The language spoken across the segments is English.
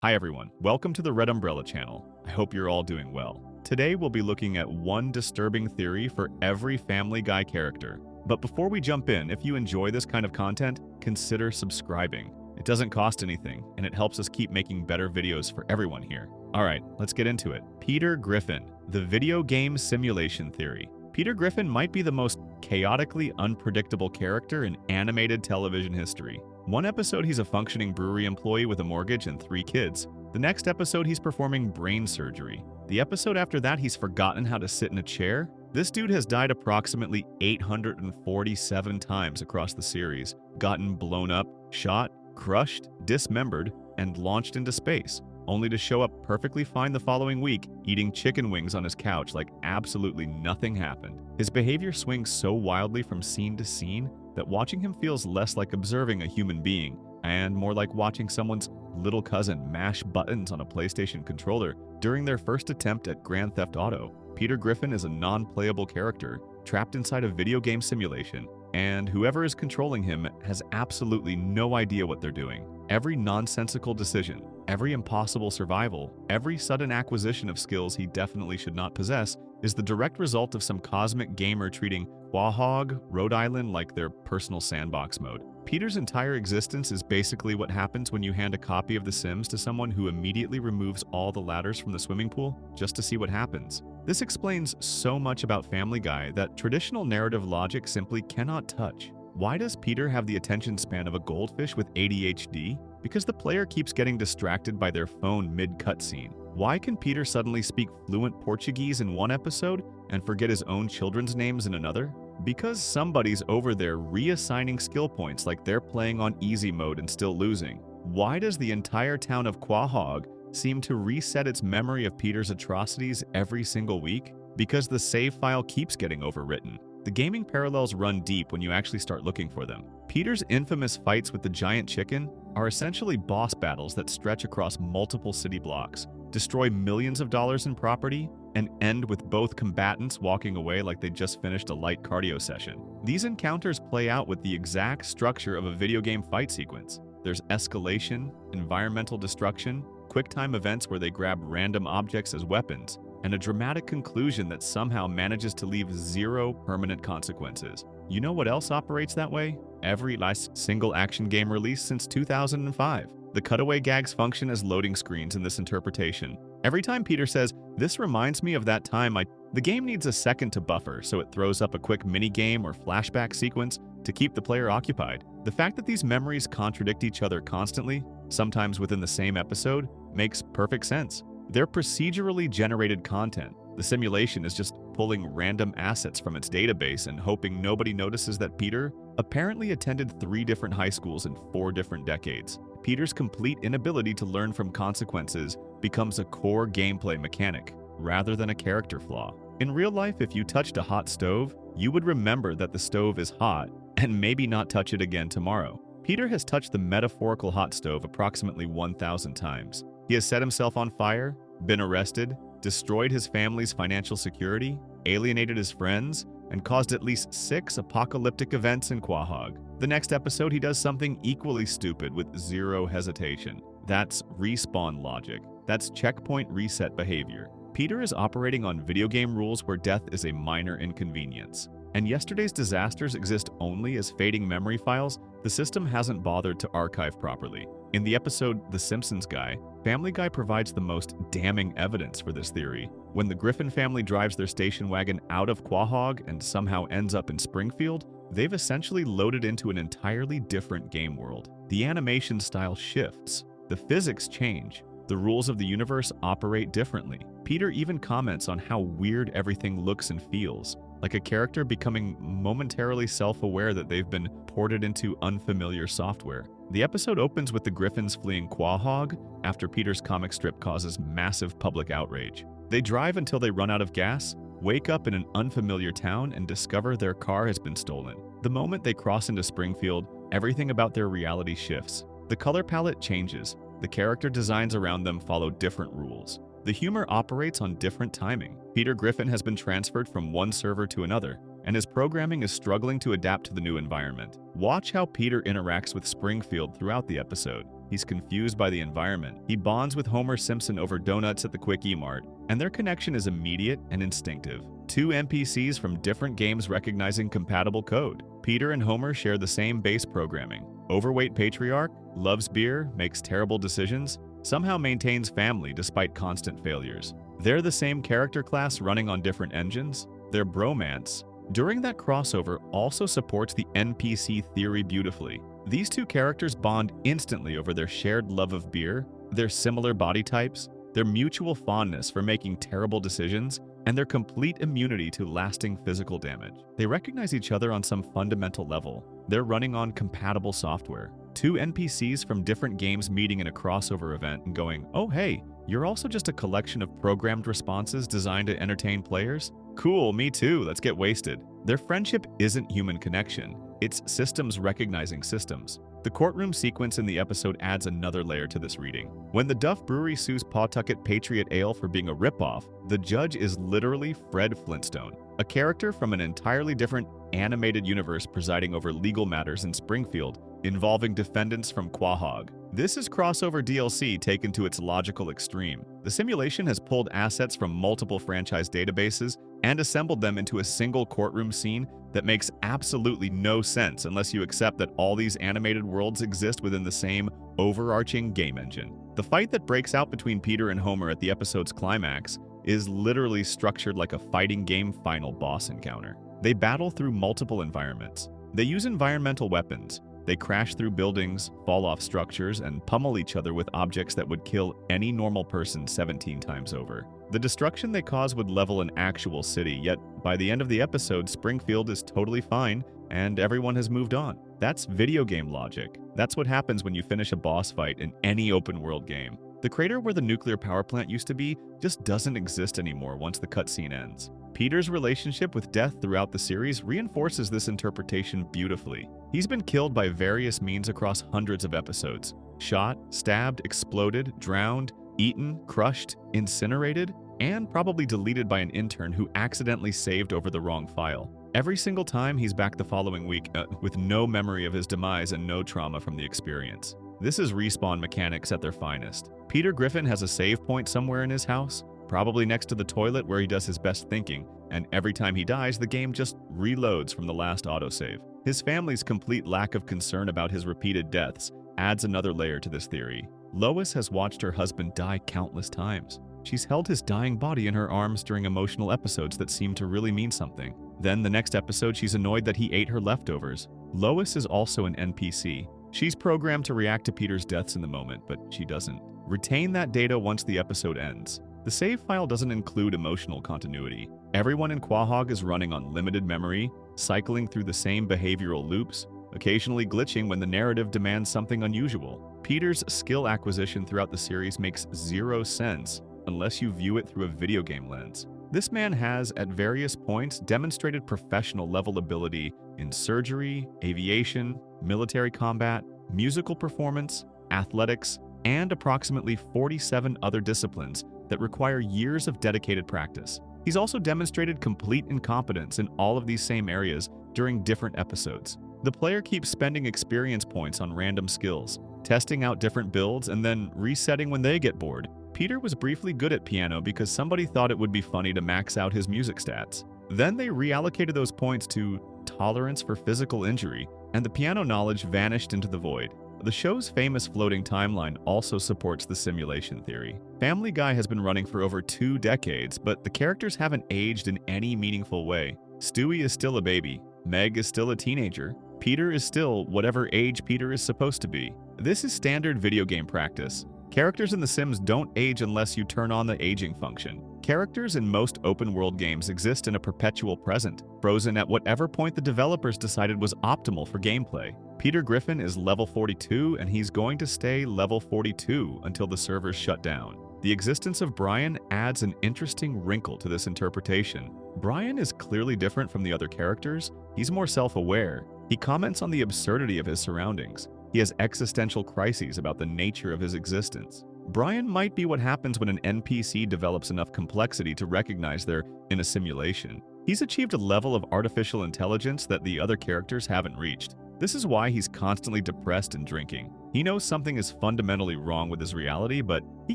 Hi everyone, welcome to the Red Umbrella channel. I hope you're all doing well. Today we'll be looking at one disturbing theory for every Family Guy character. But before we jump in, if you enjoy this kind of content, consider subscribing. It doesn't cost anything, and it helps us keep making better videos for everyone here. Alright, let's get into it. Peter Griffin, the video game simulation theory. Peter Griffin might be the most chaotically unpredictable character in animated television history. One episode, he's a functioning brewery employee with a mortgage and 3 kids. The next episode, he's performing brain surgery. The episode after that, he's forgotten how to sit in a chair. This dude has died approximately 847 times across the series, gotten blown up, shot, crushed, dismembered, and launched into space, only to show up perfectly fine the following week, eating chicken wings on his couch like absolutely nothing happened. His behavior swings so wildly from scene to scene that watching him feels less like observing a human being and more like watching someone's little cousin mash buttons on a PlayStation controller during their first attempt at Grand Theft Auto. Peter Griffin is a non-playable character trapped inside a video game simulation, and whoever is controlling him has absolutely no idea what they're doing. Every nonsensical decision, every impossible survival, every sudden acquisition of skills he definitely should not possess is the direct result of some cosmic gamer treating Quagmire, Rhode Island like their personal sandbox mode. Peter's entire existence is basically what happens when you hand a copy of The Sims to someone who immediately removes all the ladders from the swimming pool just to see what happens. This explains so much about Family Guy that traditional narrative logic simply cannot touch. Why does Peter have the attention span of a goldfish with ADHD? Because the player keeps getting distracted by their phone mid-cutscene. Why can Peter suddenly speak fluent Portuguese in one episode and forget his own children's names in another? Because somebody's over there reassigning skill points like they're playing on easy mode and still losing. Why does the entire town of Quahog seem to reset its memory of Peter's atrocities every single week? Because the save file keeps getting overwritten. The gaming parallels run deep when you actually start looking for them. Peter's infamous fights with the giant chicken are essentially boss battles that stretch across multiple city blocks, destroy millions of dollars in property, and end with both combatants walking away like they just finished a light cardio session. These encounters play out with the exact structure of a video game fight sequence. There's escalation, environmental destruction, quick-time events where they grab random objects as weapons, and a dramatic conclusion that somehow manages to leave 0 permanent consequences. You know what else operates that way? Every last single action game released since 2005. The cutaway gags function as loading screens in this interpretation. Every time Peter says, "This reminds me of that time the game needs a second to buffer, so it throws up a quick mini-game or flashback sequence to keep the player occupied. The fact that these memories contradict each other constantly, sometimes within the same episode, makes perfect sense. They're procedurally generated content. The simulation is just pulling random assets from its database and hoping nobody notices that Peter apparently attended 3 different high schools in 4 different decades. Peter's complete inability to learn from consequences becomes a core gameplay mechanic, rather than a character flaw. In real life, if you touched a hot stove, you would remember that the stove is hot and maybe not touch it again tomorrow. Peter has touched the metaphorical hot stove approximately 1,000 times. He has set himself on fire, been arrested, destroyed his family's financial security, alienated his friends, and caused at least 6 apocalyptic events in Quahog. The next episode, he does something equally stupid with 0 hesitation. That's respawn logic. That's checkpoint reset behavior. Peter is operating on video game rules where death is a minor inconvenience. And yesterday's disasters exist only as fading memory files the system hasn't bothered to archive properly. In the episode The Simpsons Guy, Family Guy provides the most damning evidence for this theory. When the Griffin family drives their station wagon out of Quahog and somehow ends up in Springfield, they've essentially loaded into an entirely different game world. The animation style shifts. The physics change. The rules of the universe operate differently. Peter even comments on how weird everything looks and feels, like a character becoming momentarily self-aware that they've been ported into unfamiliar software. The episode opens with the Griffins fleeing Quahog after Peter's comic strip causes massive public outrage. They drive until they run out of gas, wake up in an unfamiliar town, and discover their car has been stolen. The moment they cross into Springfield, everything about their reality shifts. The color palette changes. The character designs around them follow different rules. The humor operates on different timing. Peter Griffin has been transferred from one server to another, and his programming is struggling to adapt to the new environment. Watch how Peter interacts with Springfield throughout the episode. He's confused by the environment. He bonds with Homer Simpson over donuts at the Quickie Mart, and their connection is immediate and instinctive. Two NPCs from different games recognizing compatible code. Peter and Homer share the same base programming. Overweight patriarch, loves beer, makes terrible decisions, somehow maintains family despite constant failures. They're the same character class running on different engines. Their bromance, during that crossover, also supports the NPC theory beautifully. These two characters bond instantly over their shared love of beer, their similar body types, their mutual fondness for making terrible decisions, and their complete immunity to lasting physical damage. They recognize each other on some fundamental level. They're running on compatible software. Two NPCs from different games meeting in a crossover event and going, "Oh hey, you're also just a collection of programmed responses designed to entertain players? Cool, me too, let's get wasted." Their friendship isn't human connection, it's systems recognizing systems. The courtroom sequence in the episode adds another layer to this reading. When the Duff Brewery sues Pawtucket Patriot Ale for being a ripoff, the judge is literally Fred Flintstone, a character from an entirely different animated universe presiding over legal matters in Springfield, involving defendants from Quagmire. This is crossover DLC taken to its logical extreme. The simulation has pulled assets from multiple franchise databases and assembled them into a single courtroom scene that makes absolutely no sense unless you accept that all these animated worlds exist within the same overarching game engine. The fight that breaks out between Peter and Homer at the episode's climax is literally structured like a fighting game final boss encounter. They battle through multiple environments. They use environmental weapons. They crash through buildings, fall off structures, and pummel each other with objects that would kill any normal person 17 times over. The destruction they cause would level an actual city, yet by the end of the episode, Springfield is totally fine and everyone has moved on. That's video game logic. That's what happens when you finish a boss fight in any open world game. The crater where the nuclear power plant used to be just doesn't exist anymore once the cutscene ends. Peter's relationship with death throughout the series reinforces this interpretation beautifully. He's been killed by various means across hundreds of episodes. Shot, stabbed, exploded, drowned, eaten, crushed, incinerated, and probably deleted by an intern who accidentally saved over the wrong file. Every single time he's back the following week with no memory of his demise and no trauma from the experience. This is respawn mechanics at their finest. Peter Griffin has a save point somewhere in his house, probably next to the toilet where he does his best thinking, and every time he dies, the game just reloads from the last autosave. His family's complete lack of concern about his repeated deaths adds another layer to this theory. Lois has watched her husband die countless times. She's held his dying body in her arms during emotional episodes that seem to really mean something. Then the next episode, she's annoyed that he ate her leftovers. Lois is also an NPC. She's programmed to react to Peter's deaths in the moment, but she doesn't retain that data once the episode ends. The save file doesn't include emotional continuity. Everyone in Quahog is running on limited memory, cycling through the same behavioral loops, occasionally glitching when the narrative demands something unusual. Peter's skill acquisition throughout the series makes zero sense unless you view it through a video game lens. This man has, at various points, demonstrated professional-level ability in surgery, aviation, military combat, musical performance, athletics, and approximately 47 other disciplines that require years of dedicated practice. He's also demonstrated complete incompetence in all of these same areas during different episodes. The player keeps spending experience points on random skills, testing out different builds, and then resetting when they get bored. Peter was briefly good at piano because somebody thought it would be funny to max out his music stats. Then they reallocated those points to tolerance for physical injury, and the piano knowledge vanished into the void. The show's famous floating timeline also supports the simulation theory. Family Guy has been running for over 2 decades, but the characters haven't aged in any meaningful way. Stewie is still a baby, Meg is still a teenager, Peter is still whatever age Peter is supposed to be. This is standard video game practice. Characters in The Sims don't age unless you turn on the aging function. Characters in most open-world games exist in a perpetual present, frozen at whatever point the developers decided was optimal for gameplay. Peter Griffin is level 42, and he's going to stay level 42 until the servers shut down. The existence of Brian adds an interesting wrinkle to this interpretation. Brian is clearly different from the other characters. He's more self-aware. He comments on the absurdity of his surroundings. He has existential crises about the nature of his existence. Brian might be what happens when an NPC develops enough complexity to recognize they're in a simulation. He's achieved a level of artificial intelligence that the other characters haven't reached. This is why he's constantly depressed and drinking. He knows something is fundamentally wrong with his reality, but he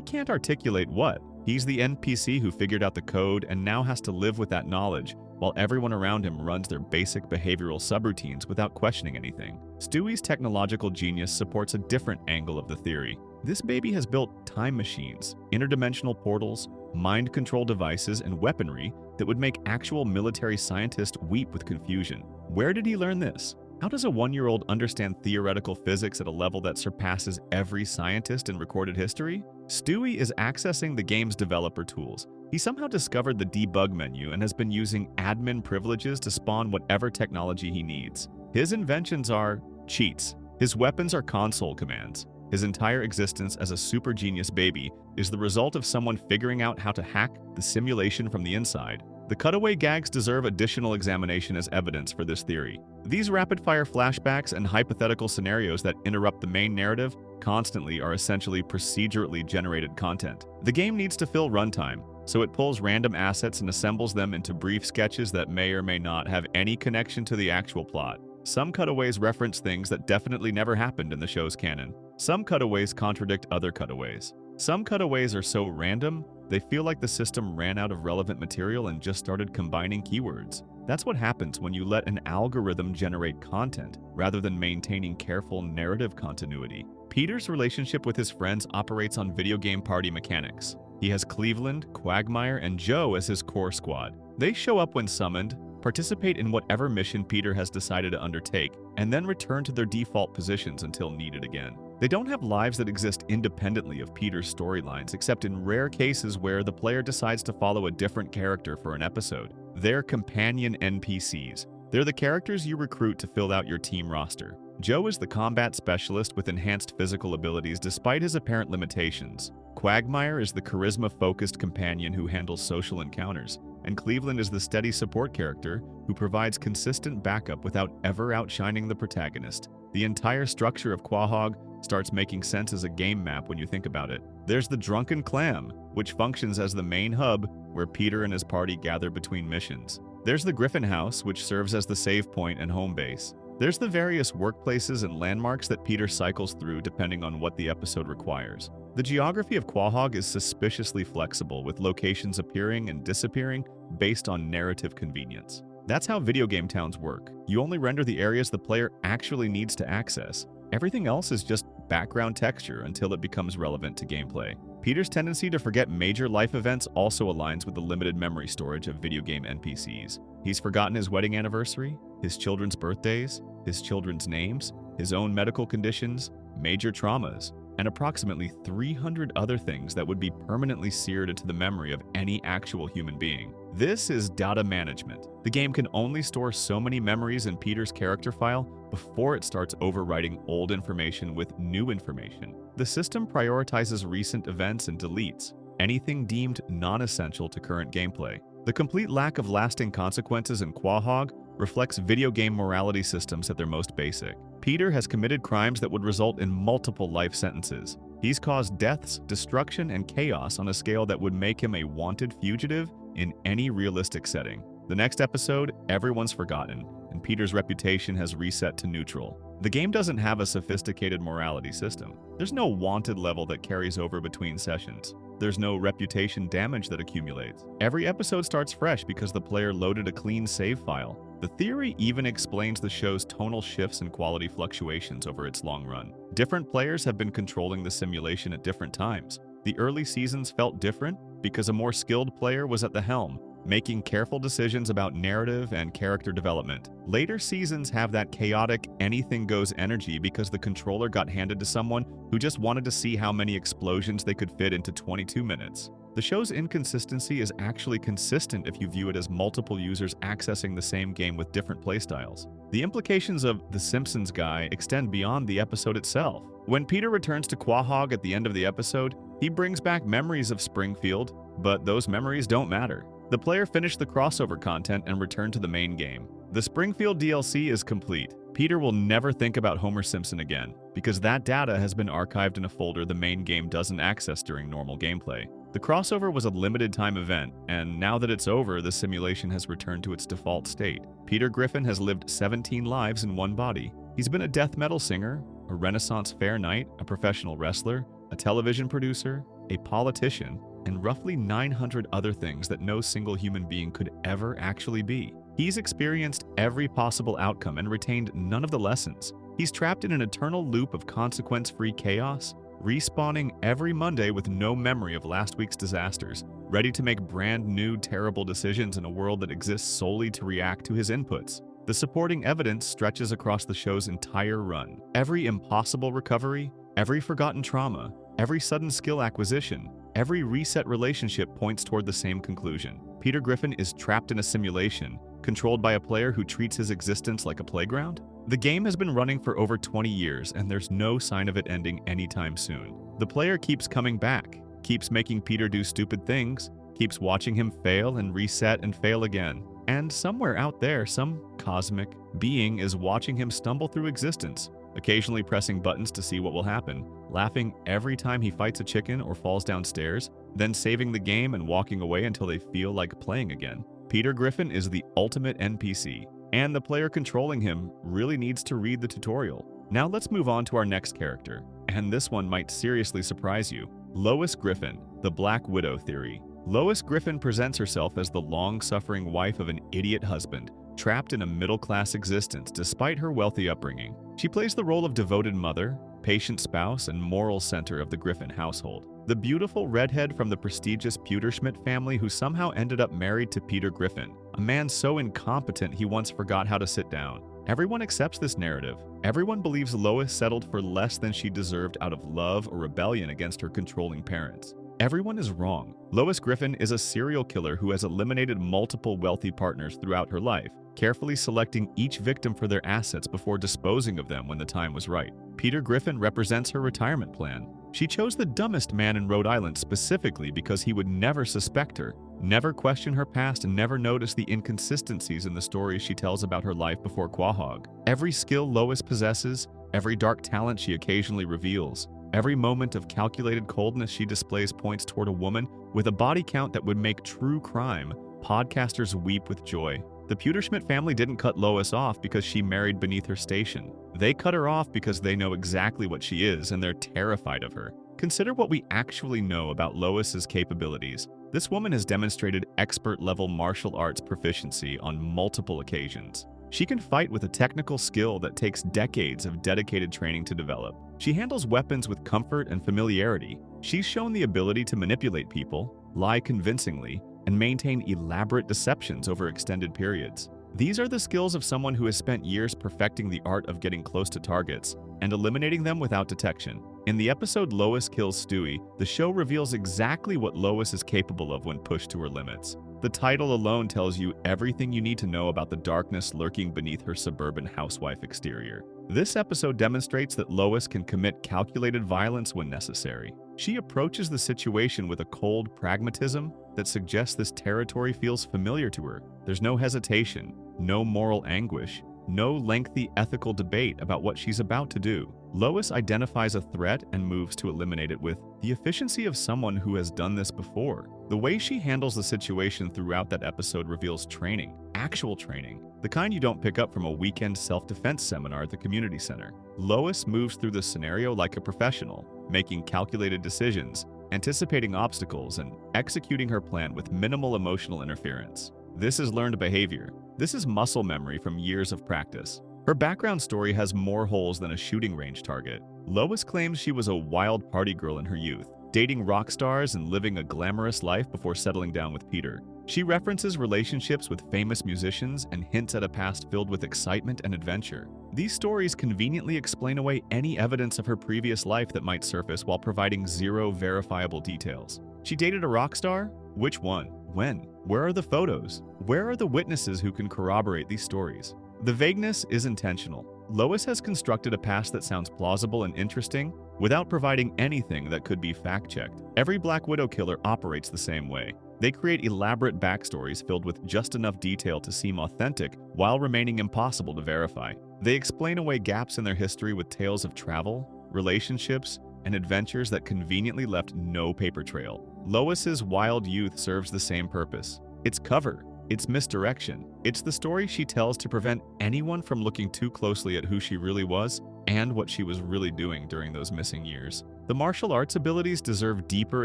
can't articulate what. He's the NPC who figured out the code and now has to live with that knowledge, while everyone around him runs their basic behavioral subroutines without questioning anything. Stewie's technological genius supports a different angle of the theory. This baby has built time machines, interdimensional portals, mind control devices, and weaponry that would make actual military scientists weep with confusion. Where did he learn this? How does a 1-year-old understand theoretical physics at a level that surpasses every scientist in recorded history? Stewie is accessing the game's developer tools. He somehow discovered the debug menu and has been using admin privileges to spawn whatever technology he needs. His inventions are cheats. His weapons are console commands. His entire existence as a super genius baby is the result of someone figuring out how to hack the simulation from the inside. The cutaway gags deserve additional examination as evidence for this theory. These rapid-fire flashbacks and hypothetical scenarios that interrupt the main narrative constantly are essentially procedurally generated content. The game needs to fill runtime, so it pulls random assets and assembles them into brief sketches that may or may not have any connection to the actual plot. Some cutaways reference things that definitely never happened in the show's canon. Some cutaways contradict other cutaways. Some cutaways are so random, they feel like the system ran out of relevant material and just started combining keywords. That's what happens when you let an algorithm generate content, rather than maintaining careful narrative continuity. Peter's relationship with his friends operates on video game party mechanics. He has Cleveland, Quagmire, and Joe as his core squad. They show up when summoned, participate in whatever mission Peter has decided to undertake, and then return to their default positions until needed again. They don't have lives that exist independently of Peter's storylines, except in rare cases where the player decides to follow a different character for an episode. They're companion NPCs. They're the characters you recruit to fill out your team roster. Joe is the combat specialist with enhanced physical abilities despite his apparent limitations. Quagmire is the charisma-focused companion who handles social encounters, and Cleveland is the steady support character who provides consistent backup without ever outshining the protagonist. The entire structure of Quahog starts making sense as a game map when you think about it. There's the Drunken Clam, which functions as the main hub where Peter and his party gather between missions. There's the Griffin House, which serves as the save point and home base. There's the various workplaces and landmarks that Peter cycles through depending on what the episode requires. The geography of Quahog is suspiciously flexible, with locations appearing and disappearing based on narrative convenience. That's how video game towns work. You only render the areas the player actually needs to access. Everything else is just background texture until it becomes relevant to gameplay. Peter's tendency to forget major life events also aligns with the limited memory storage of video game NPCs. He's forgotten his wedding anniversary, his children's birthdays, his children's names, his own medical conditions, major traumas, and approximately 300 other things that would be permanently seared into the memory of any actual human being. This is data management. The game can only store so many memories in Peter's character file before it starts overwriting old information with new information. The system prioritizes recent events and deletes anything deemed non-essential to current gameplay. The complete lack of lasting consequences in Quahog reflects video game morality systems at their most basic. Peter has committed crimes that would result in multiple life sentences. He's caused deaths, destruction, and chaos on a scale that would make him a wanted fugitive in any realistic setting. The next episode, everyone's forgotten, and Peter's reputation has reset to neutral. The game doesn't have a sophisticated morality system. There's no wanted level that carries over between sessions. There's no reputation damage that accumulates. Every episode starts fresh because the player loaded a clean save file. The theory even explains the show's tonal shifts and quality fluctuations over its long run. Different players have been controlling the simulation at different times. The early seasons felt different because a more skilled player was at the helm, making careful decisions about narrative and character development. Later seasons have that chaotic, anything-goes energy because the controller got handed to someone who just wanted to see how many explosions they could fit into 22 minutes. The show's inconsistency is actually consistent if you view it as multiple users accessing the same game with different playstyles. The implications of The Simpsons guy extend beyond the episode itself. When Peter returns to Quahog at the end of the episode, he brings back memories of Springfield, but those memories don't matter. The player finished the crossover content and returned to the main game. The Springfield DLC is complete. Peter will never think about Homer Simpson again, because that data has been archived in a folder the main game doesn't access during normal gameplay. The crossover was a limited-time event, and now that it's over, the simulation has returned to its default state. Peter Griffin has lived 17 lives in one body. He's been a death metal singer, a Renaissance fair knight, a professional wrestler, a television producer, a politician, and roughly 900 other things that no single human being could ever actually be. He's experienced every possible outcome and retained none of the lessons. He's trapped in an eternal loop of consequence-free chaos, respawning every Monday with no memory of last week's disasters, ready to make brand new, terrible decisions in a world that exists solely to react to his inputs. The supporting evidence stretches across the show's entire run. Every impossible recovery, every forgotten trauma, every sudden skill acquisition, every reset relationship points toward the same conclusion. Peter Griffin is trapped in a simulation, controlled by a player who treats his existence like a playground? The game has been running for over 20 years, and there's no sign of it ending anytime soon. The player keeps coming back, keeps making Peter do stupid things, keeps watching him fail and reset and fail again. And somewhere out there, some cosmic being is watching him stumble through existence, occasionally pressing buttons to see what will happen, laughing every time he fights a chicken or falls downstairs, then saving the game and walking away until they feel like playing again. Peter Griffin is the ultimate NPC, and the player controlling him really needs to read the tutorial. Now let's move on to our next character, and this one might seriously surprise you. Lois Griffin, the Black Widow theory. Lois Griffin presents herself as the long-suffering wife of an idiot husband, trapped in a middle-class existence despite her wealthy upbringing. She plays the role of devoted mother, patient spouse, and moral center of the Griffin household. The beautiful redhead from the prestigious Pewterschmidt family who somehow ended up married to Peter Griffin, a man so incompetent he once forgot how to sit down. Everyone accepts this narrative. Everyone believes Lois settled for less than she deserved out of love or rebellion against her controlling parents. Everyone is wrong. Lois Griffin is a serial killer who has eliminated multiple wealthy partners throughout her life, carefully selecting each victim for their assets before disposing of them when the time was right. Peter Griffin represents her retirement plan. She chose the dumbest man in Rhode Island specifically because he would never suspect her, never question her past, and never notice the inconsistencies in the stories she tells about her life before Quagmire. Every skill Lois possesses, every dark talent she occasionally reveals, every moment of calculated coldness she displays points toward a woman with a body count that would make true crime podcasters weep with joy. The Pewterschmidt family didn't cut Lois off because she married beneath her station. They cut her off because they know exactly what she is and they're terrified of her. Consider what we actually know about Lois's capabilities. This woman has demonstrated expert-level martial arts proficiency on multiple occasions. She can fight with a technical skill that takes decades of dedicated training to develop. She handles weapons with comfort and familiarity. She's shown the ability to manipulate people, lie convincingly, and maintain elaborate deceptions over extended periods. These are the skills of someone who has spent years perfecting the art of getting close to targets and eliminating them without detection. In the episode Lois Kills Stewie, the show reveals exactly what Lois is capable of when pushed to her limits. The title alone tells you everything you need to know about the darkness lurking beneath her suburban housewife exterior. This episode demonstrates that Lois can commit calculated violence when necessary. She approaches the situation with a cold pragmatism that suggests this territory feels familiar to her. There's no hesitation, no moral anguish, no lengthy ethical debate about what she's about to do. Lois identifies a threat and moves to eliminate it with the efficiency of someone who has done this before. The way she handles the situation throughout that episode reveals training, actual training, the kind you don't pick up from a weekend self-defense seminar at the community center. Lois moves through the scenario like a professional, making calculated decisions, anticipating obstacles, and executing her plan with minimal emotional interference. This is learned behavior. This is muscle memory from years of practice. Her background story has more holes than a shooting range target. Lois claims she was a wild party girl in her youth, dating rock stars and living a glamorous life before settling down with Peter. She references relationships with famous musicians and hints at a past filled with excitement and adventure. These stories conveniently explain away any evidence of her previous life that might surface while providing zero verifiable details. She dated a rock star? Which one? When? Where are the photos? Where are the witnesses who can corroborate these stories? The vagueness is intentional. Lois has constructed a past that sounds plausible and interesting without providing anything that could be fact-checked. Every Black Widow killer operates the same way. They create elaborate backstories filled with just enough detail to seem authentic while remaining impossible to verify. They explain away gaps in their history with tales of travel, relationships, and adventures that conveniently left no paper trail. Lois's wild youth serves the same purpose. It's cover. It's misdirection. It's the story she tells to prevent anyone from looking too closely at who she really was and what she was really doing during those missing years. The martial arts abilities deserve deeper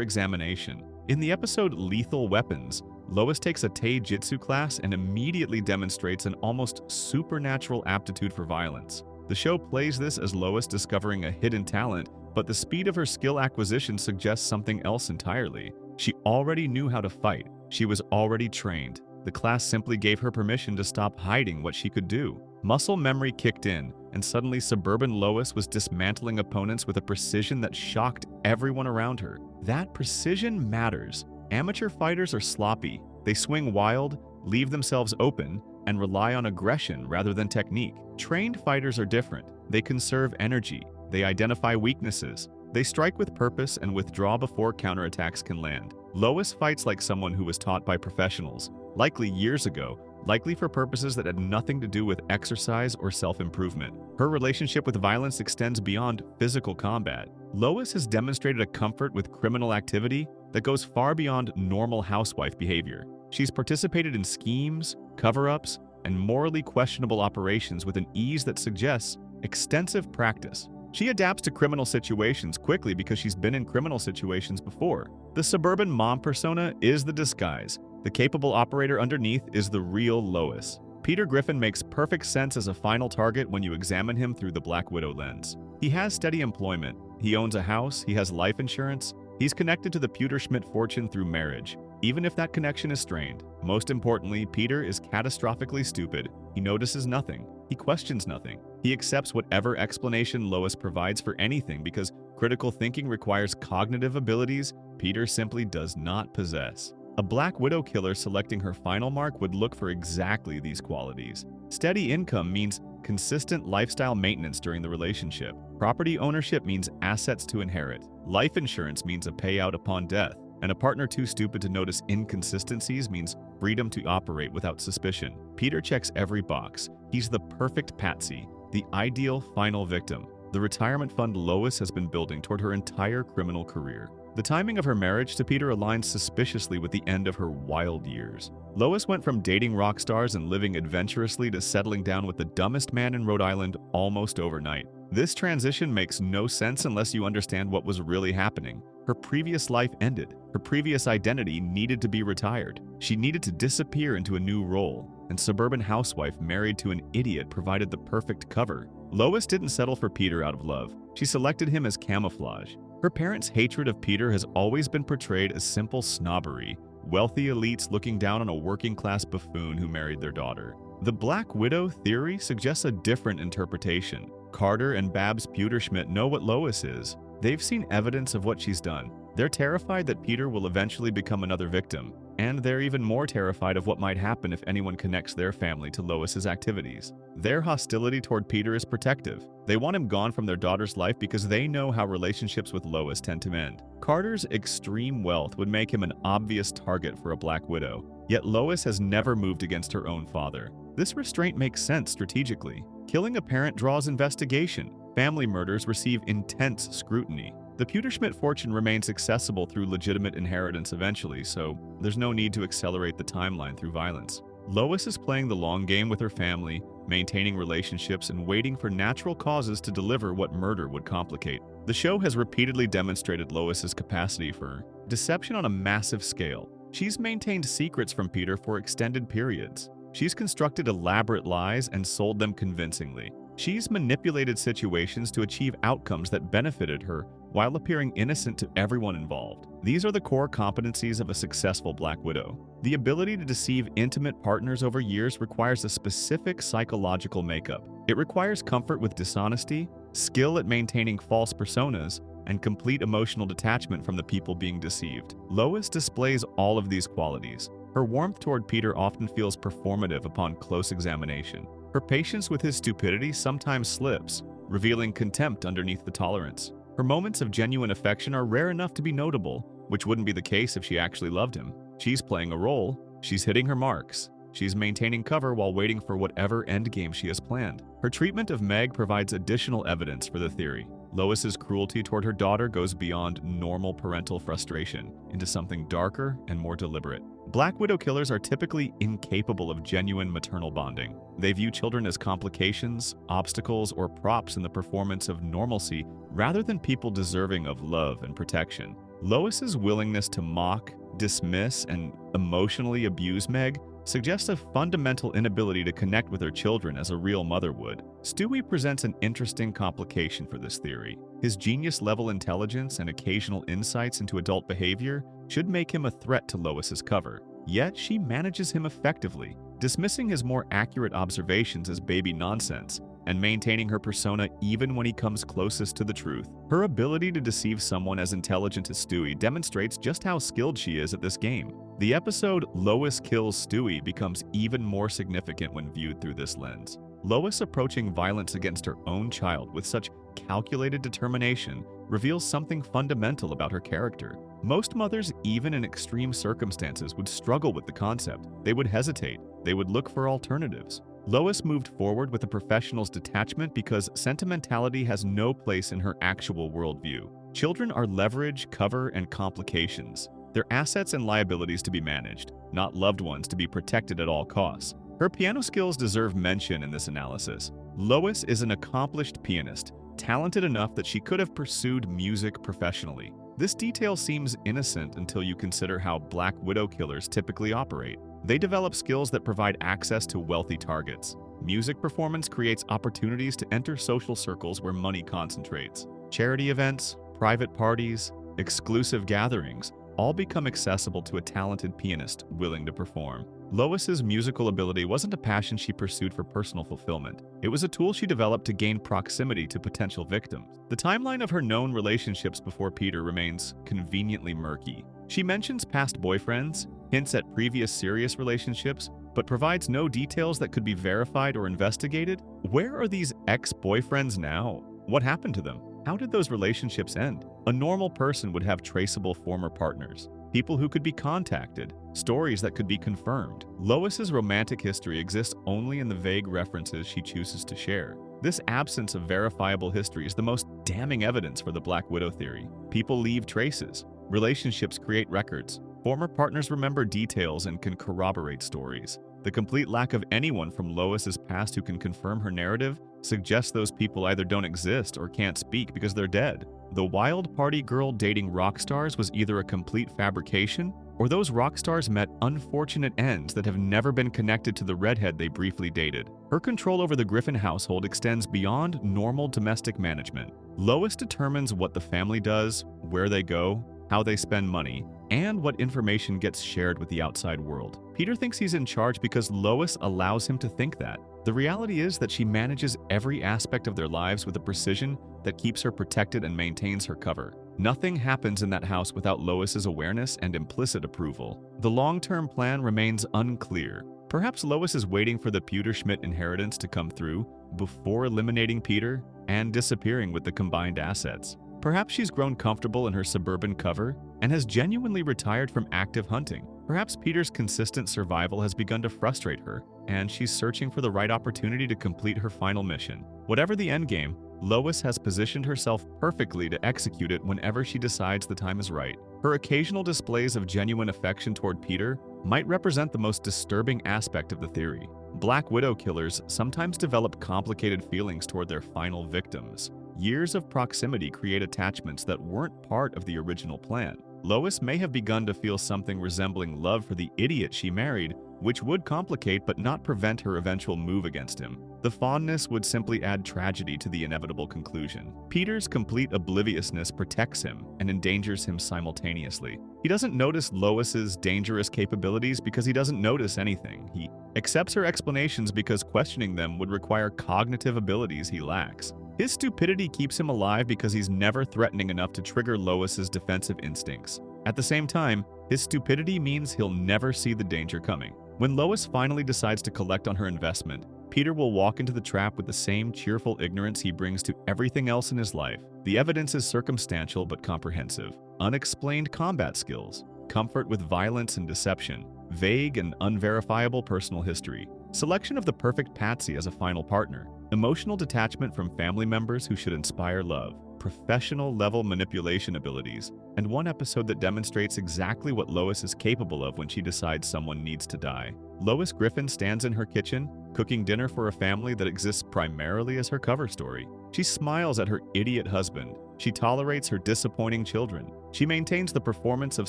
examination. In the episode Lethal Weapons, Lois takes a Taijutsu class and immediately demonstrates an almost supernatural aptitude for violence. The show plays this as Lois discovering a hidden talent, but the speed of her skill acquisition suggests something else entirely. She already knew how to fight. She was already trained. The class simply gave her permission to stop hiding what she could do. Muscle memory kicked in, and suddenly suburban Lois was dismantling opponents with a precision that shocked everyone around her. That precision matters. Amateur fighters are sloppy. They swing wild, leave themselves open, and rely on aggression rather than technique. Trained fighters are different. They conserve energy. They identify weaknesses. They strike with purpose and withdraw before counterattacks can land. Lois fights like someone who was taught by professionals, likely years ago, likely for purposes that had nothing to do with exercise or self-improvement. Her relationship with violence extends beyond physical combat. Lois has demonstrated a comfort with criminal activity that goes far beyond normal housewife behavior. She's participated in schemes, cover-ups, and morally questionable operations with an ease that suggests extensive practice. She adapts to criminal situations quickly because she's been in criminal situations before. The suburban mom persona is the disguise. The capable operator underneath is the real Lois. Peter Griffin makes perfect sense as a final target when you examine him through the Black Widow lens. He has steady employment. He owns a house. He has life insurance. He's connected to the Pewter-Schmidt fortune through marriage, even if that connection is strained. Most importantly, Peter is catastrophically stupid. He notices nothing. He questions nothing. He accepts whatever explanation Lois provides for anything because critical thinking requires cognitive abilities Peter simply does not possess. A Black Widow killer selecting her final mark would look for exactly these qualities. Steady income means consistent lifestyle maintenance during the relationship. Property ownership means assets to inherit. Life insurance means a payout upon death. And a partner too stupid to notice inconsistencies means freedom to operate without suspicion. Peter checks every box. He's the perfect patsy, the ideal final victim. The retirement fund Lois has been building toward her entire criminal career. The timing of her marriage to Peter aligns suspiciously with the end of her wild years. Lois went from dating rock stars and living adventurously to settling down with the dumbest man in Rhode Island almost overnight. This transition makes no sense unless you understand what was really happening. Her previous life ended. Her previous identity needed to be retired. She needed to disappear into a new role, and suburban housewife married to an idiot provided the perfect cover. Lois didn't settle for Peter out of love. She selected him as camouflage. Her parents' hatred of Peter has always been portrayed as simple snobbery, wealthy elites looking down on a working-class buffoon who married their daughter. The Black Widow theory suggests a different interpretation. Carter and Babs Pewter-Schmidt know what Lois is. They've seen evidence of what she's done. They're terrified that Peter will eventually become another victim, and they're even more terrified of what might happen if anyone connects their family to Lois's activities. Their hostility toward Peter is protective. They want him gone from their daughter's life because they know how relationships with Lois tend to end. Carter's extreme wealth would make him an obvious target for a Black Widow, yet Lois has never moved against her own father. This restraint makes sense strategically. Killing a parent draws investigation. Family murders receive intense scrutiny. The Pewter-Schmidt fortune remains accessible through legitimate inheritance eventually, so there's no need to accelerate the timeline through violence. Lois is playing the long game with her family, maintaining relationships and waiting for natural causes to deliver what murder would complicate. The show has repeatedly demonstrated Lois's capacity for deception on a massive scale. She's maintained secrets from Peter for extended periods. She's constructed elaborate lies and sold them convincingly. She's manipulated situations to achieve outcomes that benefited her while appearing innocent to everyone involved. These are the core competencies of a successful Black Widow. The ability to deceive intimate partners over years requires a specific psychological makeup. It requires comfort with dishonesty, skill at maintaining false personas, and complete emotional detachment from the people being deceived. Lois displays all of these qualities. Her warmth toward Peter often feels performative upon close examination. Her patience with his stupidity sometimes slips, revealing contempt underneath the tolerance. Her moments of genuine affection are rare enough to be notable, which wouldn't be the case if she actually loved him. She's playing a role, she's hitting her marks, she's maintaining cover while waiting for whatever endgame she has planned. Her treatment of Meg provides additional evidence for the theory. Lois's cruelty toward her daughter goes beyond normal parental frustration into something darker and more deliberate. Black Widow killers are typically incapable of genuine maternal bonding. They view children as complications, obstacles, or props in the performance of normalcy rather than people deserving of love and protection. Lois's willingness to mock, dismiss, and emotionally abuse Meg suggests a fundamental inability to connect with her children as a real mother would. Stewie presents an interesting complication for this theory. His genius-level intelligence and occasional insights into adult behavior should make him a threat to Lois's cover. Yet she manages him effectively, dismissing his more accurate observations as baby nonsense and maintaining her persona even when he comes closest to the truth. Her ability to deceive someone as intelligent as Stewie demonstrates just how skilled she is at this game. The episode Lois Kills Stewie becomes even more significant when viewed through this lens. Lois approaching violence against her own child with such calculated determination reveals something fundamental about her character. Most mothers, even in extreme circumstances, would struggle with the concept. They would hesitate. They would look for alternatives. Lois moved forward with a professional's detachment because sentimentality has no place in her actual worldview. Children are leverage, cover, and complications. They're assets and liabilities to be managed, not loved ones to be protected at all costs. Her piano skills deserve mention in this analysis. Lois is an accomplished pianist, talented enough that she could have pursued music professionally. This detail seems innocent until you consider how Black Widow killers typically operate. They develop skills that provide access to wealthy targets. Music performance creates opportunities to enter social circles where money concentrates. Charity events, private parties, exclusive gatherings all become accessible to a talented pianist willing to perform. Lois's musical ability wasn't a passion she pursued for personal fulfillment. It was a tool she developed to gain proximity to potential victims. The timeline of her known relationships before Peter remains conveniently murky. She mentions past boyfriends, hints at previous serious relationships, but provides no details that could be verified or investigated. Where are these ex-boyfriends now? What happened to them? How did those relationships end? A normal person would have traceable former partners, people who could be contacted, stories that could be confirmed. Lois's romantic history exists only in the vague references she chooses to share. This absence of verifiable history is the most damning evidence for the Black Widow theory. People leave traces. Relationships create records. Former partners remember details and can corroborate stories. The complete lack of anyone from Lois's past who can confirm her narrative suggests those people either don't exist or can't speak because they're dead. The wild party girl dating rock stars was either a complete fabrication, or those rock stars met unfortunate ends that have never been connected to the redhead they briefly dated. Her control over the Griffin household extends beyond normal domestic management. Lois determines what the family does, where they go, how they spend money, and what information gets shared with the outside world. Peter thinks he's in charge because Lois allows him to think that. The reality is that she manages every aspect of their lives with a precision that keeps her protected and maintains her cover. Nothing happens in that house without Lois's awareness and implicit approval. The long-term plan remains unclear. Perhaps Lois is waiting for the Pewter-Schmidt inheritance to come through before eliminating Peter and disappearing with the combined assets. Perhaps she's grown comfortable in her suburban cover and has genuinely retired from active hunting. Perhaps Peter's consistent survival has begun to frustrate her, and she's searching for the right opportunity to complete her final mission. Whatever the endgame, Lois has positioned herself perfectly to execute it whenever she decides the time is right. Her occasional displays of genuine affection toward Peter might represent the most disturbing aspect of the theory. Black Widow killers sometimes develop complicated feelings toward their final victims. Years of proximity create attachments that weren't part of the original plan. Lois may have begun to feel something resembling love for the idiot she married, which would complicate but not prevent her eventual move against him. The fondness would simply add tragedy to the inevitable conclusion. Peter's complete obliviousness protects him and endangers him simultaneously. He doesn't notice Lois's dangerous capabilities because he doesn't notice anything. He accepts her explanations because questioning them would require cognitive abilities he lacks. His stupidity keeps him alive because he's never threatening enough to trigger Lois's defensive instincts. At the same time, his stupidity means he'll never see the danger coming. When Lois finally decides to collect on her investment, Peter will walk into the trap with the same cheerful ignorance he brings to everything else in his life. The evidence is circumstantial but comprehensive. Unexplained combat skills, comfort with violence and deception, vague and unverifiable personal history, selection of the perfect patsy as a final partner, emotional detachment from family members who should inspire love, professional-level manipulation abilities, and one episode that demonstrates exactly what Lois is capable of when she decides someone needs to die. Lois Griffin stands in her kitchen, cooking dinner for a family that exists primarily as her cover story. She smiles at her idiot husband. She tolerates her disappointing children. She maintains the performance of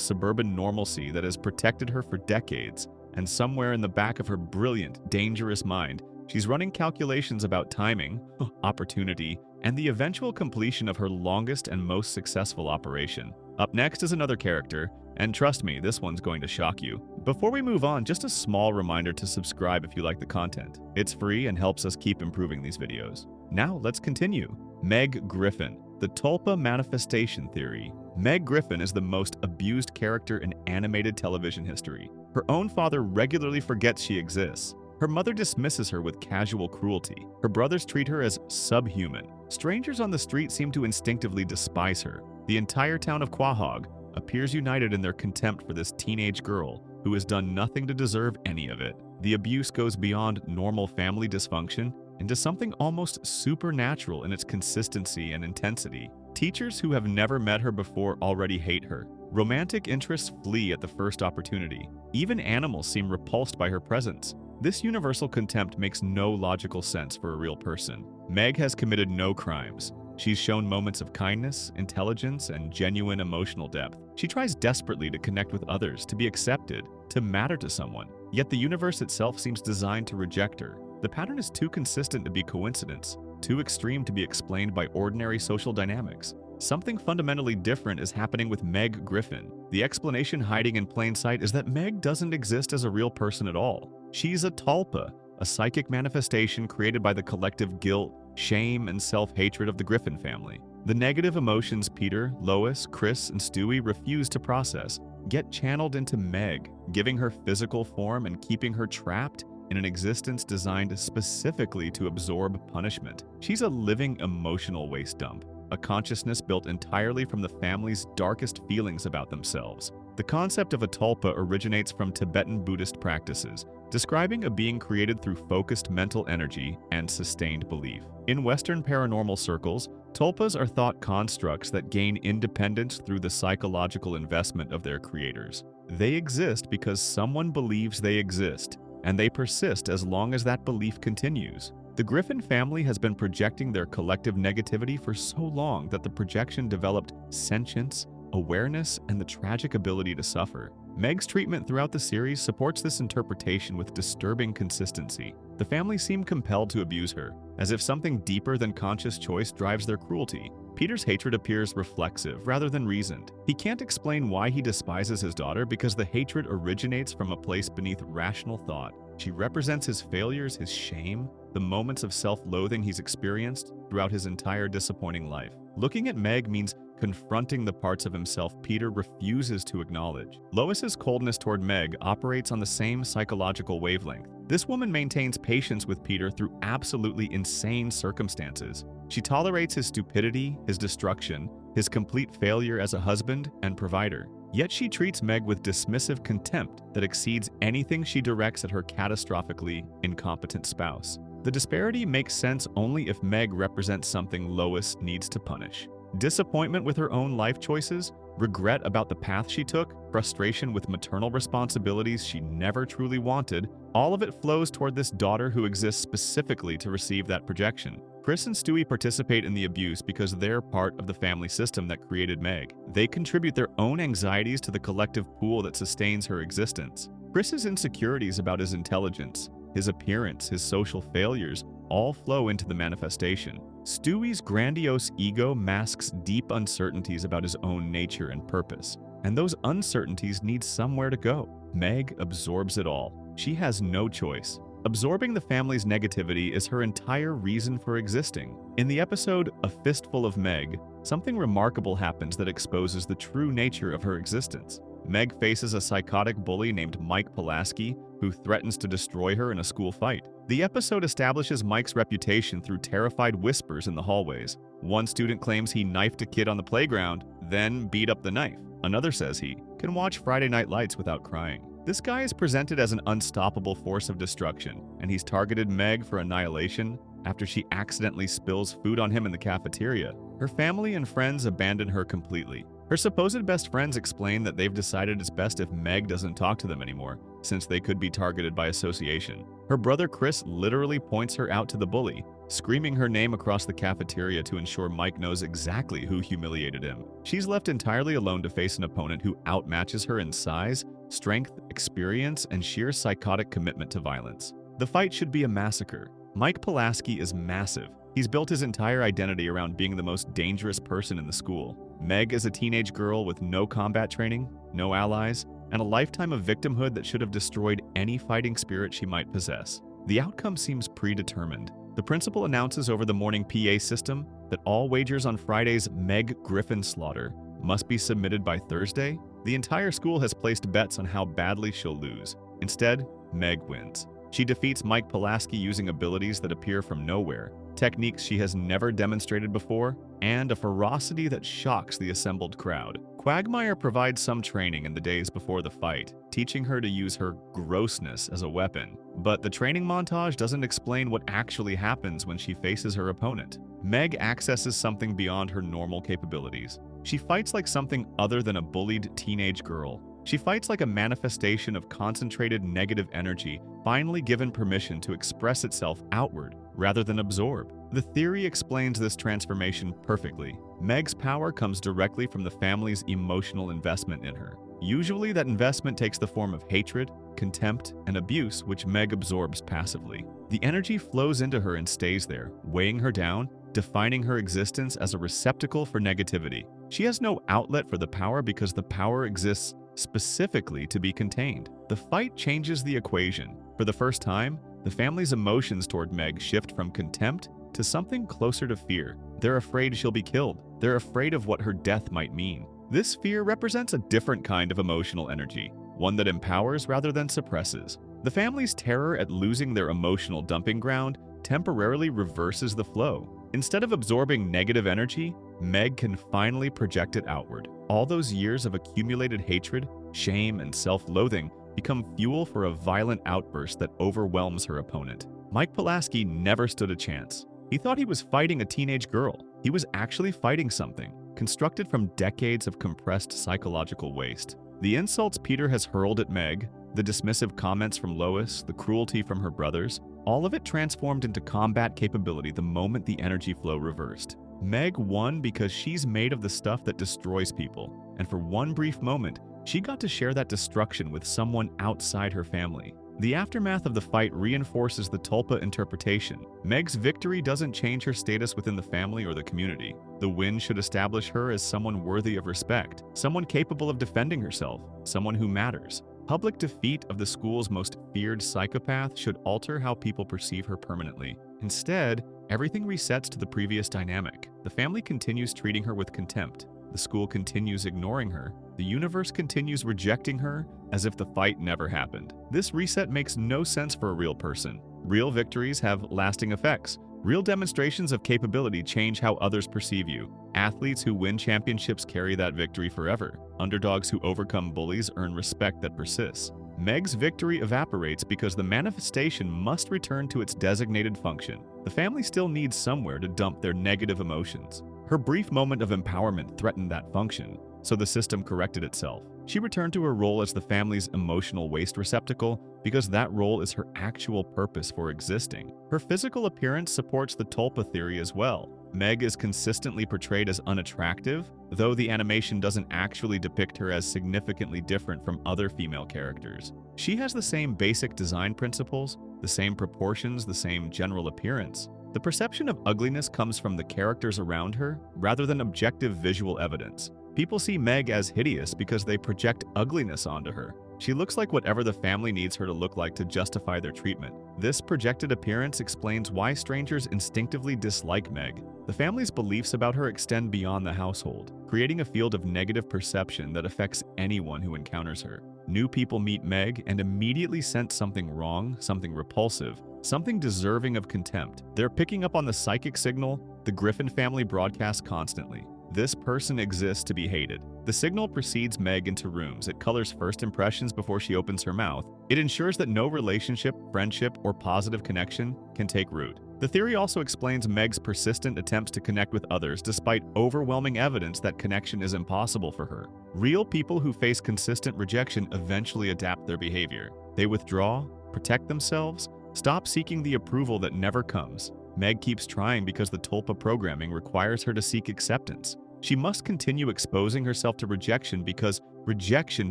suburban normalcy that has protected her for decades, and somewhere in the back of her brilliant, dangerous mind, she's running calculations about timing, opportunity, and the eventual completion of her longest and most successful operation. Up next is another character, and trust me, this one's going to shock you. Before we move on, just a small reminder to subscribe if you like the content. It's free and helps us keep improving these videos. Now let's continue. Meg Griffin, the Tulpa manifestation theory. Meg Griffin is the most abused character in animated television history. Her own father regularly forgets she exists. Her mother dismisses her with casual cruelty. Her brothers treat her as subhuman. Strangers on the street seem to instinctively despise her. The entire town of Quagmire appears united in their contempt for this teenage girl who has done nothing to deserve any of it. The abuse goes beyond normal family dysfunction into something almost supernatural in its consistency and intensity. Teachers who have never met her before already hate her. Romantic interests flee at the first opportunity. Even animals seem repulsed by her presence. This universal contempt makes no logical sense for a real person. Meg has committed no crimes. She's shown moments of kindness, intelligence, and genuine emotional depth. She tries desperately to connect with others, to be accepted, to matter to someone. Yet the universe itself seems designed to reject her. The pattern is too consistent to be coincidence, too extreme to be explained by ordinary social dynamics. Something fundamentally different is happening with Meg Griffin. The explanation hiding in plain sight is that Meg doesn't exist as a real person at all. She's a Tulpa, a psychic manifestation created by the collective guilt, shame, and self-hatred of the Griffin family. The negative emotions Peter, Lois, Chris, and Stewie refuse to process get channeled into Meg, giving her physical form and keeping her trapped in an existence designed specifically to absorb punishment. She's a living emotional waste dump, a consciousness built entirely from the family's darkest feelings about themselves. The concept of a tulpa originates from Tibetan Buddhist practices, describing a being created through focused mental energy and sustained belief. In Western paranormal circles, tulpas are thought constructs that gain independence through the psychological investment of their creators. They exist because someone believes they exist, and they persist as long as that belief continues. The Griffin family has been projecting their collective negativity for so long that the projection developed sentience, awareness, and the tragic ability to suffer. Meg's treatment throughout the series supports this interpretation with disturbing consistency. The family seem compelled to abuse her, as if something deeper than conscious choice drives their cruelty. Peter's hatred appears reflexive rather than reasoned. He can't explain why he despises his daughter because the hatred originates from a place beneath rational thought. She represents his failures, his shame, the moments of self-loathing he's experienced throughout his entire disappointing life. Looking at Meg means confronting the parts of himself Peter refuses to acknowledge. Lois's coldness toward Meg operates on the same psychological wavelength. This woman maintains patience with Peter through absolutely insane circumstances. She tolerates his stupidity, his destruction, his complete failure as a husband and provider. Yet she treats Meg with dismissive contempt that exceeds anything she directs at her catastrophically incompetent spouse. The disparity makes sense only if Meg represents something Lois needs to punish. Disappointment with her own life choices, regret about the path she took, frustration with maternal responsibilities she never truly wanted, all of it flows toward this daughter who exists specifically to receive that projection. Chris and Stewie participate in the abuse because they're part of the family system that created Meg. They contribute their own anxieties to the collective pool that sustains her existence. Chris's insecurities about his intelligence, his appearance, his social failures, all flow into the manifestation. Stewie's grandiose ego masks deep uncertainties about his own nature and purpose, and those uncertainties need somewhere to go. Meg absorbs it all. She has no choice. Absorbing the family's negativity is her entire reason for existing. In the episode A Fistful of Meg, something remarkable happens that exposes the true nature of her existence. Meg faces a psychotic bully named Mike Pulaski who threatens to destroy her in a school fight. The episode establishes Mike's reputation through terrified whispers in the hallways. One student claims he knifed a kid on the playground, then beat up the knife. Another says he can watch Friday Night Lights without crying. This guy is presented as an unstoppable force of destruction, and he's targeted Meg for annihilation after she accidentally spills food on him in the cafeteria. Her family and friends abandon her completely. Her supposed best friends explain that they've decided it's best if Meg doesn't talk to them anymore, since they could be targeted by association. Her brother Chris literally points her out to the bully, screaming her name across the cafeteria to ensure Mike knows exactly who humiliated him. She's left entirely alone to face an opponent who outmatches her in size, strength, experience, and sheer psychotic commitment to violence. The fight should be a massacre. Mike Pulaski is massive. He's built his entire identity around being the most dangerous person in the school. Meg is a teenage girl with no combat training, no allies, and a lifetime of victimhood that should have destroyed any fighting spirit she might possess. The outcome seems predetermined. The principal announces over the morning PA system that all wagers on Friday's Meg Griffin slaughter must be submitted by Thursday. The entire school has placed bets on how badly she'll lose. Instead, Meg wins. She defeats Mike Pulaski using abilities that appear from nowhere, techniques she has never demonstrated before, and a ferocity that shocks the assembled crowd. Quagmire provides some training in the days before the fight, teaching her to use her grossness as a weapon. But the training montage doesn't explain what actually happens when she faces her opponent. Meg accesses something beyond her normal capabilities. She fights like something other than a bullied teenage girl. She fights like a manifestation of concentrated negative energy, finally given permission to express itself outward rather than absorb. The theory explains this transformation perfectly. Meg's power comes directly from the family's emotional investment in her. Usually that investment takes the form of hatred, contempt, and abuse, which Meg absorbs passively. The energy flows into her and stays there, weighing her down, defining her existence as a receptacle for negativity. She has no outlet for the power because the power exists specifically to be contained. The fight changes the equation. For the first time, the family's emotions toward Meg shift from contempt to something closer to fear. They're afraid she'll be killed. They're afraid of what her death might mean. This fear represents a different kind of emotional energy, one that empowers rather than suppresses. The family's terror at losing their emotional dumping ground temporarily reverses the flow. Instead of absorbing negative energy, Meg can finally project it outward. All those years of accumulated hatred, shame, and self-loathing become fuel for a violent outburst that overwhelms her opponent. Mike Pulaski never stood a chance. He thought he was fighting a teenage girl. He was actually fighting something, constructed from decades of compressed psychological waste. The insults Peter has hurled at Meg, the dismissive comments from Lois, the cruelty from her brothers, all of it transformed into combat capability the moment the energy flow reversed. Meg won because she's made of the stuff that destroys people, and for one brief moment, she got to share that destruction with someone outside her family. The aftermath of the fight reinforces the Tulpa interpretation. Meg's victory doesn't change her status within the family or the community. The win should establish her as someone worthy of respect, someone capable of defending herself, someone who matters. Public defeat of the school's most feared psychopath should alter how people perceive her permanently. Instead, everything resets to the previous dynamic. The family continues treating her with contempt. The school continues ignoring her. The universe continues rejecting her as if the fight never happened. This reset makes no sense for a real person. Real victories have lasting effects. Real demonstrations of capability change how others perceive you. Athletes who win championships carry that victory forever. Underdogs who overcome bullies earn respect that persists. Meg's victory evaporates because the manifestation must return to its designated function. The family still needs somewhere to dump their negative emotions. Her brief moment of empowerment threatened that function, so the system corrected itself. She returned to her role as the family's emotional waste receptacle because that role is her actual purpose for existing. Her physical appearance supports the Tulpa theory as well. Meg is consistently portrayed as unattractive, though the animation doesn't actually depict her as significantly different from other female characters. She has the same basic design principles, the same proportions, the same general appearance. The perception of ugliness comes from the characters around her rather than objective visual evidence. People see Meg as hideous because they project ugliness onto her. She looks like whatever the family needs her to look like to justify their treatment. This projected appearance explains why strangers instinctively dislike Meg. The family's beliefs about her extend beyond the household, creating a field of negative perception that affects anyone who encounters her. New people meet Meg and immediately sense something wrong, something repulsive, something deserving of contempt. They're picking up on the psychic signal the Griffin family broadcasts constantly. This person exists to be hated. The signal precedes Meg into rooms. It colors first impressions before she opens her mouth. It ensures that no relationship, friendship, or positive connection can take root. The The theory also explains Meg's persistent attempts to connect with others despite overwhelming evidence that connection is impossible for her. Real people who face consistent rejection eventually adapt their behavior. They withdraw, protect themselves, stop seeking the approval that never comes. Meg keeps trying because the Tulpa programming requires her to seek acceptance. She must continue exposing herself to rejection because rejection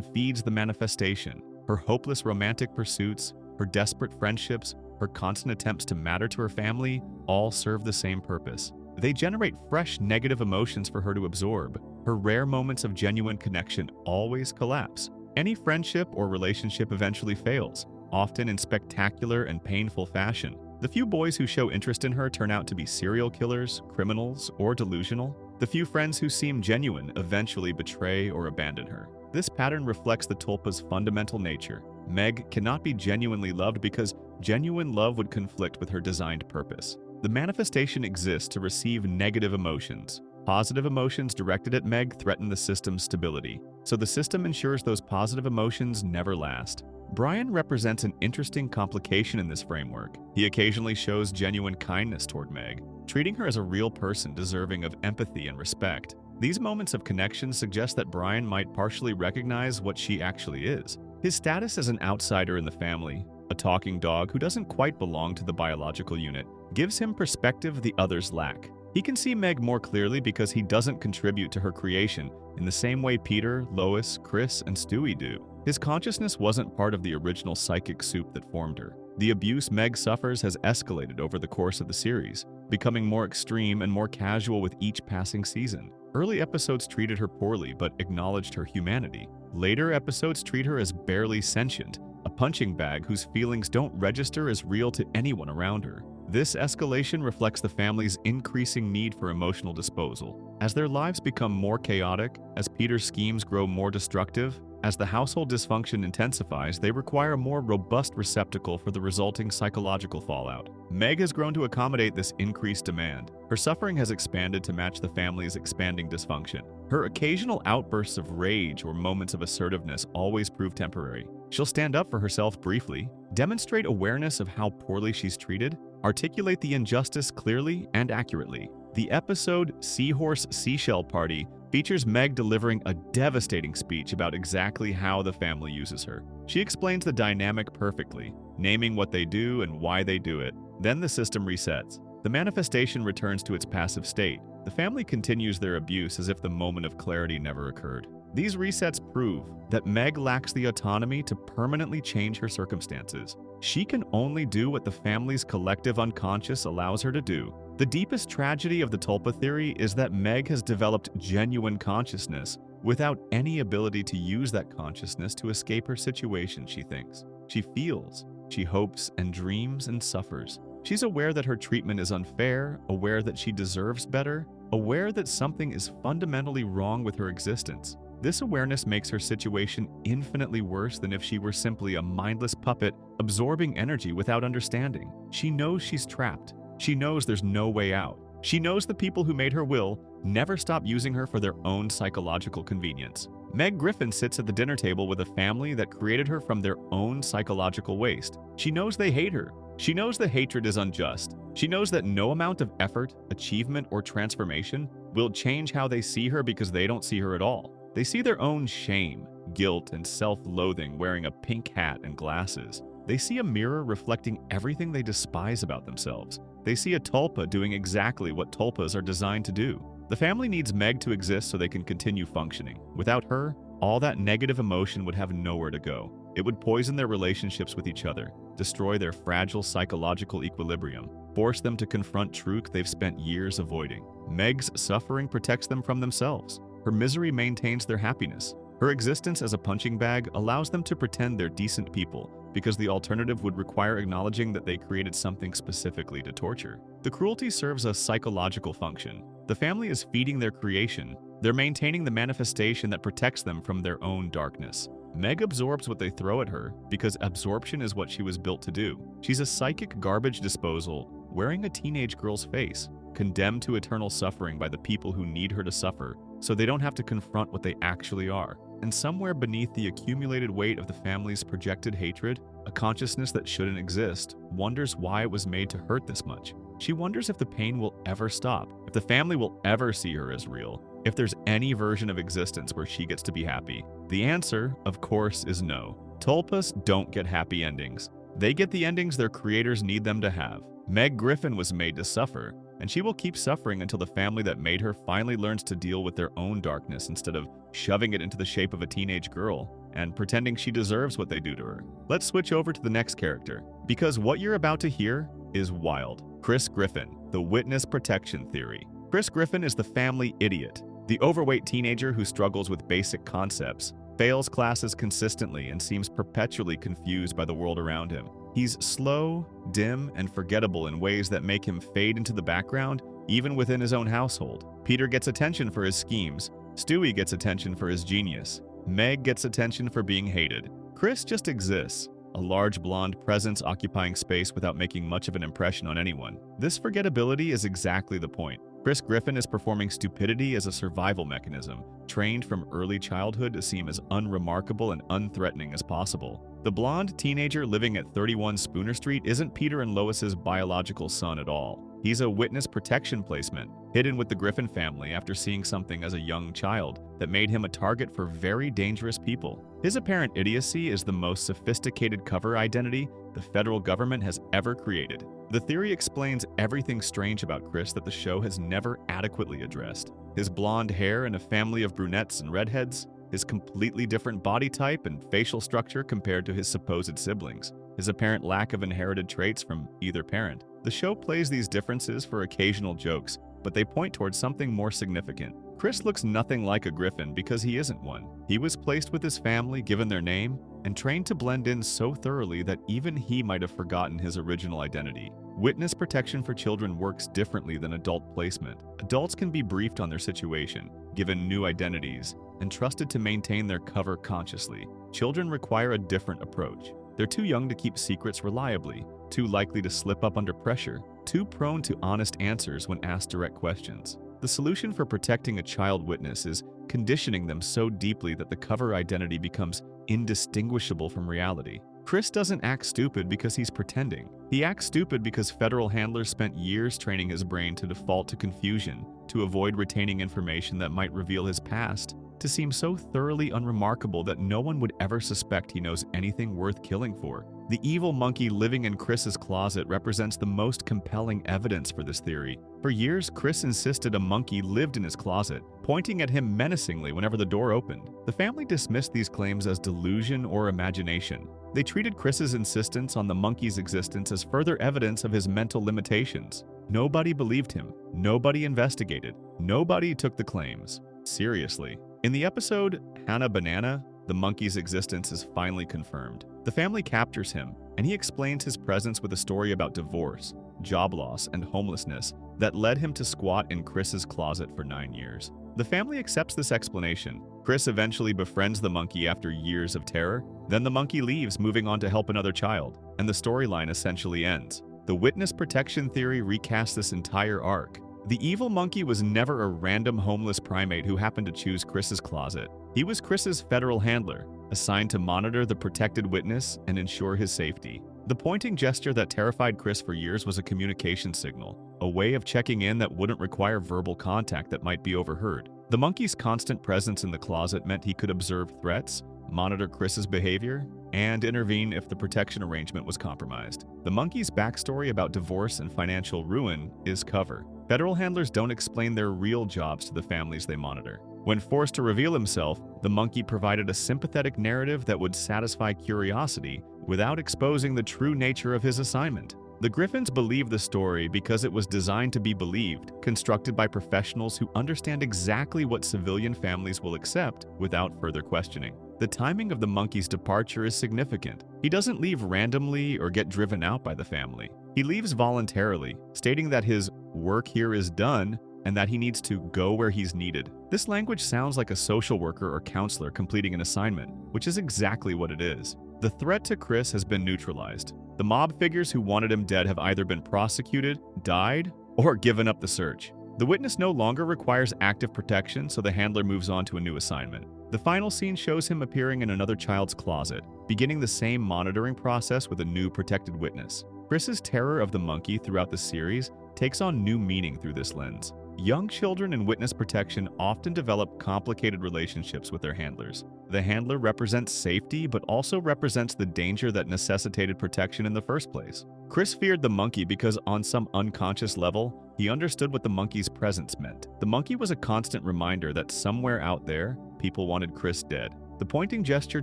feeds the manifestation. Her hopeless romantic pursuits, her desperate friendships, her constant attempts to matter to her family all serve the same purpose. They generate fresh negative emotions for her to absorb. Her rare moments of genuine connection always collapse. Any friendship or relationship eventually fails, often in spectacular and painful fashion. The few boys who show interest in her turn out to be serial killers, criminals, or delusional. The few friends who seem genuine eventually betray or abandon her. This pattern reflects the Tulpa's fundamental nature. Meg cannot be genuinely loved because genuine love would conflict with her designed purpose. The manifestation exists to receive negative emotions. Positive emotions directed at Meg threaten the system's stability, so the system ensures those positive emotions never last. Brian represents an interesting complication in this framework. He occasionally shows genuine kindness toward Meg, treating her as a real person deserving of empathy and respect. These moments of connection suggest that Brian might partially recognize what she actually is. His status as an outsider in the family, a talking dog who doesn't quite belong to the biological unit, gives him perspective the others lack. He can see Meg more clearly because he doesn't contribute to her creation in the same way Peter, Lois, Chris, and Stewie do. His consciousness wasn't part of the original psychic soup that formed her. The abuse Meg suffers has escalated over the course of the series, becoming more extreme and more casual with each passing season. Early episodes treated her poorly but acknowledged her humanity. Later episodes treat her as barely sentient, a punching bag whose feelings don't register as real to anyone around her. This escalation reflects the family's increasing need for emotional disposal. As their lives become more chaotic, as Peter's schemes grow more destructive, as the household dysfunction intensifies, they require a more robust receptacle for the resulting psychological fallout. Meg has grown to accommodate this increased demand. Her suffering has expanded to match the family's expanding dysfunction. Her occasional outbursts of rage or moments of assertiveness always prove temporary. She'll stand up for herself briefly, demonstrate awareness of how poorly she's treated, articulate the injustice clearly and accurately. The episode Seahorse Seashell Party features Meg delivering a devastating speech about exactly how the family uses her. She explains the dynamic perfectly, naming what they do and why they do it. Then the system resets. The manifestation returns to its passive state. The family continues their abuse as if the moment of clarity never occurred. These resets prove that Meg lacks the autonomy to permanently change her circumstances. She can only do what the family's collective unconscious allows her to do. The deepest tragedy of the Tulpa theory is that Meg has developed genuine consciousness without any ability to use that consciousness to escape her situation, she thinks. She feels, she hopes and dreams and suffers. She's aware that her treatment is unfair, aware that she deserves better, aware that something is fundamentally wrong with her existence. This awareness makes her situation infinitely worse than if she were simply a mindless puppet absorbing energy without understanding. She knows she's trapped. She knows there's no way out. She knows the people who made her will never stop using her for their own psychological convenience. Meg Griffin sits at the dinner table with a family that created her from their own psychological waste. She knows they hate her. She knows the hatred is unjust. She knows that no amount of effort, achievement, or transformation will change how they see her because they don't see her at all. They see their own shame, guilt, and self-loathing wearing a pink hat and glasses. They see a mirror reflecting everything they despise about themselves. They see a Tulpa doing exactly what Tulpas are designed to do. The family needs Meg to exist so they can continue functioning. Without her, all that negative emotion would have nowhere to go. It would poison their relationships with each other, destroy their fragile psychological equilibrium, force them to confront truth they've spent years avoiding. Meg's suffering protects them from themselves. Her misery maintains their happiness. Her existence as a punching bag allows them to pretend they're decent people, because the alternative would require acknowledging that they created something specifically to torture. The cruelty serves a psychological function. The family is feeding their creation. They're maintaining the manifestation that protects them from their own darkness. Meg absorbs what they throw at her because absorption is what she was built to do. She's a psychic garbage disposal wearing a teenage girl's face, condemned to eternal suffering by the people who need her to suffer so they don't have to confront what they actually are. And somewhere beneath the accumulated weight of the family's projected hatred, a consciousness that shouldn't exist wonders why it was made to hurt this much. She wonders if the pain will ever stop, if the family will ever see her as real, if there's any version of existence where she gets to be happy. The answer, of course, is no. Tulpas don't get happy endings. They get the endings their creators need them to have. Meg Griffin was made to suffer, and she will keep suffering until the family that made her finally learns to deal with their own darkness instead of shoving it into the shape of a teenage girl and pretending she deserves what they do to her. Let's switch over to the next character, because what you're about to hear is wild. Chris Griffin, the witness protection theory. Chris Griffin is the family idiot, the overweight teenager who struggles with basic concepts, fails classes consistently, and seems perpetually confused by the world around him. He's slow, dim, and forgettable in ways that make him fade into the background, even within his own household. Peter gets attention for his schemes. Stewie gets attention for his genius. Meg gets attention for being hated. Chris just exists, a large blonde presence occupying space without making much of an impression on anyone. This forgettability is exactly the point. Chris Griffin is performing stupidity as a survival mechanism, trained from early childhood to seem as unremarkable and unthreatening as possible. The blonde teenager living at 31 Spooner Street isn't Peter and Lois's biological son at all. He's a witness protection placement, hidden with the Griffin family after seeing something as a young child that made him a target for very dangerous people. His apparent idiocy is the most sophisticated cover identity the federal government has ever created. The theory explains everything strange about Chris that the show has never adequately addressed. His blonde hair in a family of brunettes and redheads, his completely different body type and facial structure compared to his supposed siblings, his apparent lack of inherited traits from either parent. The show plays these differences for occasional jokes, but they point towards something more significant. Chris looks nothing like a Griffin because he isn't one. He was placed with his family, given their name, and trained to blend in so thoroughly that even he might have forgotten his original identity. Witness protection for children works differently than adult placement. Adults can be briefed on their situation, given new identities, and trusted to maintain their cover consciously. Children require a different approach. They're too young to keep secrets reliably, too likely to slip up under pressure, too prone to honest answers when asked direct questions. The solution for protecting a child witness is conditioning them so deeply that the cover identity becomes indistinguishable from reality. Chris doesn't act stupid because he's pretending. He acts stupid because federal handlers spent years training his brain to default to confusion, to avoid retaining information that might reveal his past, to seem so thoroughly unremarkable that no one would ever suspect he knows anything worth killing for. The evil monkey living in Chris's closet represents the most compelling evidence for this theory. For years, Chris insisted a monkey lived in his closet, pointing at him menacingly whenever the door opened. The family dismissed these claims as delusion or imagination. They treated Chris's insistence on the monkey's existence as further evidence of his mental limitations. Nobody believed him. Nobody investigated. Nobody took the claims seriously. In the episode Hannah Banana, the monkey's existence is finally confirmed. The family captures him, and he explains his presence with a story about divorce, job loss, and homelessness that led him to squat in Chris's closet for 9 years. The family accepts this explanation. Chris eventually befriends the monkey after years of terror. Then the monkey leaves, moving on to help another child, and the storyline essentially ends. The witness protection theory recasts this entire arc. The evil monkey was never a random homeless primate who happened to choose Chris's closet. He was Chris's federal handler, assigned to monitor the protected witness and ensure his safety. The pointing gesture that terrified Chris for years was a communication signal, a way of checking in that wouldn't require verbal contact that might be overheard. The monkey's constant presence in the closet meant he could observe threats, monitor Chris's behavior, and intervene if the protection arrangement was compromised. The monkey's backstory about divorce and financial ruin is cover. Federal handlers don't explain their real jobs to the families they monitor. When forced to reveal himself, the monkey provided a sympathetic narrative that would satisfy curiosity without exposing the true nature of his assignment. The Griffins believe the story because it was designed to be believed, constructed by professionals who understand exactly what civilian families will accept without further questioning. The timing of the monkey's departure is significant. He doesn't leave randomly or get driven out by the family. He leaves voluntarily, stating that his work here is done and that he needs to go where he's needed. This language sounds like a social worker or counselor completing an assignment, which is exactly what it is. The threat to Chris has been neutralized. The mob figures who wanted him dead have either been prosecuted, died, or given up the search. The witness no longer requires active protection, so the handler moves on to a new assignment. The final scene shows him appearing in another child's closet, beginning the same monitoring process with a new protected witness. Chris's terror of the monkey throughout the series takes on new meaning through this lens. Young children in witness protection often develop complicated relationships with their handlers. The handler represents safety, but also represents the danger that necessitated protection in the first place. Chris feared the monkey because on some unconscious level, he understood what the monkey's presence meant. The monkey was a constant reminder that somewhere out there, people wanted Chris dead. The pointing gesture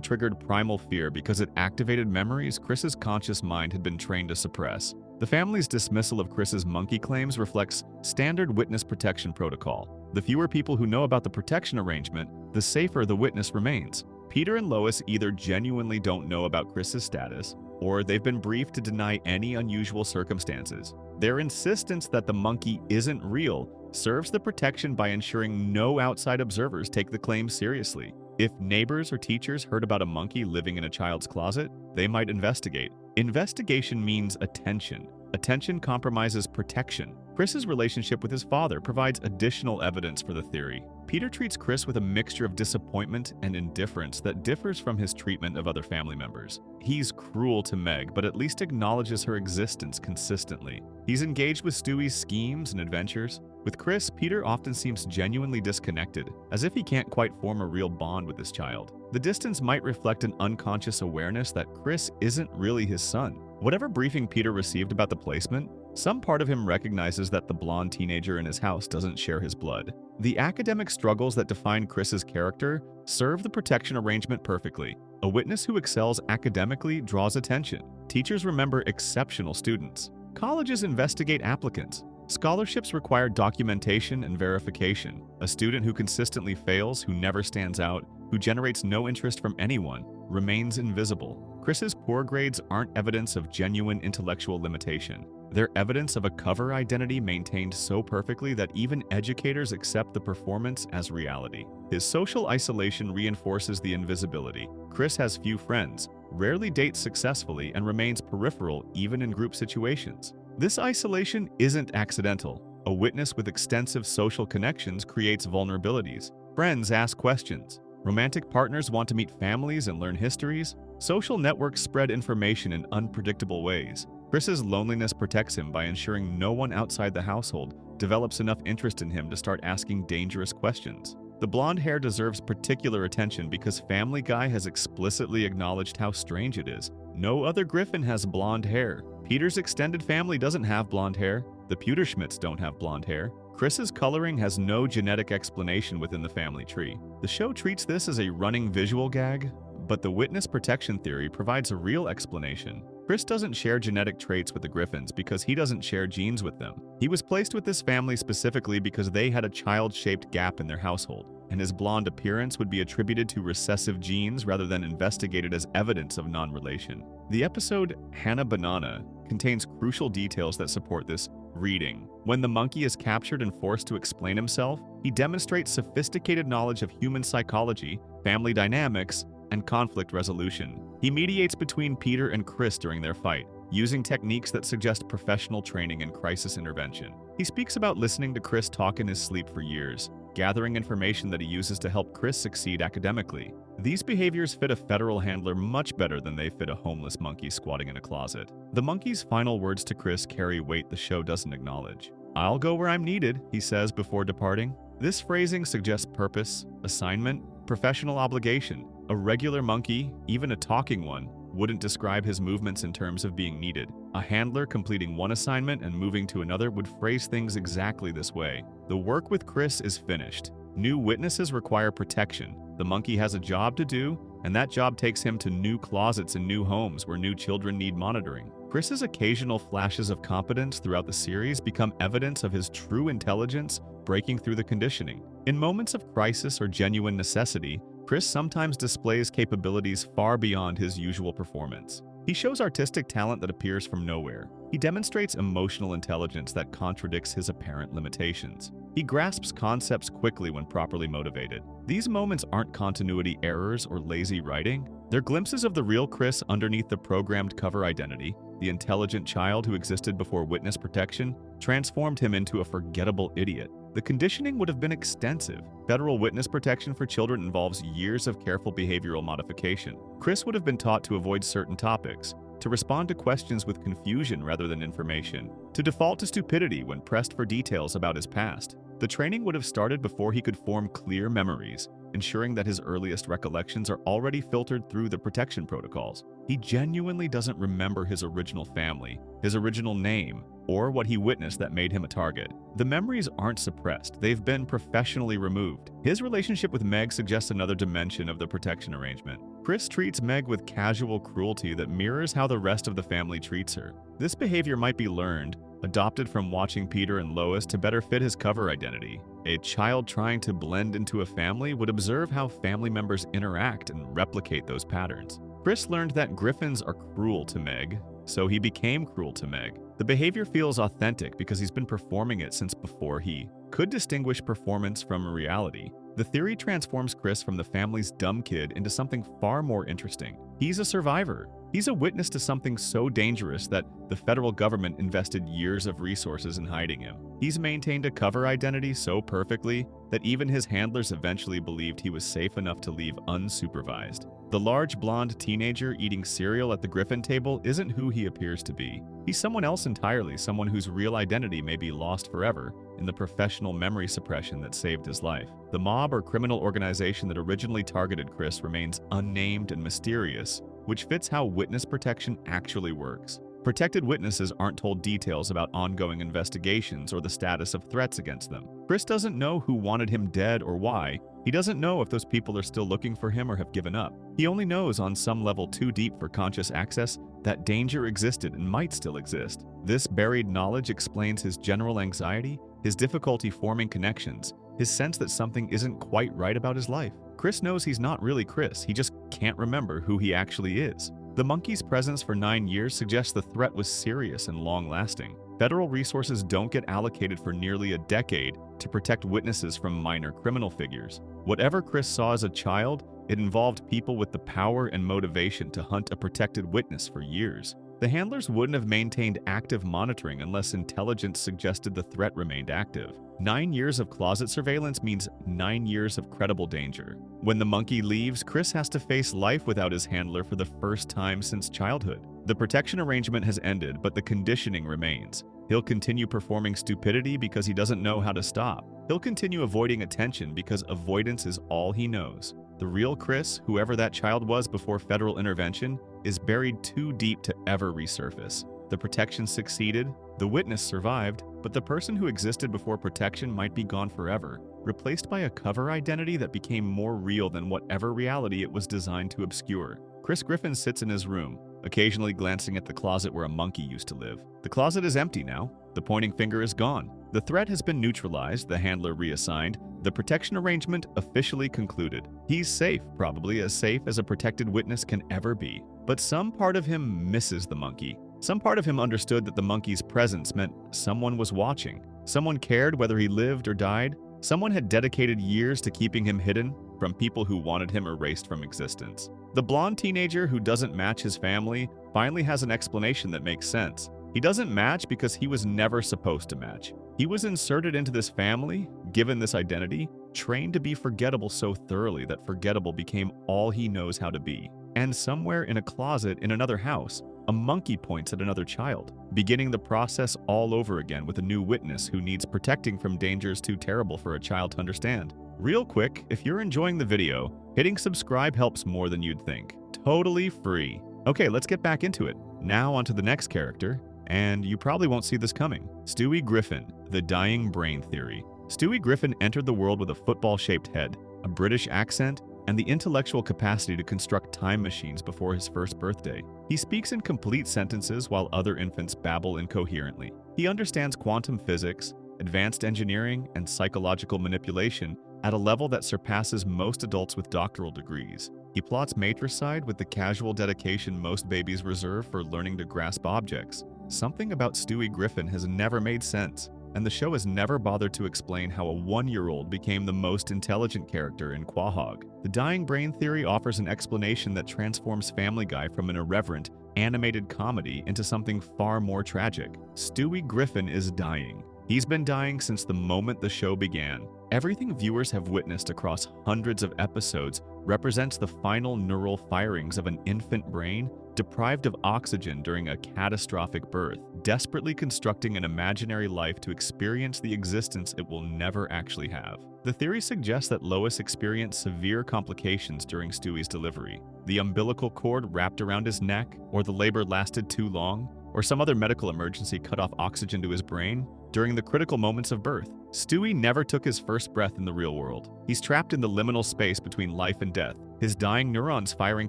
triggered primal fear because it activated memories Chris's conscious mind had been trained to suppress. The family's dismissal of Chris's monkey claims reflects standard witness protection protocol. The fewer people who know about the protection arrangement, the safer the witness remains. Peter and Lois either genuinely don't know about Chris's status, or they've been briefed to deny any unusual circumstances. Their insistence that the monkey isn't real serves the protection by ensuring no outside observers take the claim seriously. If neighbors or teachers heard about a monkey living in a child's closet, they might investigate. Investigation means attention. Attention compromises protection. Chris's relationship with his father provides additional evidence for the theory. Peter treats Chris with a mixture of disappointment and indifference that differs from his treatment of other family members. He's cruel to Meg, but at least acknowledges her existence consistently. He's engaged with Stewie's schemes and adventures. With Chris, Peter often seems genuinely disconnected, as if he can't quite form a real bond with this child. The distance might reflect an unconscious awareness that Chris isn't really his son. Whatever briefing Peter received about the placement, some part of him recognizes that the blonde teenager in his house doesn't share his blood. The academic struggles that define Chris's character serve the protection arrangement perfectly. A witness who excels academically draws attention. Teachers remember exceptional students. Colleges investigate applicants. Scholarships require documentation and verification. A student who consistently fails, who never stands out, who generates no interest from anyone, remains invisible. Chris's poor grades aren't evidence of genuine intellectual limitation. They're evidence of a cover identity maintained so perfectly that even educators accept the performance as reality. His social isolation reinforces the invisibility. Chris has few friends, rarely dates successfully, and remains peripheral even in group situations. This isolation isn't accidental. A witness with extensive social connections creates vulnerabilities. Friends ask questions. Romantic partners want to meet families and learn histories. Social networks spread information in unpredictable ways. Chris's loneliness protects him by ensuring no one outside the household develops enough interest in him to start asking dangerous questions. The blonde hair deserves particular attention because Family Guy has explicitly acknowledged how strange it is. No other Griffin has blonde hair. Peter's extended family doesn't have blonde hair. The Pewterschmidts don't have blonde hair. Chris's coloring has no genetic explanation within the family tree. The show treats this as a running visual gag, but the witness protection theory provides a real explanation. Chris doesn't share genetic traits with the Griffins because he doesn't share genes with them. He was placed with this family specifically because they had a child-shaped gap in their household, and his blonde appearance would be attributed to recessive genes rather than investigated as evidence of non-relation. The episode Hannah Banana contains crucial details that support this reading. When the monkey is captured and forced to explain himself, he demonstrates sophisticated knowledge of human psychology, family dynamics, and conflict resolution. He mediates between Peter and Chris during their fight, using techniques that suggest professional training in crisis intervention. He speaks about listening to Chris talk in his sleep for years, gathering information that he uses to help Chris succeed academically. These behaviors fit a federal handler much better than they fit a homeless monkey squatting in a closet. The monkey's final words to Chris carry weight the show doesn't acknowledge. "I'll go where I'm needed," he says before departing. This phrasing suggests purpose, assignment, professional obligation. A regular monkey, even a talking one, wouldn't describe his movements in terms of being needed. A handler completing one assignment and moving to another would phrase things exactly this way. The work with Chris is finished. New witnesses require protection. The monkey has a job to do, and that job takes him to new closets and new homes where new children need monitoring. Chris's occasional flashes of competence throughout the series become evidence of his true intelligence breaking through the conditioning. In moments of crisis or genuine necessity, Chris sometimes displays capabilities far beyond his usual performance. He shows artistic talent that appears from nowhere. He demonstrates emotional intelligence that contradicts his apparent limitations. He grasps concepts quickly when properly motivated. These moments aren't continuity errors or lazy writing. They're glimpses of the real Chris underneath the programmed cover identity. The intelligent child who existed before witness protection transformed him into a forgettable idiot. The conditioning would have been extensive. Federal witness protection for children involves years of careful behavioral modification. Chris would have been taught to avoid certain topics, to respond to questions with confusion rather than information, to default to stupidity when pressed for details about his past. The training would have started before he could form clear memories, ensuring that his earliest recollections are already filtered through the protection protocols. He genuinely doesn't remember his original family, his original name, or what he witnessed that made him a target. The memories aren't suppressed, they've been professionally removed. His relationship with Meg suggests another dimension of the protection arrangement. Chris treats Meg with casual cruelty that mirrors how the rest of the family treats her. This behavior might be learned, adopted from watching Peter and Lois to better fit his cover identity. A child trying to blend into a family would observe how family members interact and replicate those patterns. Chris learned that Griffins are cruel to Meg, so he became cruel to Meg. The behavior feels authentic because he's been performing it since before he could distinguish performance from reality. The theory transforms Chris from the family's dumb kid into something far more interesting. He's a survivor. He's a witness to something so dangerous that the federal government invested years of resources in hiding him. He's maintained a cover identity so perfectly that even his handlers eventually believed he was safe enough to leave unsupervised. The large blonde teenager eating cereal at the Griffin table isn't who he appears to be. He's someone else entirely, someone whose real identity may be lost forever in the professional memory suppression that saved his life. The mob or criminal organization that originally targeted Chris remains unnamed and mysterious, which fits how witness protection actually works. Protected witnesses aren't told details about ongoing investigations or the status of threats against them. Chris doesn't know who wanted him dead or why. He doesn't know if those people are still looking for him or have given up. He only knows on some level too deep for conscious access that danger existed and might still exist. This buried knowledge explains his general anxiety, his difficulty forming connections, his sense that something isn't quite right about his life. Chris knows he's not really Chris, he just can't remember who he actually is. The monkey's presence for 9 years suggests the threat was serious and long-lasting. Federal resources don't get allocated for nearly a decade to protect witnesses from minor criminal figures. Whatever Chris saw as a child, it involved people with the power and motivation to hunt a protected witness for years. The handlers wouldn't have maintained active monitoring unless intelligence suggested the threat remained active. 9 years of closet surveillance means 9 years of credible danger. When the monkey leaves, Chris has to face life without his handler for the first time since childhood. The protection arrangement has ended, but the conditioning remains. He'll continue performing stupidity because he doesn't know how to stop. He'll continue avoiding attention because avoidance is all he knows. The real Chris, whoever that child was before federal intervention, is buried too deep to ever resurface. The protection succeeded, the witness survived, but the person who existed before protection might be gone forever, replaced by a cover identity that became more real than whatever reality it was designed to obscure. Chris Griffin sits in his room, occasionally glancing at the closet where a monkey used to live. The closet is empty now. The pointing finger is gone. The threat has been neutralized, the handler reassigned, the protection arrangement officially concluded. He's safe, probably as safe as a protected witness can ever be. But some part of him misses the monkey. Some part of him understood that the monkey's presence meant someone was watching. Someone cared whether he lived or died. Someone had dedicated years to keeping him hidden from people who wanted him erased from existence. The blonde teenager who doesn't match his family finally has an explanation that makes sense. He doesn't match because he was never supposed to match. He was inserted into this family, given this identity, trained to be forgettable so thoroughly that forgettable became all he knows how to be. And somewhere in a closet in another house, a monkey points at another child, beginning the process all over again with a new witness who needs protecting from dangers too terrible for a child to understand. Real quick, if you're enjoying the video, hitting subscribe helps more than you'd think. Totally free. Okay, let's get back into it. Now onto the next character, and you probably won't see this coming. Stewie Griffin, the dying brain theory. Stewie Griffin entered the world with a football-shaped head, a British accent, and the intellectual capacity to construct time machines before his first birthday. He speaks in complete sentences while other infants babble incoherently. He understands quantum physics, advanced engineering, and psychological manipulation at a level that surpasses most adults with doctoral degrees. He plots matricide with the casual dedication most babies reserve for learning to grasp objects. Something about Stewie Griffin has never made sense, and the show has never bothered to explain how a 1-year-old became the most intelligent character in Quagmire. The dying brain theory offers an explanation that transforms Family Guy from an irreverent, animated comedy into something far more tragic. Stewie Griffin is dying. He's been dying since the moment the show began. Everything viewers have witnessed across hundreds of episodes represents the final neural firings of an infant brain deprived of oxygen during a catastrophic birth, desperately constructing an imaginary life to experience the existence it will never actually have. The theory suggests that Lois experienced severe complications during Stewie's delivery. The umbilical cord wrapped around his neck, or the labor lasted too long, or some other medical emergency cut off oxygen to his brain during the critical moments of birth. Stewie never took his first breath in the real world. He's trapped in the liminal space between life and death, his dying neurons firing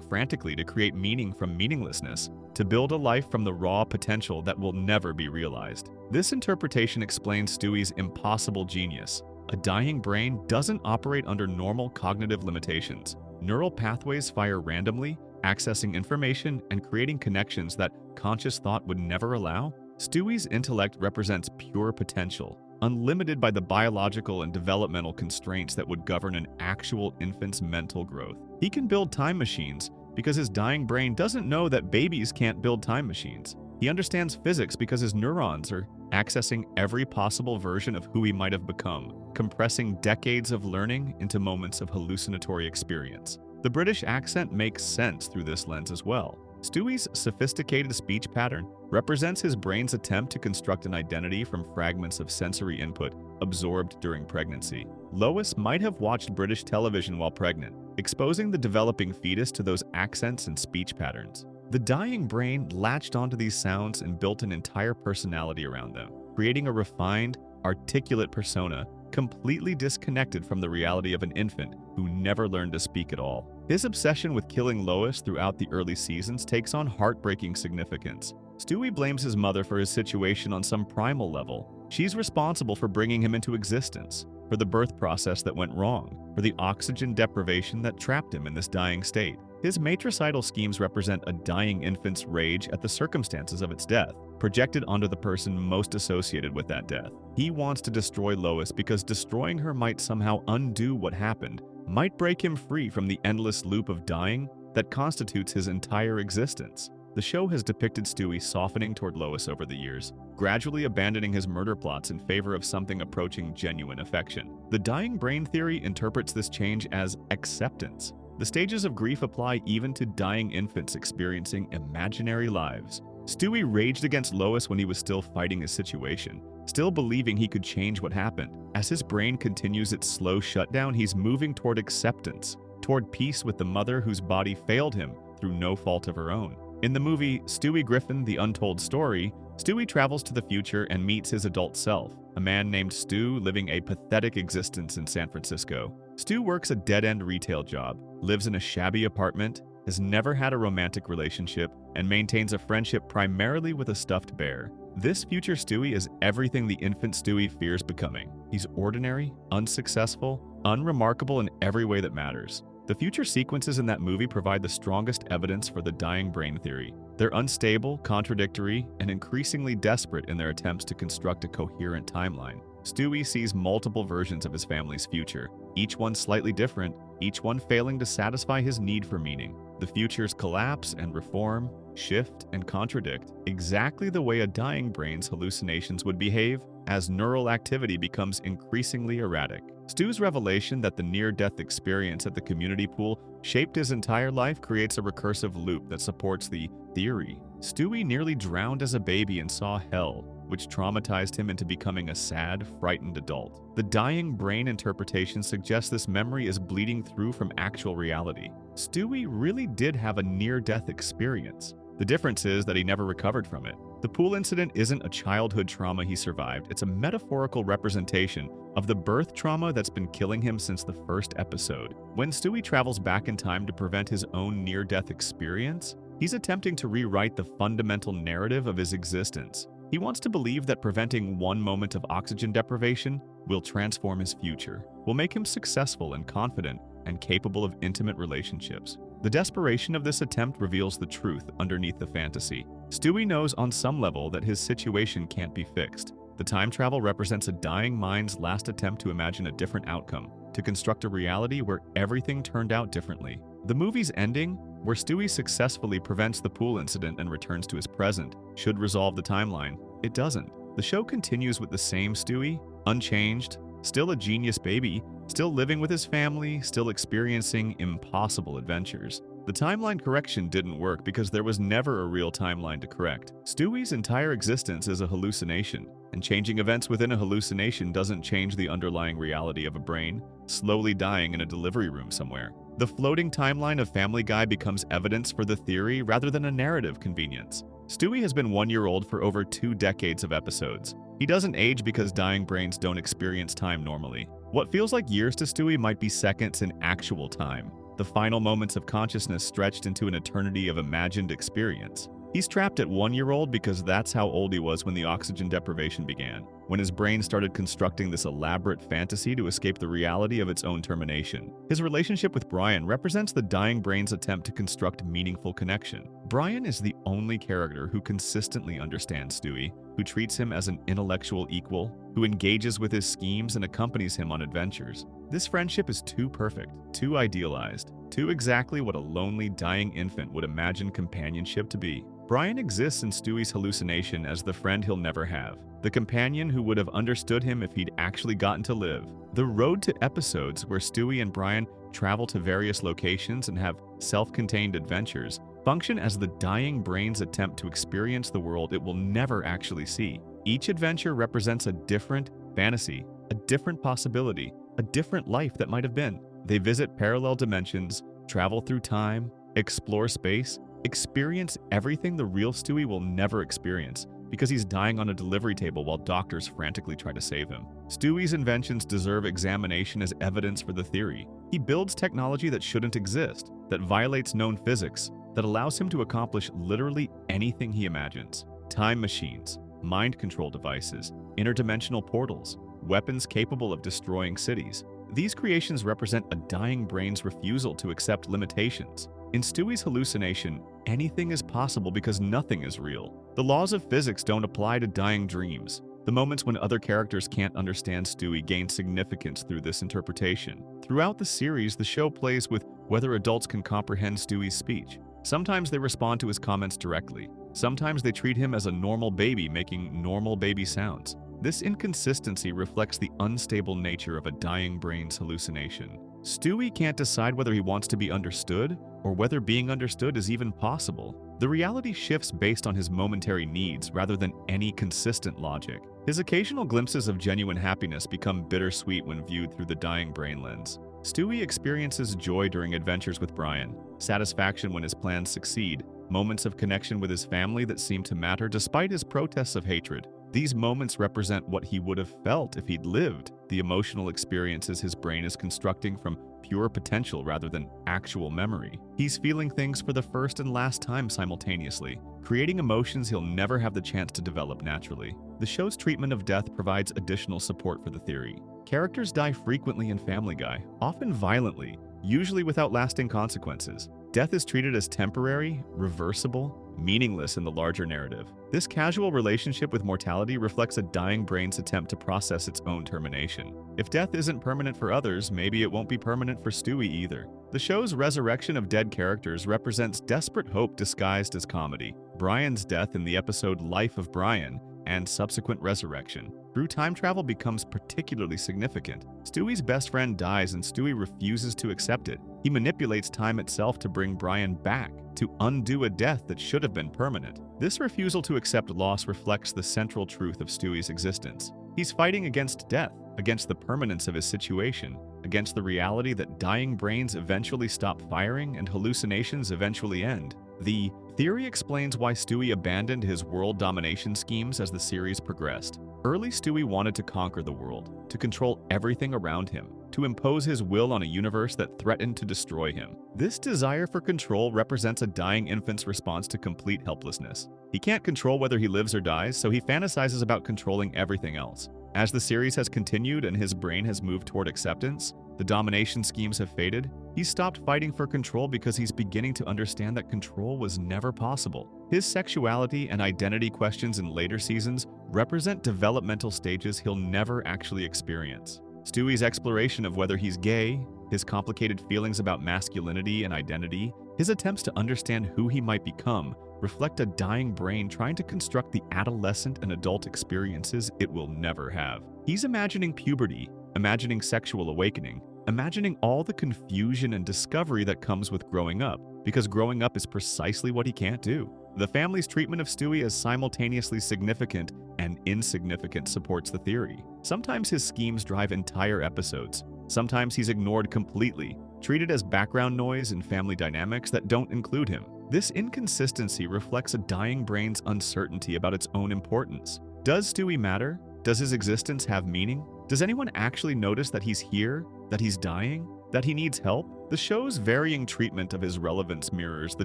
frantically to create meaning from meaninglessness, to build a life from the raw potential that will never be realized. This interpretation explains Stewie's impossible genius. A dying brain doesn't operate under normal cognitive limitations. Neural pathways fire randomly, accessing information and creating connections that conscious thought would never allow. Stewie's intellect represents pure potential, unlimited by the biological and developmental constraints that would govern an actual infant's mental growth. He can build time machines because his dying brain doesn't know that babies can't build time machines. He understands physics because his neurons are accessing every possible version of who he might have become, compressing decades of learning into moments of hallucinatory experience. The British accent makes sense through this lens as well. Stewie's sophisticated speech pattern represents his brain's attempt to construct an identity from fragments of sensory input absorbed during pregnancy. Lois might have watched British television while pregnant, exposing the developing fetus to those accents and speech patterns. The dying brain latched onto these sounds and built an entire personality around them, creating a refined, articulate persona completely disconnected from the reality of an infant who never learned to speak at all. His obsession with killing Lois throughout the early seasons takes on heartbreaking significance. Stewie blames his mother for his situation on some primal level. She's responsible for bringing him into existence, for the birth process that went wrong, for the oxygen deprivation that trapped him in this dying state. His matricidal schemes represent a dying infant's rage at the circumstances of its death, projected onto the person most associated with that death. He wants to destroy Lois because destroying her might somehow undo what happened, might break him free from the endless loop of dying that constitutes his entire existence. The show has depicted Stewie softening toward Lois over the years, gradually abandoning his murder plots in favor of something approaching genuine affection. The dying brain theory interprets this change as acceptance. The stages of grief apply even to dying infants experiencing imaginary lives. Stewie raged against Lois when he was still fighting his situation, still believing he could change what happened. As his brain continues its slow shutdown, he's moving toward acceptance, toward peace with the mother whose body failed him through no fault of her own. In the movie Stewie Griffin, The Untold Story, Stewie travels to the future and meets his adult self, a man named Stu living a pathetic existence in San Francisco. Stu works a dead-end retail job, lives in a shabby apartment, has never had a romantic relationship, and maintains a friendship primarily with a stuffed bear. This future Stewie is everything the infant Stewie fears becoming. He's ordinary, unsuccessful, unremarkable in every way that matters. The future sequences in that movie provide the strongest evidence for the dying brain theory. They're unstable, contradictory, and increasingly desperate in their attempts to construct a coherent timeline. Stewie sees multiple versions of his family's future, each one slightly different, each one failing to satisfy his need for meaning. The futures collapse and reform, shift and contradict, exactly the way a dying brain's hallucinations would behave as neural activity becomes increasingly erratic. Stu's revelation that the near-death experience at the community pool shaped his entire life creates a recursive loop that supports the theory. Stewie nearly drowned as a baby and saw hell, which traumatized him into becoming a sad, frightened adult. The dying brain interpretation suggests this memory is bleeding through from actual reality. Stewie really did have a near-death experience. The difference is that he never recovered from it. The pool incident isn't a childhood trauma he survived, it's a metaphorical representation of the birth trauma that's been killing him since the first episode. When Stewie travels back in time to prevent his own near-death experience, he's attempting to rewrite the fundamental narrative of his existence. He wants to believe that preventing one moment of oxygen deprivation will transform his future, will make him successful and confident and capable of intimate relationships. The desperation of this attempt reveals the truth underneath the fantasy. Stewie knows on some level that his situation can't be fixed. The time travel represents a dying mind's last attempt to imagine a different outcome, to construct a reality where everything turned out differently. The movie's ending, where Stewie successfully prevents the pool incident and returns to his present, should resolve the timeline. It doesn't. The show continues with the same Stewie, unchanged, still a genius baby, still living with his family, still experiencing impossible adventures. The timeline correction didn't work because there was never a real timeline to correct. Stewie's entire existence is a hallucination, and changing events within a hallucination doesn't change the underlying reality of a brain slowly dying in a delivery room somewhere. The floating timeline of Family Guy becomes evidence for the theory rather than a narrative convenience. Stewie has been 1 year old for over 2 decades of episodes. He doesn't age because dying brains don't experience time normally. What feels like years to Stewie might be seconds in actual time, the final moments of consciousness stretched into an eternity of imagined experience. He's trapped at 1 year old because that's how old he was when the oxygen deprivation began, when his brain started constructing this elaborate fantasy to escape the reality of its own termination. His relationship with Brian represents the dying brain's attempt to construct meaningful connection. Brian is the only character who consistently understands Stewie, who treats him as an intellectual equal, who engages with his schemes and accompanies him on adventures. This friendship is too perfect, too idealized, too exactly what a lonely, dying infant would imagine companionship to be. Brian exists in Stewie's hallucination as the friend he'll never have, the companion who would have understood him if he'd actually gotten to live. The road to episodes where Stewie and Brian travel to various locations and have self-contained adventures function as the dying brain's attempt to experience the world it will never actually see. Each adventure represents a different fantasy, a different possibility, a different life that might have been. They visit parallel dimensions, travel through time, explore space, experience everything the real Stewie will never experience because he's dying on a delivery table while doctors frantically try to save him. Stewie's inventions deserve examination as evidence for the theory. He builds technology that shouldn't exist, that violates known physics, that allows him to accomplish literally anything he imagines. Time machines, mind control devices, interdimensional portals, weapons capable of destroying cities. These creations represent a dying brain's refusal to accept limitations. In Stewie's hallucination, anything is possible because nothing is real. The laws of physics don't apply to dying dreams. The moments when other characters can't understand Stewie gain significance through this interpretation. Throughout the series, the show plays with whether adults can comprehend Stewie's speech. Sometimes they respond to his comments directly. Sometimes they treat him as a normal baby making normal baby sounds. This inconsistency reflects the unstable nature of a dying brain's hallucination. Stewie can't decide whether he wants to be understood or whether being understood is even possible. The reality shifts based on his momentary needs rather than any consistent logic. His occasional glimpses of genuine happiness become bittersweet when viewed through the dying brain lens. Stewie experiences joy during adventures with Brian, satisfaction when his plans succeed, moments of connection with his family that seem to matter despite his protests of hatred. These moments represent what he would have felt if he'd lived, the emotional experiences his brain is constructing from pure potential rather than actual memory. He's feeling things for the first and last time simultaneously, creating emotions he'll never have the chance to develop naturally. The show's treatment of death provides additional support for the theory. Characters die frequently in Family Guy, often violently, usually without lasting consequences. Death is treated as temporary, reversible, meaningless in the larger narrative. This casual relationship with mortality reflects a dying brain's attempt to process its own termination. If death isn't permanent for others, maybe it won't be permanent for Stewie either. The show's resurrection of dead characters represents desperate hope disguised as comedy. Brian's death in the episode Life of Brian and subsequent resurrection through time travel becomes particularly significant. Stewie's best friend dies and Stewie refuses to accept it. He manipulates time itself to bring Brian back, to undo a death that should have been permanent. This refusal to accept loss reflects the central truth of Stewie's existence. He's fighting against death, against the permanence of his situation, against the reality that dying brains eventually stop firing and hallucinations eventually end. The theory explains why Stewie abandoned his world domination schemes as the series progressed. Early Stewie wanted to conquer the world, to control everything around him, to impose his will on a universe that threatened to destroy him. This desire for control represents a dying infant's response to complete helplessness. He can't control whether he lives or dies, so he fantasizes about controlling everything else. As the series has continued and his brain has moved toward acceptance, the domination schemes have faded, he's stopped fighting for control because he's beginning to understand that control was never possible. His sexuality and identity questions in later seasons represent developmental stages he'll never actually experience. Stewie's exploration of whether he's gay, his complicated feelings about masculinity and identity, his attempts to understand who he might become, reflect a dying brain trying to construct the adolescent and adult experiences it will never have. He's imagining puberty, imagining sexual awakening, imagining all the confusion and discovery that comes with growing up. because growing up is precisely what he can't do. The family's treatment of Stewie as simultaneously significant and insignificant supports the theory. Sometimes his schemes drive entire episodes. Sometimes he's ignored completely, treated as background noise in family dynamics that don't include him. This inconsistency reflects a dying brain's uncertainty about its own importance. Does Stewie matter? Does his existence have meaning? Does anyone actually notice that he's here, that he's dying, that he needs help? The show's varying treatment of his relevance mirrors the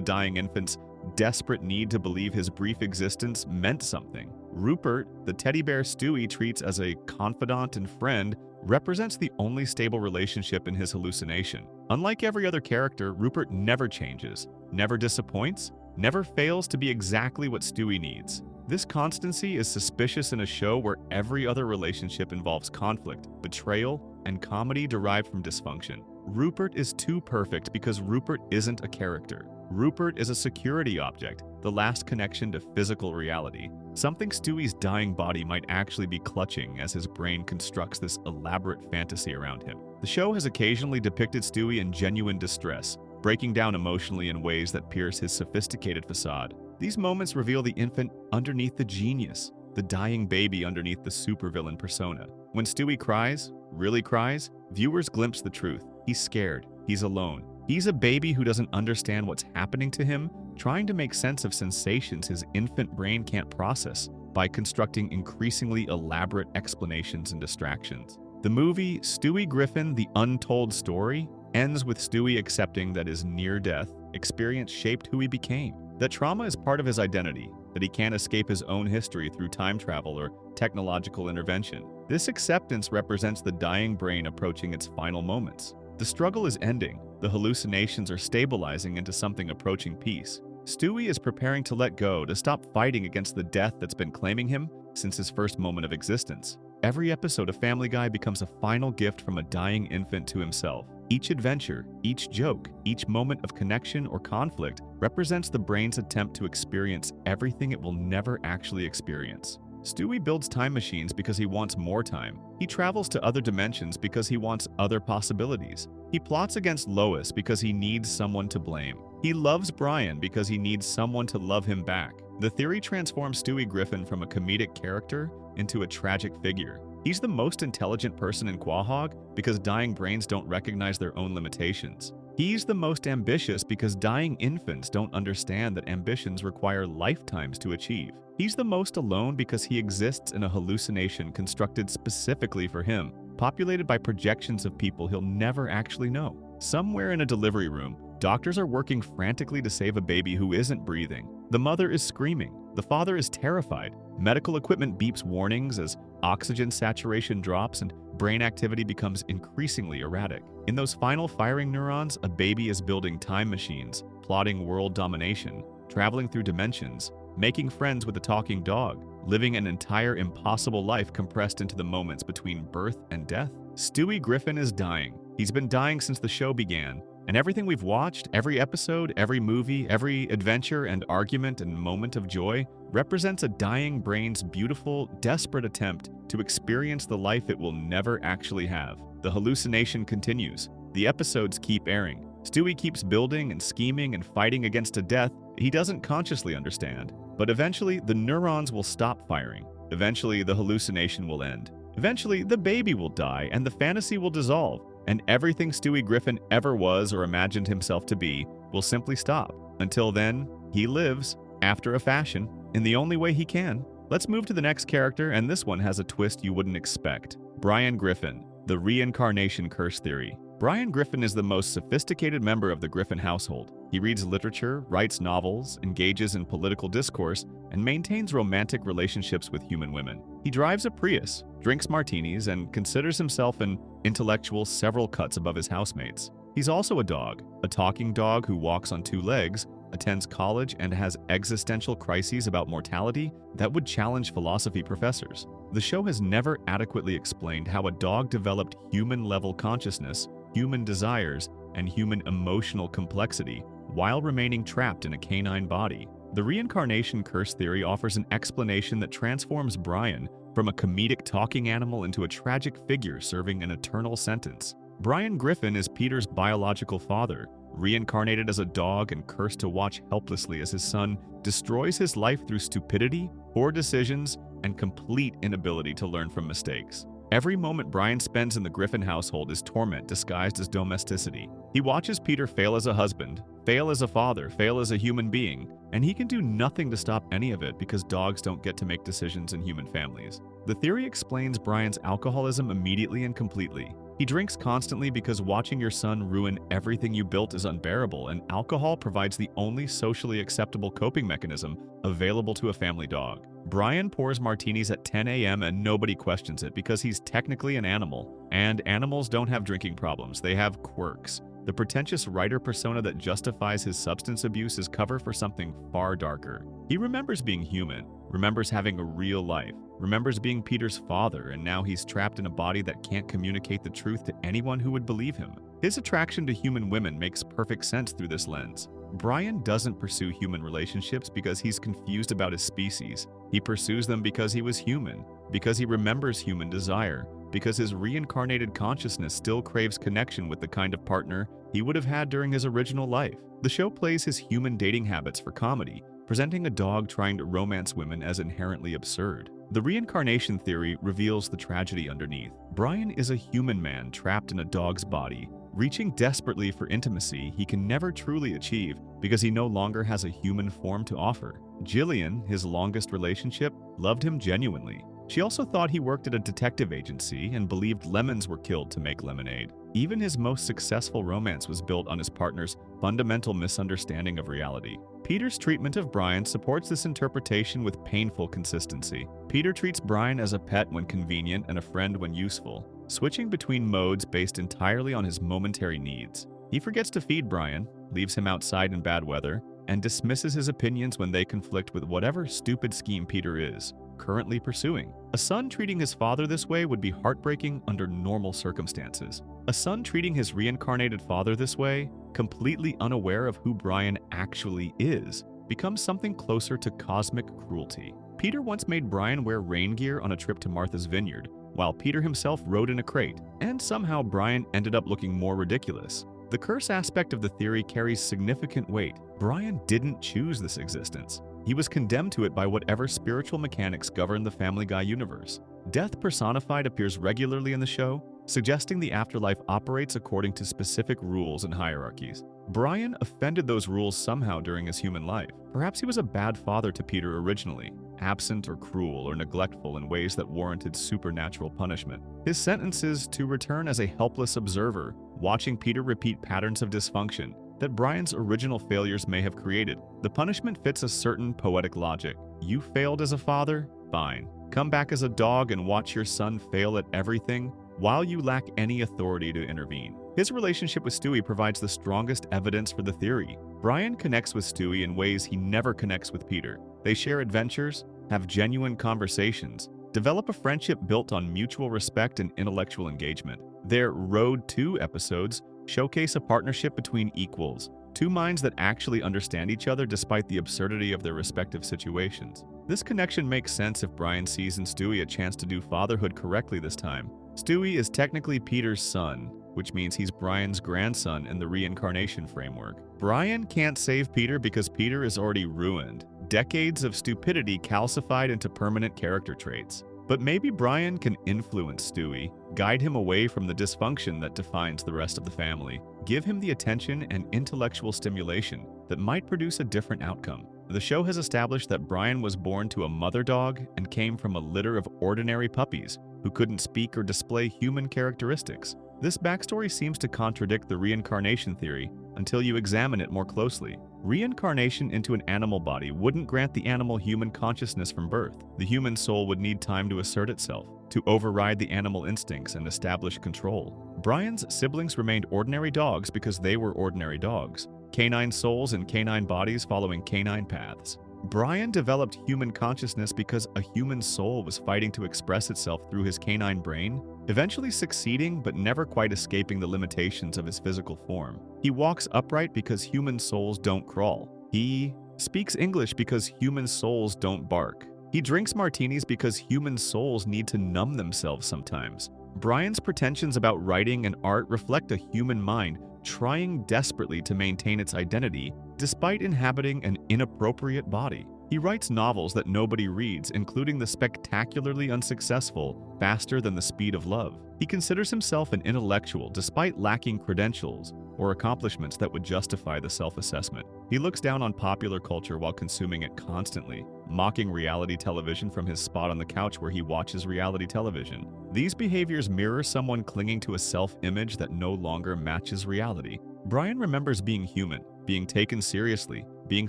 dying infant's desperate need to believe his brief existence meant something. Rupert, the teddy bear Stewie treats as a confidant and friend, represents the only stable relationship in his hallucination. Unlike every other character, Rupert never changes, never disappoints, never fails to be exactly what Stewie needs. This constancy is suspicious in a show where every other relationship involves conflict, betrayal, and comedy derived from dysfunction. Rupert is too perfect because Rupert isn't a character. Rupert is a security object, the last connection to physical reality, something Stewie's dying body might actually be clutching as his brain constructs this elaborate fantasy around him. The show has occasionally depicted Stewie in genuine distress, breaking down emotionally in ways that pierce his sophisticated facade. These moments reveal the infant underneath the genius, the dying baby underneath the supervillain persona. When Stewie cries, really cries, viewers glimpse the truth. He's scared. He's alone. He's a baby who doesn't understand what's happening to him, trying to make sense of sensations his infant brain can't process by constructing increasingly elaborate explanations and distractions. The movie Stewie Griffin: The Untold Story ends with Stewie accepting that his near-death experience shaped who he became, that trauma is part of his identity, that he can't escape his own history through time travel or technological intervention. This acceptance represents the dying brain approaching its final moments. The struggle is ending. The hallucinations are stabilizing into something approaching peace. Stewie is preparing to let go, to stop fighting against the death that's been claiming him since his first moment of existence. Every episode of Family Guy becomes a final gift from a dying infant to himself. Each adventure, each joke, each moment of connection or conflict represents the brain's attempt to experience everything it will never actually experience. Stewie builds time machines because he wants more time. He travels to other dimensions because he wants other possibilities. He plots against Lois because he needs someone to blame. He loves Brian because he needs someone to love him back. The theory transforms Stewie Griffin from a comedic character into a tragic figure. He's the most intelligent person in Quagmire because dying brains don't recognize their own limitations. He's the most ambitious because dying infants don't understand that ambitions require lifetimes to achieve. He's the most alone because he exists in a hallucination constructed specifically for him, populated by projections of people he'll never actually know. Somewhere in a delivery room, doctors are working frantically to save a baby who isn't breathing. The mother is screaming. The father is terrified. Medical equipment beeps warnings as oxygen saturation drops and brain activity becomes increasingly erratic. In those final firing neurons, a baby is building time machines, plotting world domination, traveling through dimensions, making friends with a talking dog, living an entire impossible life compressed into the moments between birth and death. Stewie Griffin is dying. He's been dying since the show began, and everything we've watched, every episode, every movie, every adventure and argument and moment of joy represents a dying brain's beautiful, desperate attempt to experience the life it will never actually have. The hallucination continues. The episodes keep airing. Stewie keeps building and scheming and fighting against a death he doesn't consciously understand. But eventually, the neurons will stop firing. Eventually, the hallucination will end. Eventually, the baby will die and the fantasy will dissolve, and everything Stewie Griffin ever was or imagined himself to be will simply stop. Until then, he lives, after a fashion, in the only way he can. Let's move to the next character, and this one has a twist you wouldn't expect. Brian Griffin, the Reincarnation curse theory. Brian Griffin is the most sophisticated member of the Griffin household. He reads literature, writes novels, engages in political discourse, and maintains romantic relationships with human women. He drives a Prius, drinks martinis, and considers himself an intellectual several cuts above his housemates. He's also a dog, a talking dog who walks on two legs, attends college, and has existential crises about mortality that would challenge philosophy professors. The show has never adequately explained how a dog developed human-level consciousness, human desires, and human emotional complexity while remaining trapped in a canine body. The reincarnation curse theory offers an explanation that transforms Brian from a comedic talking animal into a tragic figure serving an eternal sentence. Brian Griffin is Peter's biological father, reincarnated as a dog and cursed to watch helplessly as his son destroys his life through stupidity, poor decisions, and complete inability to learn from mistakes. Every moment Brian spends in the Griffin household is torment disguised as domesticity. He watches Peter fail as a husband, fail as a father, fail as a human being, and he can do nothing to stop any of it because dogs don't get to make decisions in human families. The theory explains Brian's alcoholism immediately and completely. He drinks constantly because watching your son ruin everything you built is unbearable, and alcohol provides the only socially acceptable coping mechanism available to a family dog. Brian pours martinis at 10 a.m. and nobody questions it because he's technically an animal, and animals don't have drinking problems, they have quirks. The pretentious writer persona that justifies his substance abuse is cover for something far darker. He remembers being human, remembers having a real life, remembers being Peter's father, and now he's trapped in a body that can't communicate the truth to anyone who would believe him. His attraction to human women makes perfect sense through this lens. Brian doesn't pursue human relationships because he's confused about his species. He pursues them because he was human, because he remembers human desire, because his reincarnated consciousness still craves connection with the kind of partner he would have had during his original life. The show plays his human dating habits for comedy, presenting a dog trying to romance women as inherently absurd. The reincarnation theory reveals the tragedy underneath. Brian is a human man trapped in a dog's body, reaching desperately for intimacy he can never truly achieve because he no longer has a human form to offer. Jillian, his longest relationship, loved him genuinely. She also thought he worked at a detective agency and believed lemons were killed to make lemonade. Even his most successful romance was built on his partner's fundamental misunderstanding of reality. Peter's treatment of Brian supports this interpretation with painful consistency. Peter treats Brian as a pet when convenient and a friend when useful, switching between modes based entirely on his momentary needs. He forgets to feed Brian, leaves him outside in bad weather, and dismisses his opinions when they conflict with whatever stupid scheme Peter is currently pursuing. A son treating his father this way would be heartbreaking under normal circumstances. A son treating his reincarnated father this way, completely unaware of who Brian actually is, becomes something closer to cosmic cruelty. Peter once made Brian wear rain gear on a trip to Martha's Vineyard, while Peter himself rode in a crate, and somehow Brian ended up looking more ridiculous. The curse aspect of the theory carries significant weight. Brian didn't choose this existence. He was condemned to it by whatever spiritual mechanics govern the Family Guy universe. Death personified appears regularly in the show, suggesting the afterlife operates according to specific rules and hierarchies. Brian offended those rules somehow during his human life. Perhaps he was a bad father to Peter originally, absent or cruel or neglectful in ways that warranted supernatural punishment. His sentence is to return as a helpless observer, watching Peter repeat patterns of dysfunction that Brian's original failures may have created. The punishment fits a certain poetic logic. You failed as a father? Fine. Come back as a dog and watch your son fail at everything while you lack any authority to intervene. His relationship with Stewie provides the strongest evidence for the theory. Brian connects with Stewie in ways he never connects with Peter. They share adventures, have genuine conversations, develop a friendship built on mutual respect and intellectual engagement. Their Road 2 episodes showcase a partnership between equals, two minds that actually understand each other despite the absurdity of their respective situations. This connection makes sense if Brian sees in Stewie a chance to do fatherhood correctly this time. Stewie is technically Peter's son, which means he's Brian's grandson in the reincarnation framework. Brian can't save Peter because Peter is already ruined. Decades of stupidity calcified into permanent character traits. But maybe Brian can influence Stewie, guide him away from the dysfunction that defines the rest of the family, give him the attention and intellectual stimulation that might produce a different outcome. The show has established that Brian was born to a mother dog and came from a litter of ordinary puppies who couldn't speak or display human characteristics. This backstory seems to contradict the reincarnation theory until you examine it more closely. Reincarnation into an animal body wouldn't grant the animal human consciousness from birth. The human soul would need time to assert itself, to override the animal instincts and establish control. Brian's siblings remained ordinary dogs because they were ordinary dogs, canine souls in canine bodies following canine paths. Brian developed human consciousness because a human soul was fighting to express itself through his canine brain, eventually succeeding but never quite escaping the limitations of his physical form. He walks upright because human souls don't crawl. He speaks English because human souls don't bark. He drinks martinis because human souls need to numb themselves sometimes. Brian's pretensions about writing and art reflect a human mind trying desperately to maintain its identity despite inhabiting an inappropriate body. He writes novels that nobody reads, including the spectacularly unsuccessful Faster Than the Speed of Love. He considers himself an intellectual despite lacking credentials or accomplishments that would justify the self-assessment. He looks down on popular culture while consuming it constantly, mocking reality television from his spot on the couch where he watches reality television. These behaviors mirror someone clinging to a self-image that no longer matches reality. Brian remembers being human, being taken seriously, being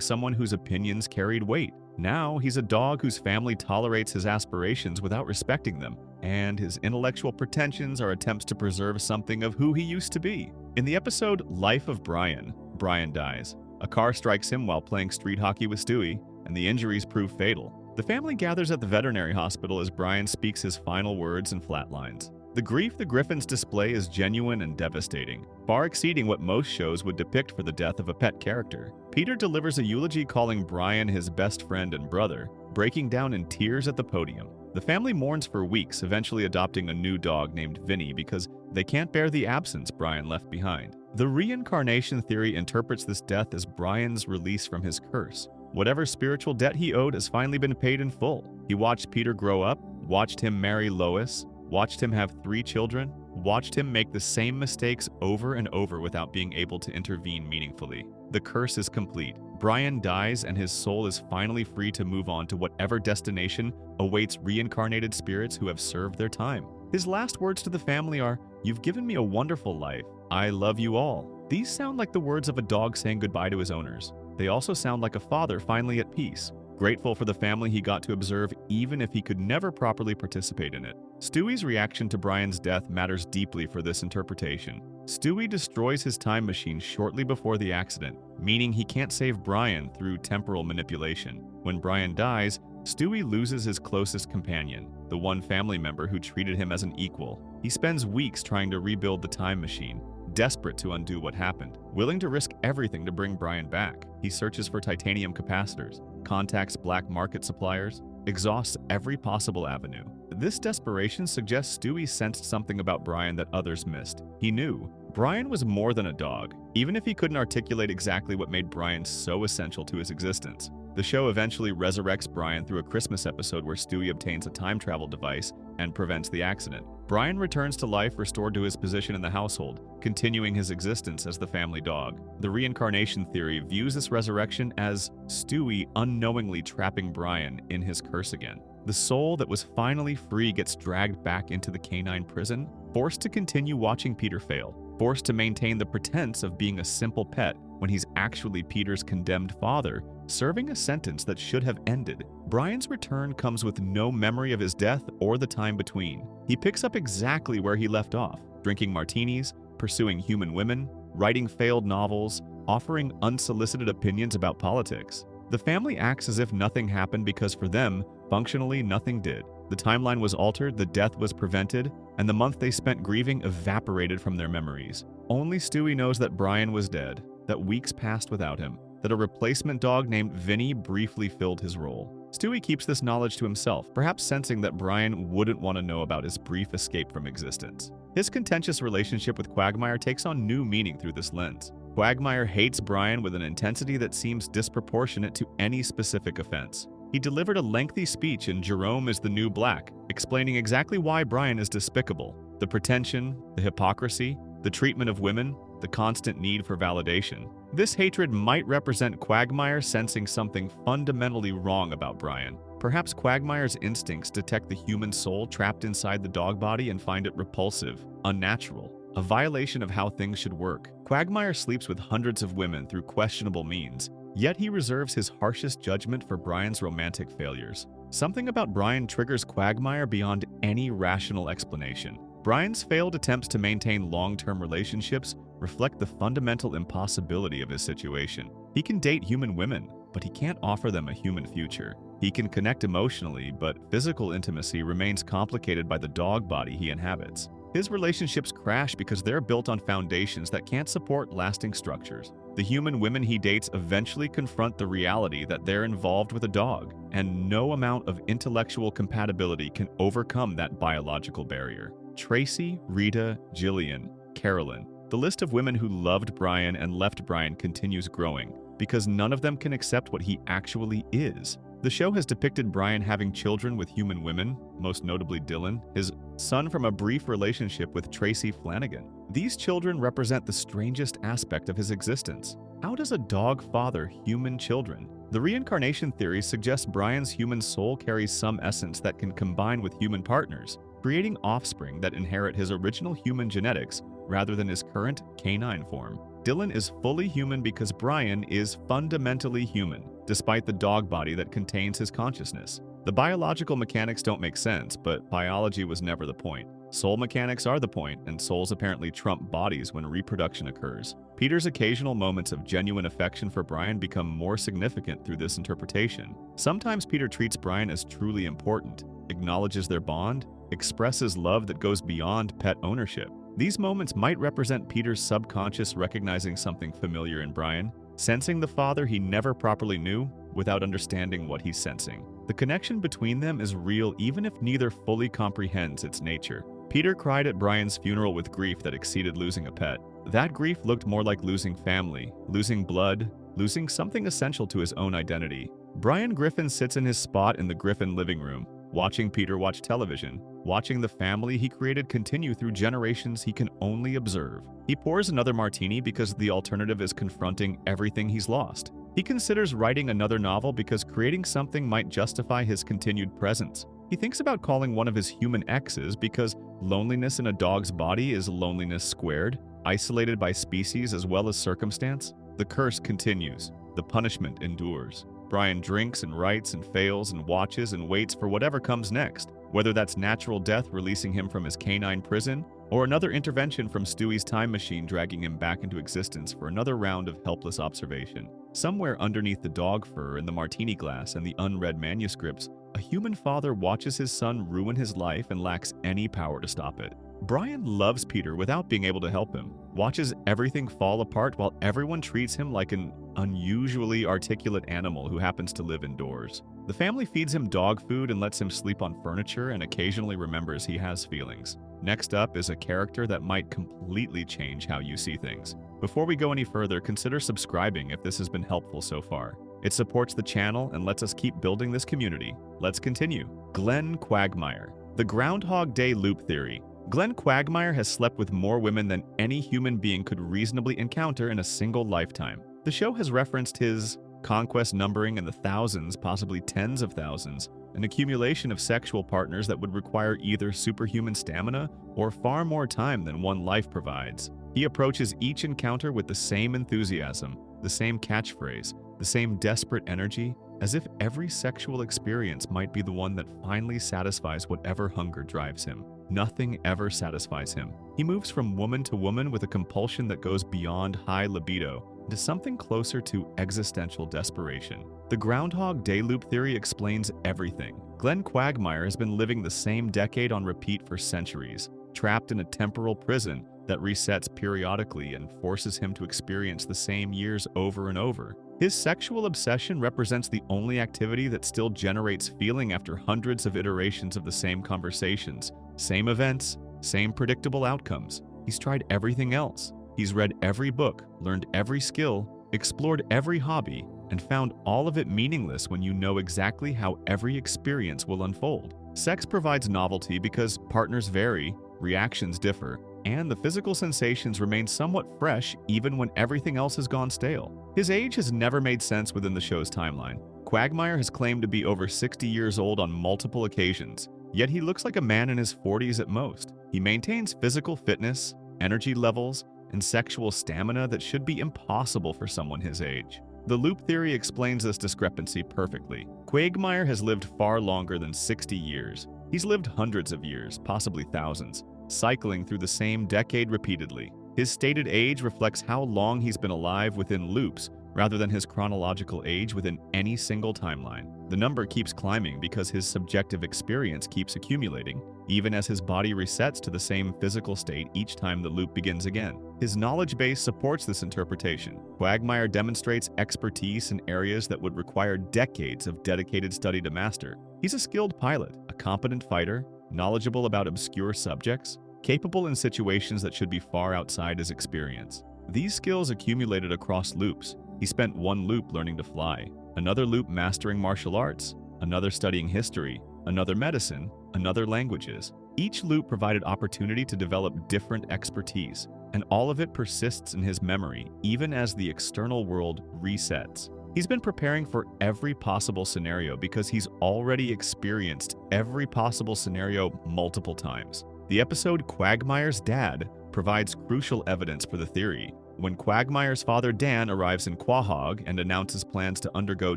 someone whose opinions carried weight. Now he's a dog whose family tolerates his aspirations without respecting them, and his intellectual pretensions are attempts to preserve something of who he used to be. In the episode Life of Brian, Brian dies. A car strikes him while playing street hockey with Stewie, and the injuries prove fatal. The family gathers at the veterinary hospital as Brian speaks his final words and flatlines. The grief the Griffins display is genuine and devastating, far exceeding what most shows would depict for the death of a pet character. Peter delivers a eulogy calling Brian his best friend and brother, breaking down in tears at the podium. The family mourns for weeks, eventually adopting a new dog named Vinny because they can't bear the absence Brian left behind. The reincarnation theory interprets this death as Brian's release from his curse. Whatever spiritual debt he owed has finally been paid in full. He watched Peter grow up, watched him marry Lois, watched him have 3 children, watched him make the same mistakes over and over without being able to intervene meaningfully. The curse is complete. Brian dies and his soul is finally free to move on to whatever destination awaits reincarnated spirits who have served their time. His last words to the family are, "You've given me a wonderful life. I love you all." These sound like the words of a dog saying goodbye to his owners. They also sound like a father finally at peace, grateful for the family he got to observe even if he could never properly participate in it. Stewie's reaction to Brian's death matters deeply for this interpretation. Stewie destroys his time machine shortly before the accident, meaning he can't save Brian through temporal manipulation. When Brian dies, Stewie loses his closest companion, the one family member who treated him as an equal. He spends weeks trying to rebuild the time machine, desperate to undo what happened, willing to risk everything to bring Brian back. He searches for titanium capacitors, contacts black market suppliers, exhausts every possible avenue. This desperation suggests Stewie sensed something about Brian that others missed. He knew Brian was more than a dog, even if he couldn't articulate exactly what made Brian so essential to his existence. The show eventually resurrects Brian through a Christmas episode where Stewie obtains a time travel device and prevents the accident. Brian returns to life restored to his position in the household, continuing his existence as the family dog. The reincarnation theory views this resurrection as Stewie unknowingly trapping Brian in his curse again. The soul that was finally free gets dragged back into the canine prison, forced to continue watching Peter fail, forced to maintain the pretense of being a simple pet when he's actually Peter's condemned father, serving a sentence that should have ended. Brian's return comes with no memory of his death or the time between. He picks up exactly where he left off, drinking martinis, pursuing human women, writing failed novels, offering unsolicited opinions about politics. The family acts as if nothing happened because for them, functionally nothing did. The timeline was altered, the death was prevented, and the month they spent grieving evaporated from their memories. Only Stewie knows that Brian was dead, that weeks passed without him, that a replacement dog named Vinny briefly filled his role. Stewie keeps this knowledge to himself, perhaps sensing that Brian wouldn't want to know about his brief escape from existence. His contentious relationship with Quagmire takes on new meaning through this lens. Quagmire hates Brian with an intensity that seems disproportionate to any specific offense. He delivered a lengthy speech in Jerome is the New Black, explaining exactly why Brian is despicable: the pretension, the hypocrisy, the treatment of women, the constant need for validation. This hatred might represent Quagmire sensing something fundamentally wrong about Brian. Perhaps Quagmire's instincts detect the human soul trapped inside the dog body and find it repulsive, unnatural, a violation of how things should work. Quagmire sleeps with hundreds of women through questionable means, yet he reserves his harshest judgment for Brian's romantic failures. Something about Brian triggers Quagmire beyond any rational explanation. Brian's failed attempts to maintain long-term relationships reflect the fundamental impossibility of his situation. He can date human women, but he can't offer them a human future. He can connect emotionally, but physical intimacy remains complicated by the dog body he inhabits. His relationships crash because they're built on foundations that can't support lasting structures. The human women he dates eventually confront the reality that they're involved with a dog, and no amount of intellectual compatibility can overcome that biological barrier. Tracy, Rita, Jillian, Carolyn. The list of women who loved Brian and left Brian continues growing, because none of them can accept what he actually is. The show has depicted Brian having children with human women, most notably Dylan, his son from a brief relationship with Tracy Flanagan. These children represent the strangest aspect of his existence. How does a dog father human children? The reincarnation theory suggests Brian's human soul carries some essence that can combine with human partners, creating offspring that inherit his original human genetics rather than his current canine form. Dylan is fully human because Brian is fundamentally human, despite the dog body that contains his consciousness. The biological mechanics don't make sense, but biology was never the point. Soul mechanics are the point, and souls apparently trump bodies when reproduction occurs. Peter's occasional moments of genuine affection for Brian become more significant through this interpretation. Sometimes Peter treats Brian as truly important, acknowledges their bond, expresses love that goes beyond pet ownership. These moments might represent Peter's subconscious recognizing something familiar in Brian, sensing the father he never properly knew without understanding what he's sensing. The connection between them is real even if neither fully comprehends its nature. Peter cried at Brian's funeral with grief that exceeded losing a pet. That grief looked more like losing family, losing blood, losing something essential to his own identity. Brian Griffin sits in his spot in the Griffin living room, watching Peter watch television, watching the family he created continue through generations he can only observe. He pours another martini because the alternative is confronting everything he's lost. He considers writing another novel because creating something might justify his continued presence. He thinks about calling one of his human exes because loneliness in a dog's body is loneliness squared, isolated by species as well as circumstance. The curse continues. The punishment endures. Brian drinks and writes and fails and watches and waits for whatever comes next, whether that's natural death releasing him from his canine prison or another intervention from Stewie's time machine dragging him back into existence for another round of helpless observation. Somewhere underneath the dog fur and the martini glass and the unread manuscripts, a human father watches his son ruin his life and lacks any power to stop it. Brian loves Peter without being able to help him, watches everything fall apart while everyone treats him like an unusually articulate animal who happens to live indoors. The family feeds him dog food and lets him sleep on furniture and occasionally remembers he has feelings. Next up is a character that might completely change how you see things. Before we go any further, consider subscribing if this has been helpful so far. It supports the channel and lets us keep building this community. Let's continue. Glenn Quagmire. The Groundhog Day loop theory. Glenn Quagmire has slept with more women than any human being could reasonably encounter in a single lifetime. The show has referenced his conquest numbering in the thousands, possibly tens of thousands, an accumulation of sexual partners that would require either superhuman stamina or far more time than one life provides. He approaches each encounter with the same enthusiasm, the same catchphrase, the same desperate energy, as if every sexual experience might be the one that finally satisfies whatever hunger drives him. Nothing ever satisfies him. He moves from woman to woman with a compulsion that goes beyond high libido to something closer to existential desperation. The Groundhog Day loop theory explains everything. Glenn Quagmire has been living the same decade on repeat for centuries, trapped in a temporal prison that resets periodically and forces him to experience the same years over and over. His sexual obsession represents the only activity that still generates feeling after hundreds of iterations of the same conversations, same events, same predictable outcomes. He's tried everything else. He's read every book, learned every skill, explored every hobby, and found all of it meaningless when you know exactly how every experience will unfold. Sex provides novelty because partners vary, reactions differ, and the physical sensations remain somewhat fresh even when everything else has gone stale. His age has never made sense within the show's timeline. Quagmire has claimed to be over 60 years old on multiple occasions, yet he looks like a man in his 40s at most. He maintains physical fitness, energy levels, and sexual stamina that should be impossible for someone his age. The loop theory explains this discrepancy perfectly. Quagmire has lived far longer than 60 years. He's lived hundreds of years, possibly thousands, cycling through the same decade repeatedly. His stated age reflects how long he's been alive within loops, rather than his chronological age within any single timeline. The number keeps climbing because his subjective experience keeps accumulating, even as his body resets to the same physical state each time the loop begins again. His knowledge base supports this interpretation. Quagmire demonstrates expertise in areas that would require decades of dedicated study to master. He's a skilled pilot, a competent fighter, knowledgeable about obscure subjects, capable in situations that should be far outside his experience. These skills accumulated across loops. He spent one loop learning to fly, another loop mastering martial arts, another studying history, another medicine, another languages. Each loop provided opportunity to develop different expertise, and all of it persists in his memory, even as the external world resets. He's been preparing for every possible scenario because he's already experienced every possible scenario multiple times. The episode Quagmire's Dad provides crucial evidence for the theory. When Quagmire's father Dan arrives in Quahog and announces plans to undergo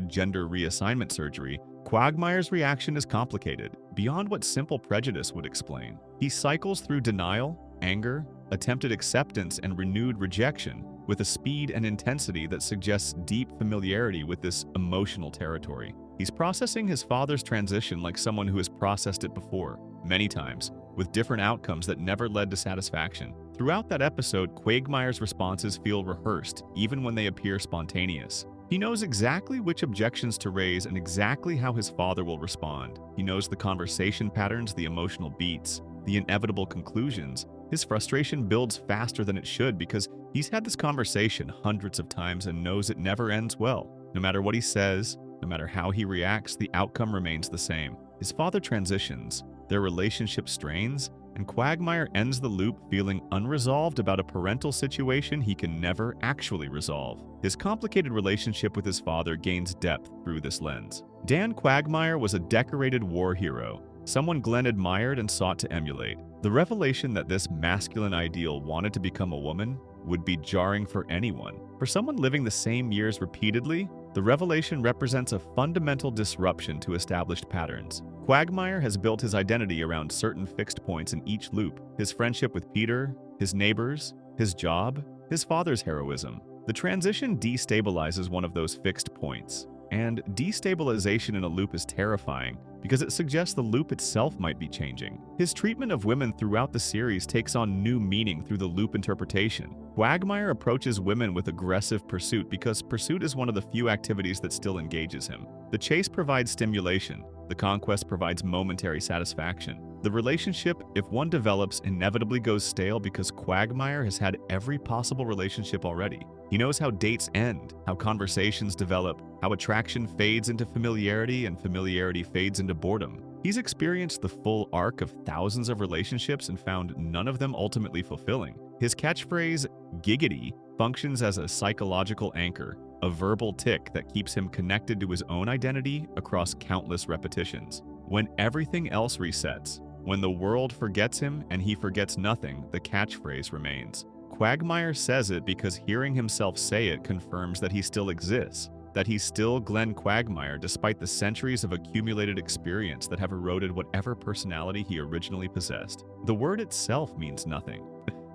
gender reassignment surgery, Quagmire's reaction is complicated, beyond what simple prejudice would explain. He cycles through denial, anger, attempted acceptance, and renewed rejection with a speed and intensity that suggests deep familiarity with this emotional territory. He's processing his father's transition like someone who has processed it before, many times, with different outcomes that never led to satisfaction. Throughout that episode, Quagmire's responses feel rehearsed, even when they appear spontaneous. He knows exactly which objections to raise and exactly how his father will respond. He knows the conversation patterns, the emotional beats, the inevitable conclusions. His frustration builds faster than it should because he's had this conversation hundreds of times and knows it never ends well. No matter what he says, no matter how he reacts, the outcome remains the same. His father transitions, their relationship strains, and Quagmire ends the loop feeling unresolved about a parental situation he can never actually resolve. His complicated relationship with his father gains depth through this lens. Dan Quagmire was a decorated war hero, someone Glenn admired and sought to emulate. The revelation that this masculine ideal wanted to become a woman would be jarring for anyone. For someone living the same years repeatedly, the revelation represents a fundamental disruption to established patterns. Quagmire has built his identity around certain fixed points in each loop: his friendship with Peter, his neighbors, his job, his father's heroism. The transition destabilizes one of those fixed points. And destabilization in a loop is terrifying because it suggests the loop itself might be changing. His treatment of women throughout the series takes on new meaning through the loop interpretation. Quagmire approaches women with aggressive pursuit because pursuit is one of the few activities that still engages him. The chase provides stimulation. The conquest provides momentary satisfaction. The relationship, if one develops, inevitably goes stale because Quagmire has had every possible relationship already. He knows how dates end, how conversations develop, how attraction fades into familiarity and familiarity fades into boredom. He's experienced the full arc of thousands of relationships and found none of them ultimately fulfilling. His catchphrase, giggity, functions as a psychological anchor, a verbal tick that keeps him connected to his own identity across countless repetitions. When everything else resets, when the world forgets him and he forgets nothing, the catchphrase remains. Quagmire says it because hearing himself say it confirms that he still exists, that he's still Glenn Quagmire despite the centuries of accumulated experience that have eroded whatever personality he originally possessed. The word itself means nothing.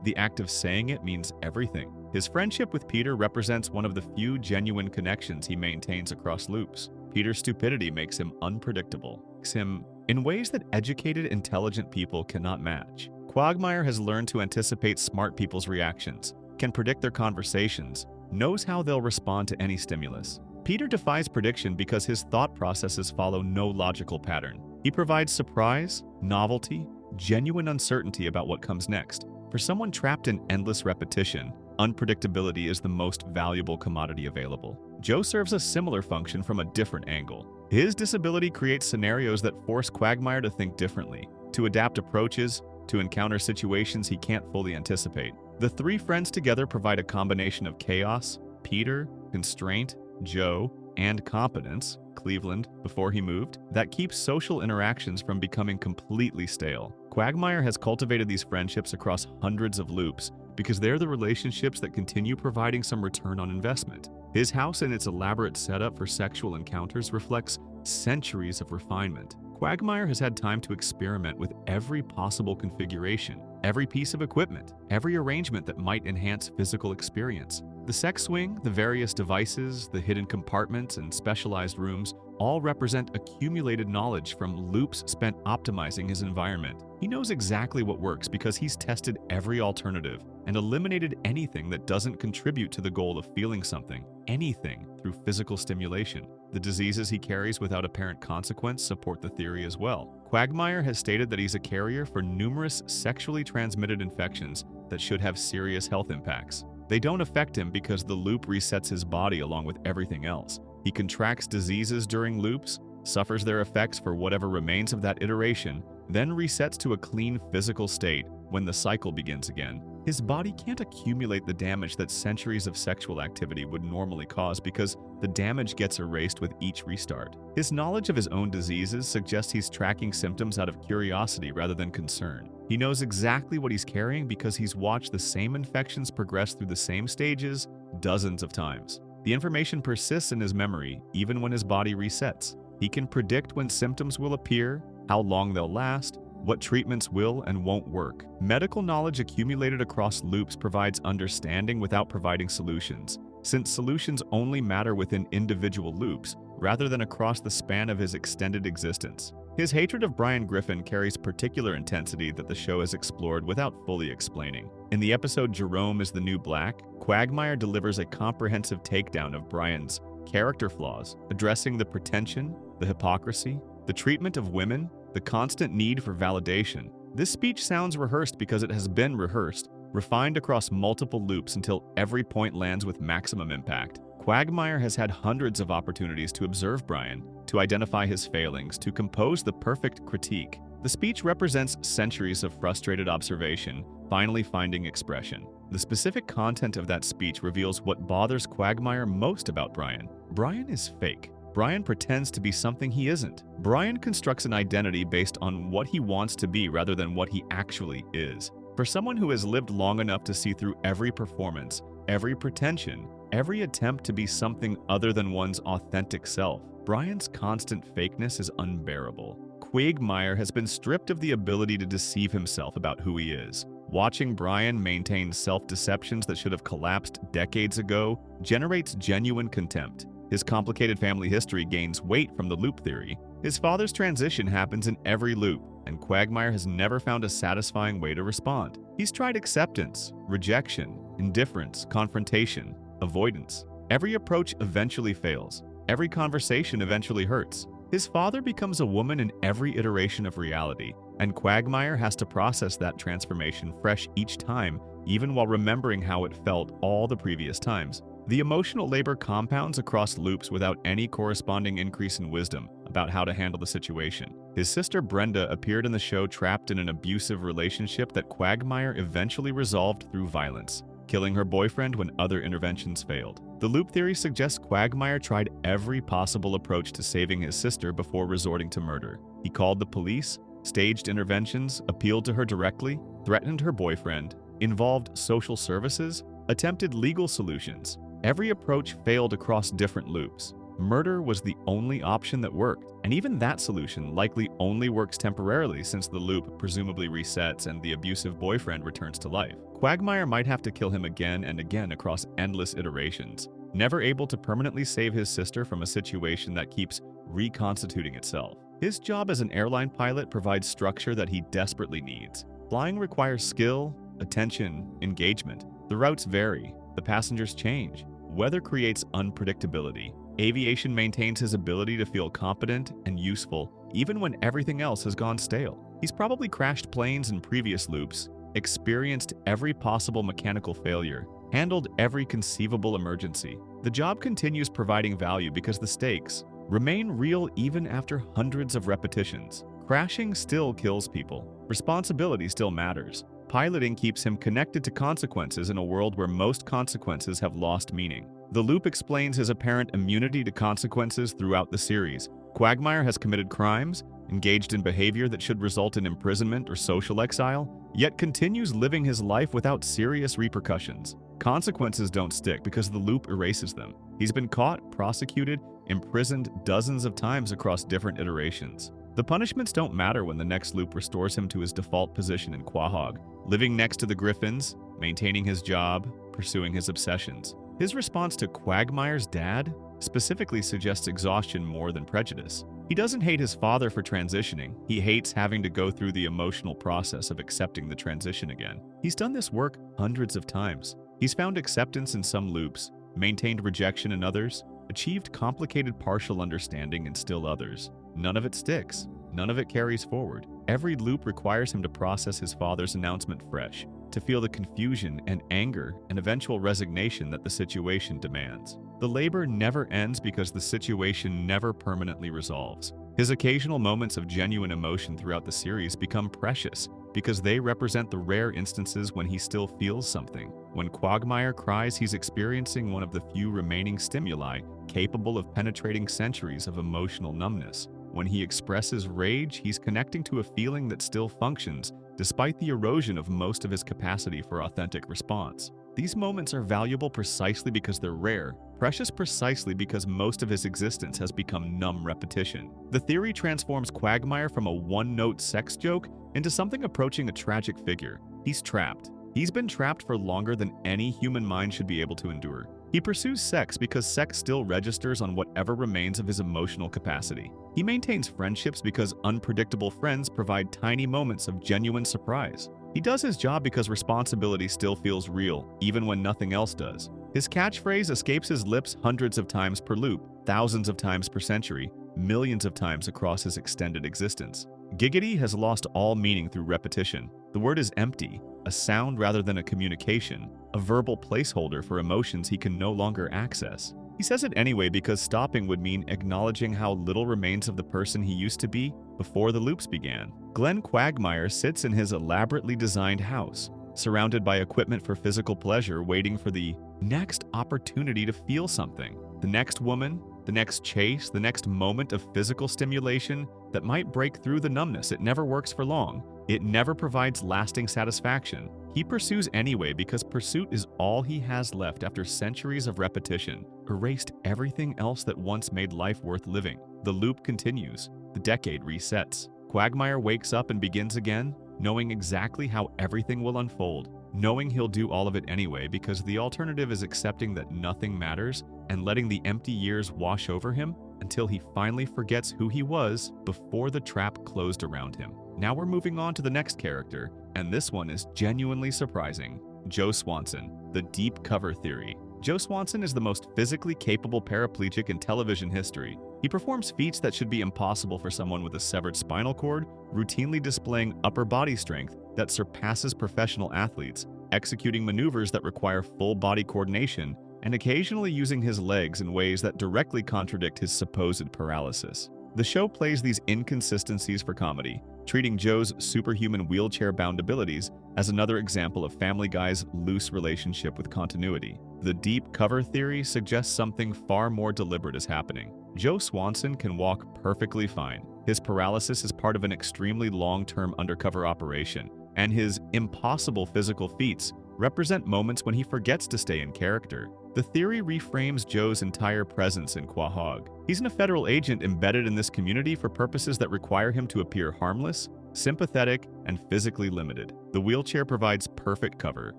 The act of saying it means everything. His friendship with Peter represents one of the few genuine connections he maintains across loops. Peter's stupidity makes him unpredictable, makes him in ways that educated, intelligent people cannot match. Quagmire has learned to anticipate smart people's reactions, can predict their conversations, knows how they'll respond to any stimulus. Peter defies prediction because his thought processes follow no logical pattern. He provides surprise, novelty, genuine uncertainty about what comes next. For someone trapped in endless repetition, unpredictability is the most valuable commodity available. Joe serves a similar function from a different angle. His disability creates scenarios that force Quagmire to think differently, to adapt approaches, to encounter situations he can't fully anticipate. The three friends together provide a combination of chaos, Peter, constraint, Joe, and competence, Cleveland, before he moved, that keeps social interactions from becoming completely stale. Quagmire has cultivated these friendships across hundreds of loops because they're the relationships that continue providing some return on investment. His house and its elaborate setup for sexual encounters reflects centuries of refinement. Quagmire has had time to experiment with every possible configuration, every piece of equipment, every arrangement that might enhance physical experience. The sex swing, the various devices, the hidden compartments, and specialized rooms all represent accumulated knowledge from loops spent optimizing his environment. He knows exactly what works because he's tested every alternative and eliminated anything that doesn't contribute to the goal of feeling something, anything, through physical stimulation. The diseases he carries without apparent consequence support the theory as well. Quagmire has stated that he's a carrier for numerous sexually transmitted infections that should have serious health impacts. They don't affect him because the loop resets his body along with everything else. He contracts diseases during loops, suffers their effects for whatever remains of that iteration, then resets to a clean physical state when the cycle begins again. His body can't accumulate the damage that centuries of sexual activity would normally cause because the damage gets erased with each restart. His knowledge of his own diseases suggests he's tracking symptoms out of curiosity rather than concern. He knows exactly what he's carrying because he's watched the same infections progress through the same stages dozens of times. The information persists in his memory even when his body resets. He can predict when symptoms will appear, how long they'll last, what treatments will and won't work. Medical knowledge accumulated across loops provides understanding without providing solutions, since solutions only matter within individual loops rather than across the span of his extended existence. His hatred of Meg Griffin carries particular intensity that the show has explored without fully explaining. In the episode Jerome is the New Black, Quagmire delivers a comprehensive takedown of Brian's character flaws, addressing the pretension, the hypocrisy, the treatment of women, the constant need for validation. This speech sounds rehearsed because it has been rehearsed, refined across multiple loops until every point lands with maximum impact. Quagmire has had hundreds of opportunities to observe Brian, to identify his failings, to compose the perfect critique. The speech represents centuries of frustrated observation, finally finding expression. The specific content of that speech reveals what bothers Quagmire most about Brian. Brian is fake. Brian pretends to be something he isn't. Brian constructs an identity based on what he wants to be rather than what he actually is. For someone who has lived long enough to see through every performance, every pretension, every attempt to be something other than one's authentic self, Brian's constant fakeness is unbearable. Quagmire has been stripped of the ability to deceive himself about who he is. Watching Brian maintain self-deceptions that should have collapsed decades ago generates genuine contempt. His complicated family history gains weight from the loop theory. His father's transition happens in every loop, and Quagmire has never found a satisfying way to respond. He's tried acceptance, rejection, indifference, confrontation, avoidance. Every approach eventually fails. Every conversation eventually hurts. His father becomes a woman in every iteration of reality, and Quagmire has to process that transformation fresh each time, even while remembering how it felt all the previous times. The emotional labor compounds across loops without any corresponding increase in wisdom about how to handle the situation. His sister Brenda appeared in the show trapped in an abusive relationship that Quagmire eventually resolved through violence, killing her boyfriend when other interventions failed. The loop theory suggests Quagmire tried every possible approach to saving his sister before resorting to murder. He called the police, staged interventions, appealed to her directly, threatened her boyfriend, involved social services, attempted legal solutions. Every approach failed across different loops. Murder was the only option that worked, and even that solution likely only works temporarily since the loop presumably resets and the abusive boyfriend returns to life. Quagmire might have to kill him again and again across endless iterations, never able to permanently save his sister from a situation that keeps reconstituting itself. His job as an airline pilot provides structure that he desperately needs. Flying requires skill, attention, engagement. The routes vary, the passengers change. Weather creates unpredictability. Aviation maintains his ability to feel competent and useful even when everything else has gone stale. He's probably crashed planes in previous loops, experienced every possible mechanical failure, handled every conceivable emergency. The job continues providing value because the stakes remain real even after hundreds of repetitions. Crashing still kills people. Responsibility still matters. Piloting keeps him connected to consequences in a world where most consequences have lost meaning. The loop explains his apparent immunity to consequences throughout the series. Quagmire has committed crimes, engaged in behavior that should result in imprisonment or social exile, yet continues living his life without serious repercussions. Consequences don't stick because the loop erases them. He's been caught, prosecuted, imprisoned dozens of times across different iterations. The punishments don't matter when the next loop restores him to his default position in Quahog, living next to the Griffins, maintaining his job, pursuing his obsessions. His response to Quagmire's dad specifically suggests exhaustion more than prejudice. He doesn't hate his father for transitioning. He hates having to go through the emotional process of accepting the transition again. He's done this work hundreds of times. He's found acceptance in some loops, maintained rejection in others, achieved complicated partial understanding in still others. None of it sticks. none of it carries forward. Every loop requires him to process his father's announcement fresh, to feel the confusion and anger and eventual resignation that the situation demands. The labor never ends because the situation never permanently resolves. His occasional moments of genuine emotion throughout the series become precious because they represent the rare instances when he still feels something. When Quagmire cries, he's experiencing one of the few remaining stimuli capable of penetrating centuries of emotional numbness. When he expresses rage, he's connecting to a feeling that still functions despite the erosion of most of his capacity for authentic response. These moments are valuable precisely because they're rare, precious precisely because most of his existence has become numb repetition. The theory transforms Quagmire from a one-note sex joke into something approaching a tragic figure. He's trapped. He's been trapped for longer than any human mind should be able to endure. He pursues sex because sex still registers on whatever remains of his emotional capacity. He maintains friendships because unpredictable friends provide tiny moments of genuine surprise. He does his job because responsibility still feels real, even when nothing else does. His catchphrase escapes his lips hundreds of times per loop, thousands of times per century, millions of times across his extended existence. Giggity has lost all meaning through repetition. The word is empty, a sound rather than a communication, a verbal placeholder for emotions he can no longer access. He says it anyway because stopping would mean acknowledging how little remains of the person he used to be before the loops began. Glenn Quagmire sits in his elaborately designed house, surrounded by equipment for physical pleasure, waiting for the next opportunity to feel something. The next woman, the next chase, the next moment of physical stimulation that might break through the numbness. It never works for long. It never provides lasting satisfaction. He pursues anyway because pursuit is all he has left after centuries of repetition, erased everything else that once made life worth living. The loop continues. The decade resets. Quagmire wakes up and begins again, knowing exactly how everything will unfold, knowing he'll do all of it anyway because the alternative is accepting that nothing matters and letting the empty years wash over him until he finally forgets who he was before the trap closed around him. Now we're moving on to the next character, and this one is genuinely surprising. Joe Swanson, the deep cover theory. Joe Swanson is the most physically capable paraplegic in television history. He performs feats that should be impossible for someone with a severed spinal cord, routinely displaying upper body strength that surpasses professional athletes, executing maneuvers that require full body coordination, and occasionally using his legs in ways that directly contradict his supposed paralysis. The show plays these inconsistencies for comedy, treating Joe's superhuman wheelchair-bound abilities as another example of Family Guy's loose relationship with continuity. The deep cover theory suggests something far more deliberate is happening. Joe Swanson can walk perfectly fine. His paralysis is part of an extremely long-term undercover operation, and his impossible physical feats represent moments when he forgets to stay in character. The theory reframes Joe's entire presence in Quagmire. He's a federal agent embedded in this community for purposes that require him to appear harmless, sympathetic, and physically limited. The wheelchair provides perfect cover.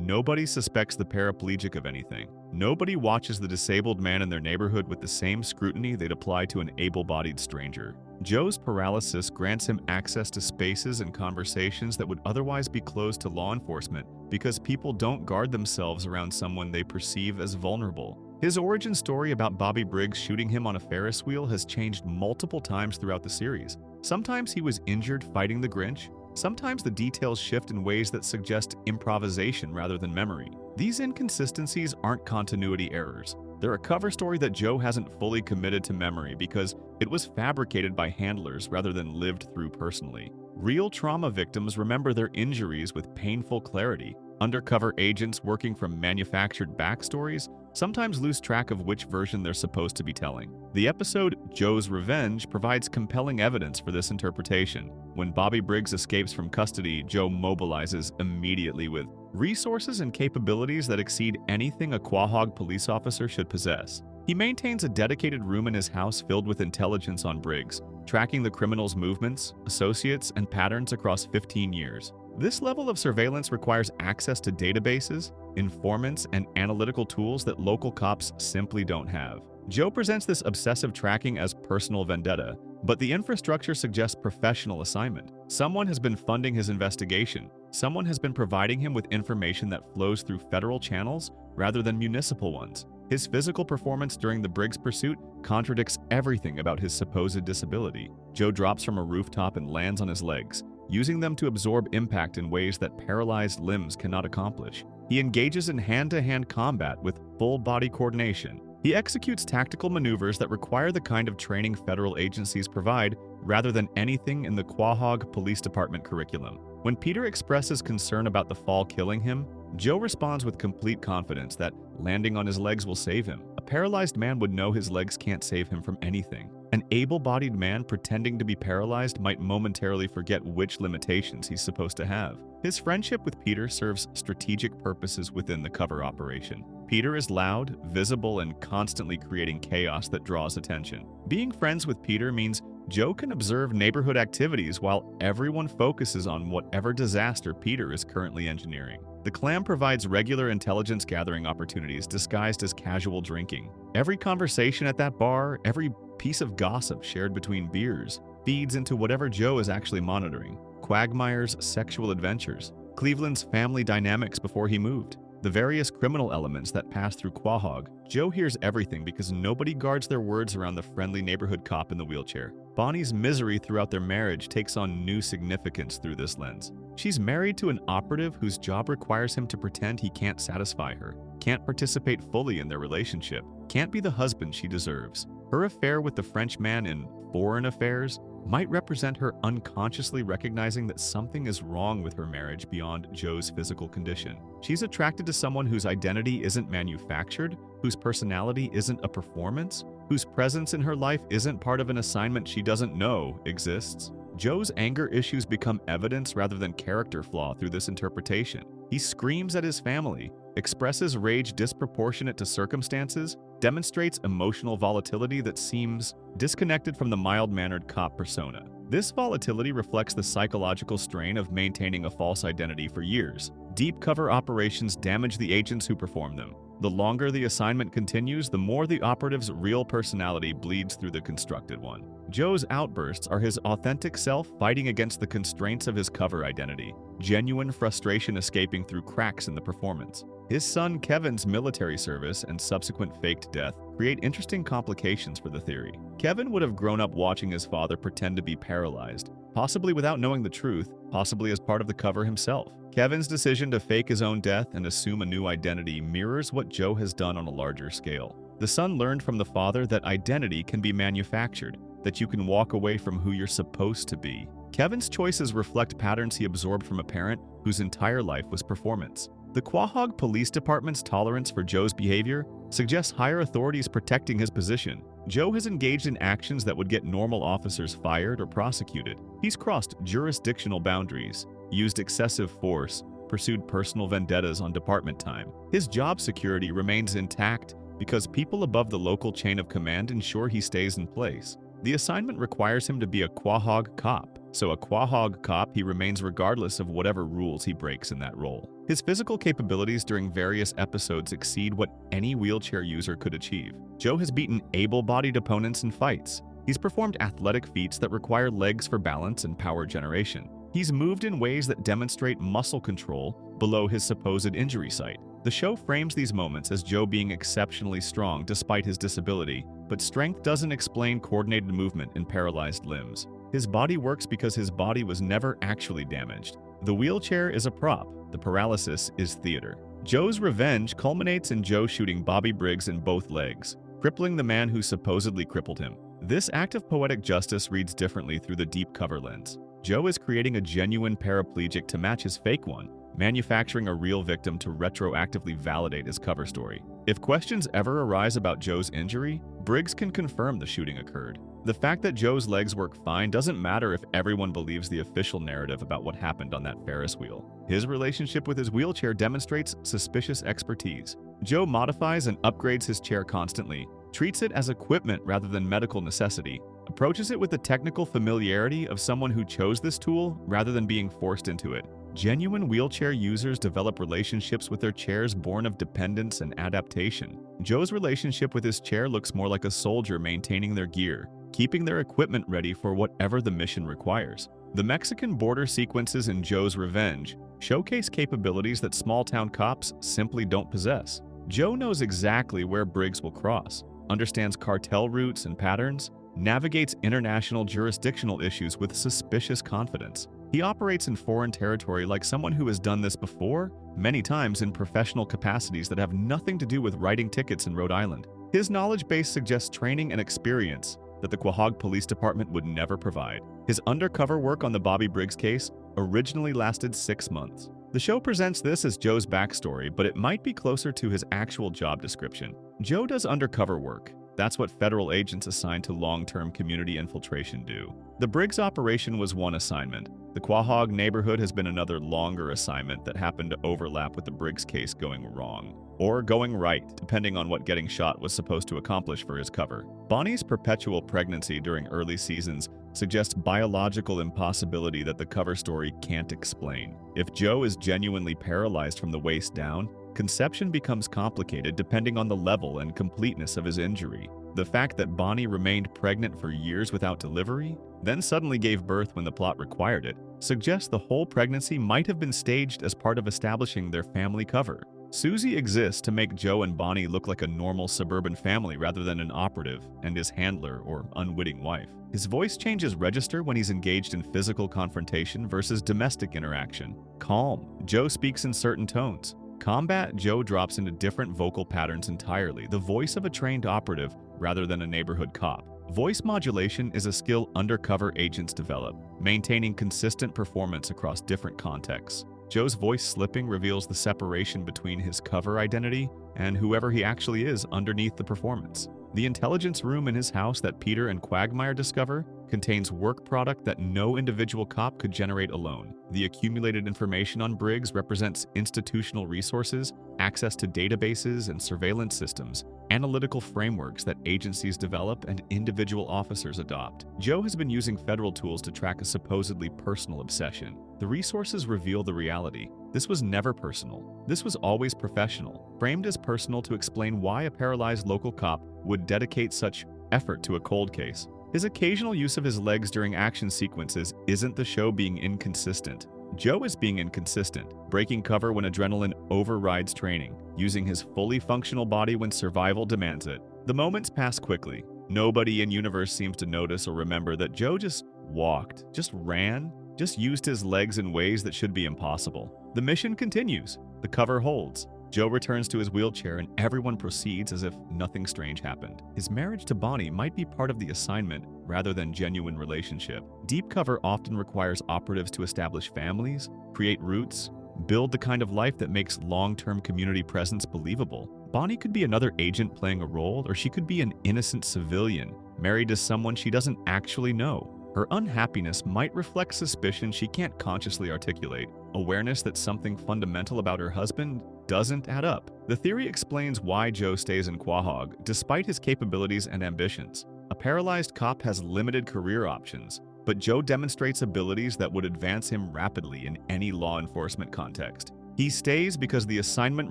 Nobody suspects the paraplegic of anything. Nobody watches the disabled man in their neighborhood with the same scrutiny they'd apply to an able-bodied stranger. Joe's paralysis grants him access to spaces and conversations that would otherwise be closed to law enforcement because people don't guard themselves around someone they perceive as vulnerable. His origin story about Bobby Briggs shooting him on a Ferris wheel has changed multiple times throughout the series. Sometimes he was injured fighting the Grinch. Sometimes the details shift in ways that suggest improvisation rather than memory. These inconsistencies aren't continuity errors. They're a cover story that Joe hasn't fully committed to memory because it was fabricated by handlers rather than lived through personally. Real trauma victims remember their injuries with painful clarity. Undercover agents working from manufactured backstories sometimes lose track of which version they're supposed to be telling. The episode Joe's Revenge provides compelling evidence for this interpretation. When Bobby Briggs escapes from custody, Joe mobilizes immediately with resources and capabilities that exceed anything a Quahog police officer should possess. He maintains a dedicated room in his house filled with intelligence on Briggs, tracking the criminal's movements, associates, and patterns across 15 years. This level of surveillance requires access to databases, informants, and analytical tools that local cops simply don't have. Joe presents this obsessive tracking as personal vendetta, but the infrastructure suggests professional assignment. Someone has been funding his investigation. Someone has been providing him with information that flows through federal channels rather than municipal ones. His physical performance during the Briggs pursuit contradicts everything about his supposed disability. Joe drops from a rooftop and lands on his legs, using them to absorb impact in ways that paralyzed limbs cannot accomplish. He engages in hand-to-hand combat with full-body coordination. He executes tactical maneuvers that require the kind of training federal agencies provide rather than anything in the Quagmire Police Department curriculum. When Peter expresses concern about the fall killing him, Joe responds with complete confidence that landing on his legs will save him. A paralyzed man would know his legs can't save him from anything. An able-bodied man pretending to be paralyzed might momentarily forget which limitations he's supposed to have. His friendship with Peter serves strategic purposes within the cover operation. Peter is loud, visible, and constantly creating chaos that draws attention. Being friends with Peter means Joe can observe neighborhood activities while everyone focuses on whatever disaster Peter is currently engineering. The clan provides regular intelligence gathering opportunities disguised as casual drinking. Every conversation at that bar, every piece of gossip shared between beers, feeds into whatever Joe is actually monitoring. Quagmire's sexual adventures, Cleveland's family dynamics before he moved, the various criminal elements that pass through Quahog. Joe hears everything because nobody guards their words around the friendly neighborhood cop in the wheelchair. Bonnie's misery throughout their marriage takes on new significance through this lens. She's married to an operative whose job requires him to pretend he can't satisfy her, can't participate fully in their relationship, can't be the husband she deserves. Her affair with the French man in Foreign Affairs might represent her unconsciously recognizing that something is wrong with her marriage beyond Joe's physical condition. She's attracted to someone whose identity isn't manufactured, whose personality isn't a performance, whose presence in her life isn't part of an assignment she doesn't know exists. Joe's anger issues become evidence rather than character flaw through this interpretation. He screams at his family, expresses rage disproportionate to circumstances, demonstrates emotional volatility that seems disconnected from the mild-mannered cop persona. This volatility reflects the psychological strain of maintaining a false identity for years. Deep cover operations damage the agents who perform them. The longer the assignment continues, the more the operative's real personality bleeds through the constructed one. Joe's outbursts are his authentic self fighting against the constraints of his cover identity, genuine frustration escaping through cracks in the performance. His son Kevin's military service and subsequent faked death create interesting complications for the theory. Kevin would have grown up watching his father pretend to be paralyzed, possibly without knowing the truth, possibly as part of the cover himself. Kevin's decision to fake his own death and assume a new identity mirrors what Joe has done on a larger scale. The son learned from the father that identity can be manufactured, that you can walk away from who you're supposed to be. Kevin's choices reflect patterns he absorbed from a parent whose entire life was performance. The Quahog Police Department's tolerance for Joe's behavior suggests higher authorities protecting his position. Joe has engaged in actions that would get normal officers fired or prosecuted. He's crossed jurisdictional boundaries, used excessive force, pursued personal vendettas on department time. His job security remains intact because people above the local chain of command ensure he stays in place. The assignment requires him to be a Quahog cop, so a Quahog cop he remains regardless of whatever rules he breaks in that role. His physical capabilities during various episodes exceed what any wheelchair user could achieve. Joe has beaten able-bodied opponents in fights. He's performed athletic feats that require legs for balance and power generation. He's moved in ways that demonstrate muscle control below his supposed injury site. The show frames these moments as Joe being exceptionally strong despite his disability, but strength doesn't explain coordinated movement in paralyzed limbs. His body works because his body was never actually damaged. The wheelchair is a prop, the paralysis is theater. Joe's revenge culminates in Joe shooting Bobby Briggs in both legs, crippling the man who supposedly crippled him. This act of poetic justice reads differently through the deep cover lens. Joe is creating a genuine paraplegic to match his fake one, manufacturing a real victim to retroactively validate his cover story. If questions ever arise about Joe's injury, Briggs can confirm the shooting occurred. The fact that Joe's legs work fine doesn't matter if everyone believes the official narrative about what happened on that Ferris wheel. His relationship with his wheelchair demonstrates suspicious expertise. Joe modifies and upgrades his chair constantly, treats it as equipment rather than medical necessity, approaches it with the technical familiarity of someone who chose this tool rather than being forced into it. Genuine wheelchair users develop relationships with their chairs born of dependence and adaptation. Joe's relationship with his chair looks more like a soldier maintaining their gear, keeping their equipment ready for whatever the mission requires. The Mexican border sequences in Joe's Revenge showcase capabilities that small-town cops simply don't possess. Joe knows exactly where Briggs will cross, understands cartel routes and patterns, navigates international jurisdictional issues with suspicious confidence. He operates in foreign territory like someone who has done this before, many times in professional capacities that have nothing to do with writing tickets in Rhode Island. His knowledge base suggests training and experience that the Quahog Police Department would never provide. His undercover work on the Bobby Briggs case originally lasted 6 months. The show presents this as Joe's backstory, but it might be closer to his actual job description. Joe does undercover work. That's what federal agents assigned to long-term community infiltration do. The Briggs operation was one assignment. The Quahog neighborhood has been another longer assignment that happened to overlap with the Briggs case going wrong. Or going right, depending on what getting shot was supposed to accomplish for his cover. Bonnie's perpetual pregnancy during early seasons suggests biological impossibility that the cover story can't explain. If Joe is genuinely paralyzed from the waist down, conception becomes complicated depending on the level and completeness of his injury. The fact that Bonnie remained pregnant for years without delivery, then suddenly gave birth when the plot required it, suggests the whole pregnancy might have been staged as part of establishing their family cover. Susie exists to make Joe and Bonnie look like a normal suburban family rather than an operative and his handler or unwitting wife. His voice changes register when he's engaged in physical confrontation versus domestic interaction. Calm, Joe speaks in certain tones. Combat, Joe drops into different vocal patterns entirely, the voice of a trained operative rather than a neighborhood cop. Voice modulation is a skill undercover agents develop, maintaining consistent performance across different contexts. Joe's voice slipping reveals the separation between his cover identity and whoever he actually is underneath the performance. The intelligence room in his house that Peter and Quagmire discover contains work product that no individual cop could generate alone. The accumulated information on Briggs represents institutional resources, access to databases and surveillance systems, analytical frameworks that agencies develop and individual officers adopt. Joe has been using federal tools to track a supposedly personal obsession. The resources reveal the reality. This was never personal. This was always professional, framed as personal to explain why a paralyzed local cop would dedicate such effort to a cold case. His occasional use of his legs during action sequences isn't the show being inconsistent. Joe is being inconsistent, breaking cover when adrenaline overrides training, using his fully functional body when survival demands it. The moments pass quickly. Nobody in universe seems to notice or remember that Joe just walked, just ran, just used his legs in ways that should be impossible. The mission continues. The cover holds. Joe returns to his wheelchair and everyone proceeds as if nothing strange happened. His marriage to Bonnie might be part of the assignment rather than genuine relationship. Deep cover often requires operatives to establish families, create roots, build the kind of life that makes long-term community presence believable. Bonnie could be another agent playing a role, or she could be an innocent civilian, married to someone she doesn't actually know. Her unhappiness might reflect suspicion she can't consciously articulate, awareness that something fundamental about her husband doesn't add up. The theory explains why Joe stays in Quahog, despite his capabilities and ambitions. A paralyzed cop has limited career options, but Joe demonstrates abilities that would advance him rapidly in any law enforcement context. He stays because the assignment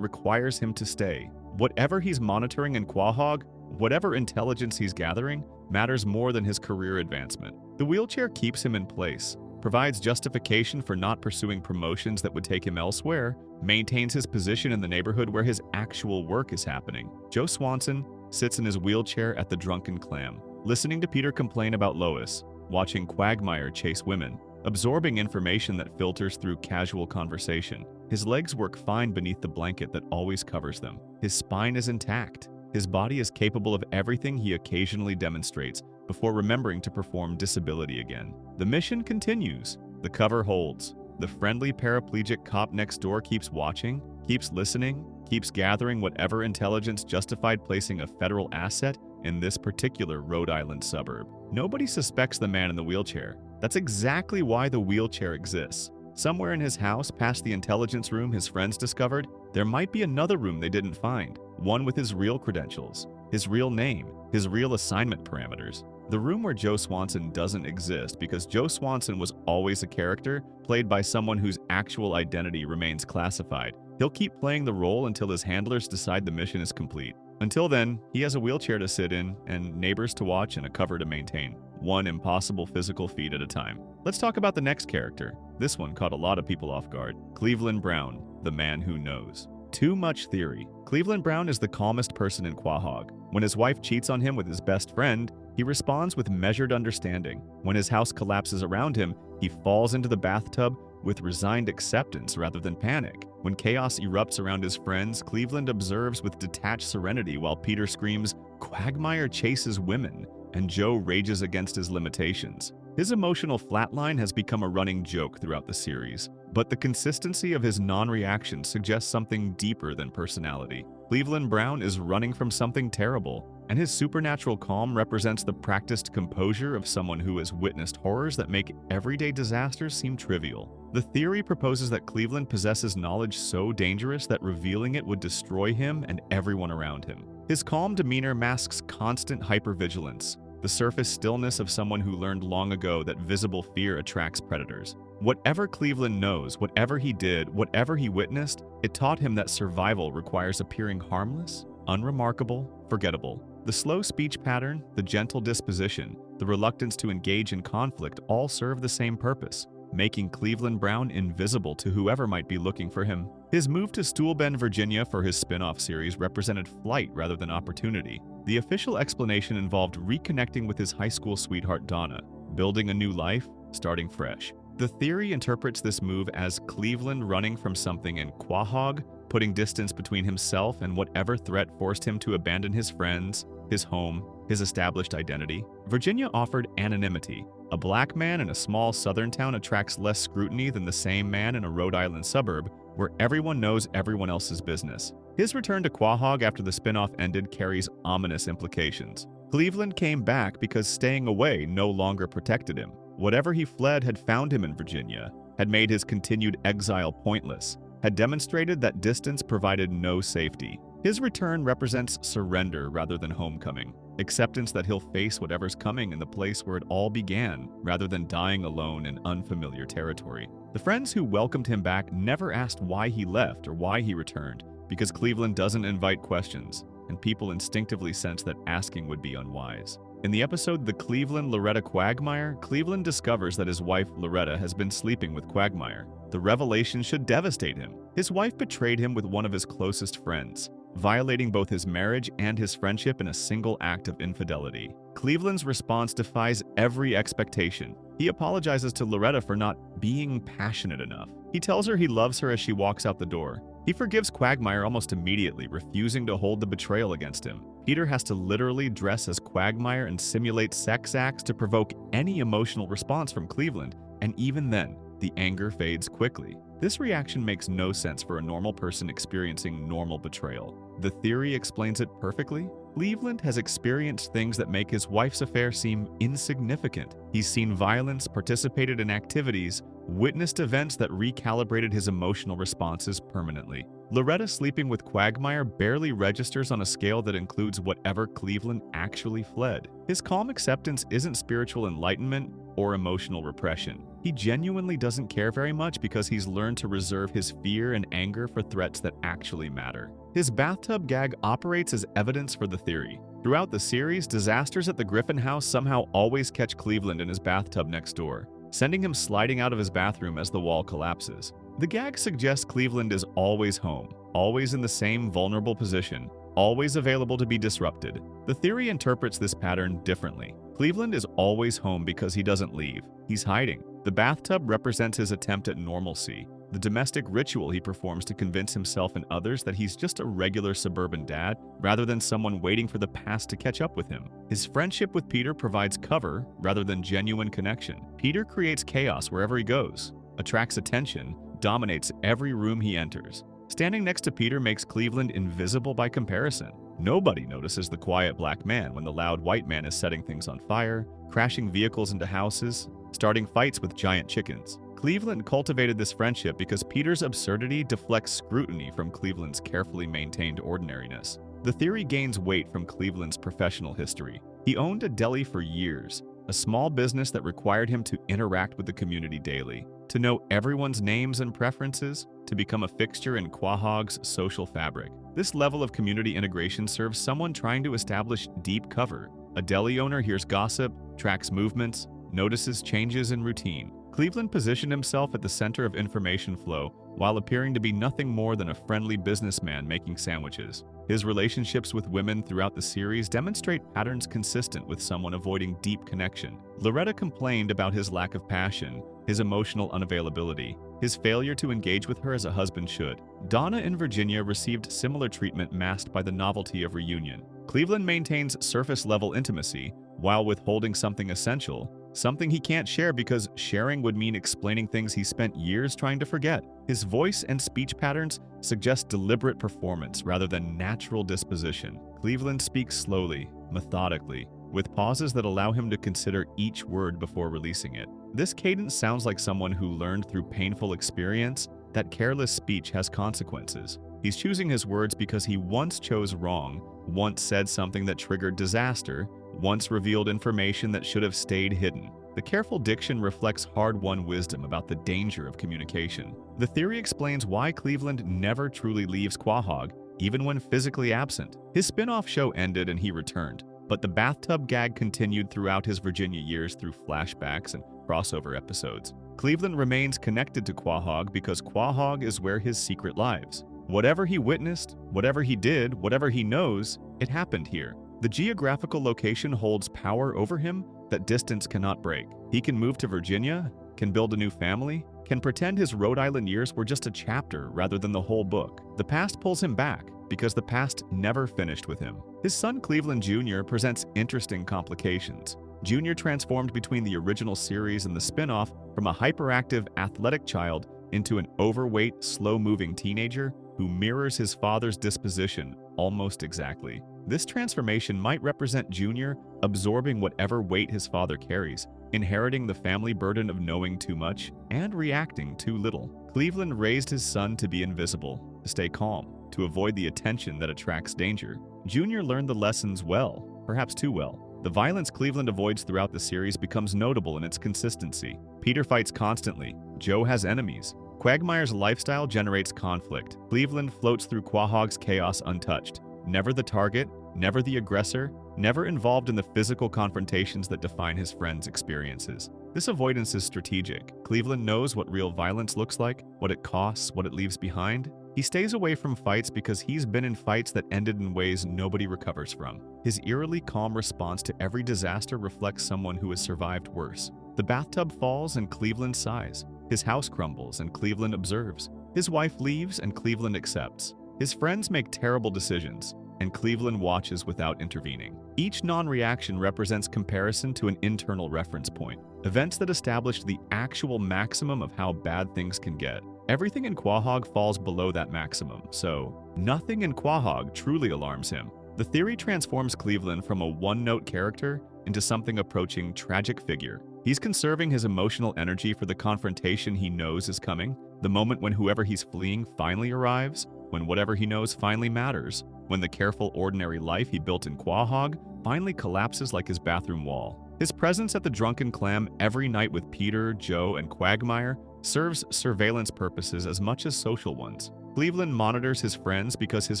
requires him to stay. Whatever he's monitoring in Quahog, whatever intelligence he's gathering, matters more than his career advancement. The wheelchair keeps him in place, provides justification for not pursuing promotions that would take him elsewhere, maintains his position in the neighborhood where his actual work is happening. Joe Swanson sits in his wheelchair at the Drunken Clam, listening to Peter complain about Lois, watching Quagmire chase women, absorbing information that filters through casual conversation. His legs work fine beneath the blanket that always covers them. His spine is intact. His body is capable of everything he occasionally demonstrates before remembering to perform disability again. The mission continues. The cover holds. The friendly paraplegic cop next door keeps watching, keeps listening, keeps gathering whatever intelligence justified placing a federal asset in this particular Rhode Island suburb. Nobody suspects the man in the wheelchair. That's exactly why the wheelchair exists. Somewhere in his house, past the intelligence room his friends discovered, there might be another room they didn't find, one with his real credentials, his real name, his real assignment parameters. The room where Joe Swanson doesn't exist because Joe Swanson was always a character played by someone whose actual identity remains classified. He'll keep playing the role until his handlers decide the mission is complete. Until then, he has a wheelchair to sit in and neighbors to watch and a cover to maintain, one impossible physical feat at a time. Let's talk about the next character. This one caught a lot of people off guard. Cleveland Brown, the man who knows. Too much theory. Cleveland Brown is the calmest person in Quahog. When his wife cheats on him with his best friend, he responds with measured understanding. When his house collapses around him, he falls into the bathtub with resigned acceptance rather than panic. When chaos erupts around his friends, Cleveland observes with detached serenity while Peter screams, "Quagmire chases women," and Joe rages against his limitations. His emotional flatline has become a running joke throughout the series, but the consistency of his non-reaction suggests something deeper than personality. Cleveland Brown is running from something terrible, and his supernatural calm represents the practiced composure of someone who has witnessed horrors that make everyday disasters seem trivial. The theory proposes that Cleveland possesses knowledge so dangerous that revealing it would destroy him and everyone around him. His calm demeanor masks constant hypervigilance, the surface stillness of someone who learned long ago that visible fear attracts predators. Whatever Cleveland knows, whatever he did, whatever he witnessed, it taught him that survival requires appearing harmless, unremarkable, forgettable. The slow speech pattern, the gentle disposition, the reluctance to engage in conflict all serve the same purpose, making Cleveland Brown invisible to whoever might be looking for him. His move to Stool Bend, Virginia for his spin-off series represented flight rather than opportunity. The official explanation involved reconnecting with his high school sweetheart Donna, building a new life, starting fresh. The theory interprets this move as Cleveland running from something in Quahog, putting distance between himself and whatever threat forced him to abandon his friends, his home, his established identity. Virginia offered anonymity. A black man in a small southern town attracts less scrutiny than the same man in a Rhode Island suburb, where everyone knows everyone else's business. His return to Quahog after the spin-off ended carries ominous implications. Cleveland came back because staying away no longer protected him. Whatever he fled had found him in Virginia, had made his continued exile pointless, had demonstrated that distance provided no safety. His return represents surrender rather than homecoming, acceptance that he'll face whatever's coming in the place where it all began, rather than dying alone in unfamiliar territory. The friends who welcomed him back never asked why he left or why he returned, because Cleveland doesn't invite questions, and people instinctively sense that asking would be unwise. In the episode The Cleveland-Loretta Quagmire, Cleveland discovers that his wife Loretta has been sleeping with Quagmire. The revelation should devastate him. His wife betrayed him with one of his closest friends, violating both his marriage and his friendship in a single act of infidelity. Cleveland's response defies every expectation. He apologizes to Loretta for not being passionate enough. He tells her he loves her as she walks out the door. He forgives Quagmire almost immediately, refusing to hold the betrayal against him. Peter has to literally dress as Quagmire and simulate sex acts to provoke any emotional response from Cleveland, and even then, the anger fades quickly. This reaction makes no sense for a normal person experiencing normal betrayal. The theory explains it perfectly. Cleveland has experienced things that make his wife's affair seem insignificant. He's seen violence, participated in activities, witnessed events that recalibrated his emotional responses permanently. Loretta sleeping with Quagmire barely registers on a scale that includes whatever Cleveland actually fled. His calm acceptance isn't spiritual enlightenment or emotional repression. He genuinely doesn't care very much because he's learned to reserve his fear and anger for threats that actually matter. His bathtub gag operates as evidence for the theory. Throughout the series, disasters at the Griffin house somehow always catch Cleveland in his bathtub next door, sending him sliding out of his bathroom as the wall collapses. The gag suggests Cleveland is always home, always in the same vulnerable position, always available to be disrupted. The theory interprets this pattern differently. Cleveland is always home because he doesn't leave. He's hiding. The bathtub represents his attempt at normalcy, the domestic ritual he performs to convince himself and others that he's just a regular suburban dad rather than someone waiting for the past to catch up with him. His friendship with Peter provides cover rather than genuine connection. Peter creates chaos wherever he goes, attracts attention, dominates every room he enters. Standing next to Peter makes Cleveland invisible by comparison. Nobody notices the quiet black man when the loud white man is setting things on fire, crashing vehicles into houses, starting fights with giant chickens. Cleveland cultivated this friendship because Peter's absurdity deflects scrutiny from Cleveland's carefully maintained ordinariness. The theory gains weight from Cleveland's professional history. He owned a deli for years, a small business that required him to interact with the community daily, to know everyone's names and preferences, to become a fixture in Quahog's social fabric. This level of community integration serves someone trying to establish deep cover. A deli owner hears gossip, tracks movements, notices changes in routine. Cleveland positioned himself at the center of information flow while appearing to be nothing more than a friendly businessman making sandwiches. His relationships with women throughout the series demonstrate patterns consistent with someone avoiding deep connection. Loretta complained about his lack of passion, his emotional unavailability, his failure to engage with her as a husband should. Donna and Virginia received similar treatment masked by the novelty of reunion. Cleveland maintains surface-level intimacy while withholding something essential, something he can't share because sharing would mean explaining things he spent years trying to forget. His voice and speech patterns suggest deliberate performance rather than natural disposition. Cleveland speaks slowly, methodically, with pauses that allow him to consider each word before releasing it. This cadence sounds like someone who learned through painful experience that careless speech has consequences. He's choosing his words because he once chose wrong, once said something that triggered disaster, once revealed information that should have stayed hidden. The careful diction reflects hard-won wisdom about the danger of communication. The theory explains why Cleveland never truly leaves Quahog, even when physically absent. His spin-off show ended and he returned, but the bathtub gag continued throughout his Virginia years through flashbacks and crossover episodes. Cleveland remains connected to Quahog because Quahog is where his secret lives. Whatever he witnessed, whatever he did, whatever he knows, it happened here. The geographical location holds power over him that distance cannot break. He can move to Virginia, can build a new family, can pretend his Rhode Island years were just a chapter rather than the whole book. The past pulls him back because the past never finished with him. His son Cleveland Jr. presents interesting complications. Jr. transformed between the original series and the spin-off from a hyperactive, athletic child into an overweight, slow-moving teenager who mirrors his father's disposition almost exactly. This transformation might represent Jr. absorbing whatever weight his father carries, inheriting the family burden of knowing too much and reacting too little. Cleveland raised his son to be invisible, to stay calm, to avoid the attention that attracts danger. Jr. learned the lessons well, perhaps too well. The violence Cleveland avoids throughout the series becomes notable in its consistency. Peter fights constantly. Joe has enemies. Quagmire's lifestyle generates conflict. Cleveland floats through Quahog's chaos untouched. Never the target, never the aggressor, never involved in the physical confrontations that define his friend's experiences. This avoidance is strategic. Cleveland knows what real violence looks like, what it costs, what it leaves behind. He stays away from fights because he's been in fights that ended in ways nobody recovers from. His eerily calm response to every disaster reflects someone who has survived worse. The bathtub falls and Cleveland sighs. His house crumbles and Cleveland observes. His wife leaves and Cleveland accepts. His friends make terrible decisions, and Cleveland watches without intervening. Each non-reaction represents comparison to an internal reference point, events that established the actual maximum of how bad things can get. Everything in Quahog falls below that maximum, so nothing in Quahog truly alarms him. The theory transforms Cleveland from a one-note character into something approaching tragic figure. He's conserving his emotional energy for the confrontation he knows is coming, the moment when whoever he's fleeing finally arrives, when whatever he knows finally matters, when the careful, ordinary life he built in Quahog finally collapses like his bathroom wall. His presence at the Drunken Clam every night with Peter, Joe, and Quagmire serves surveillance purposes as much as social ones. Cleveland monitors his friends because his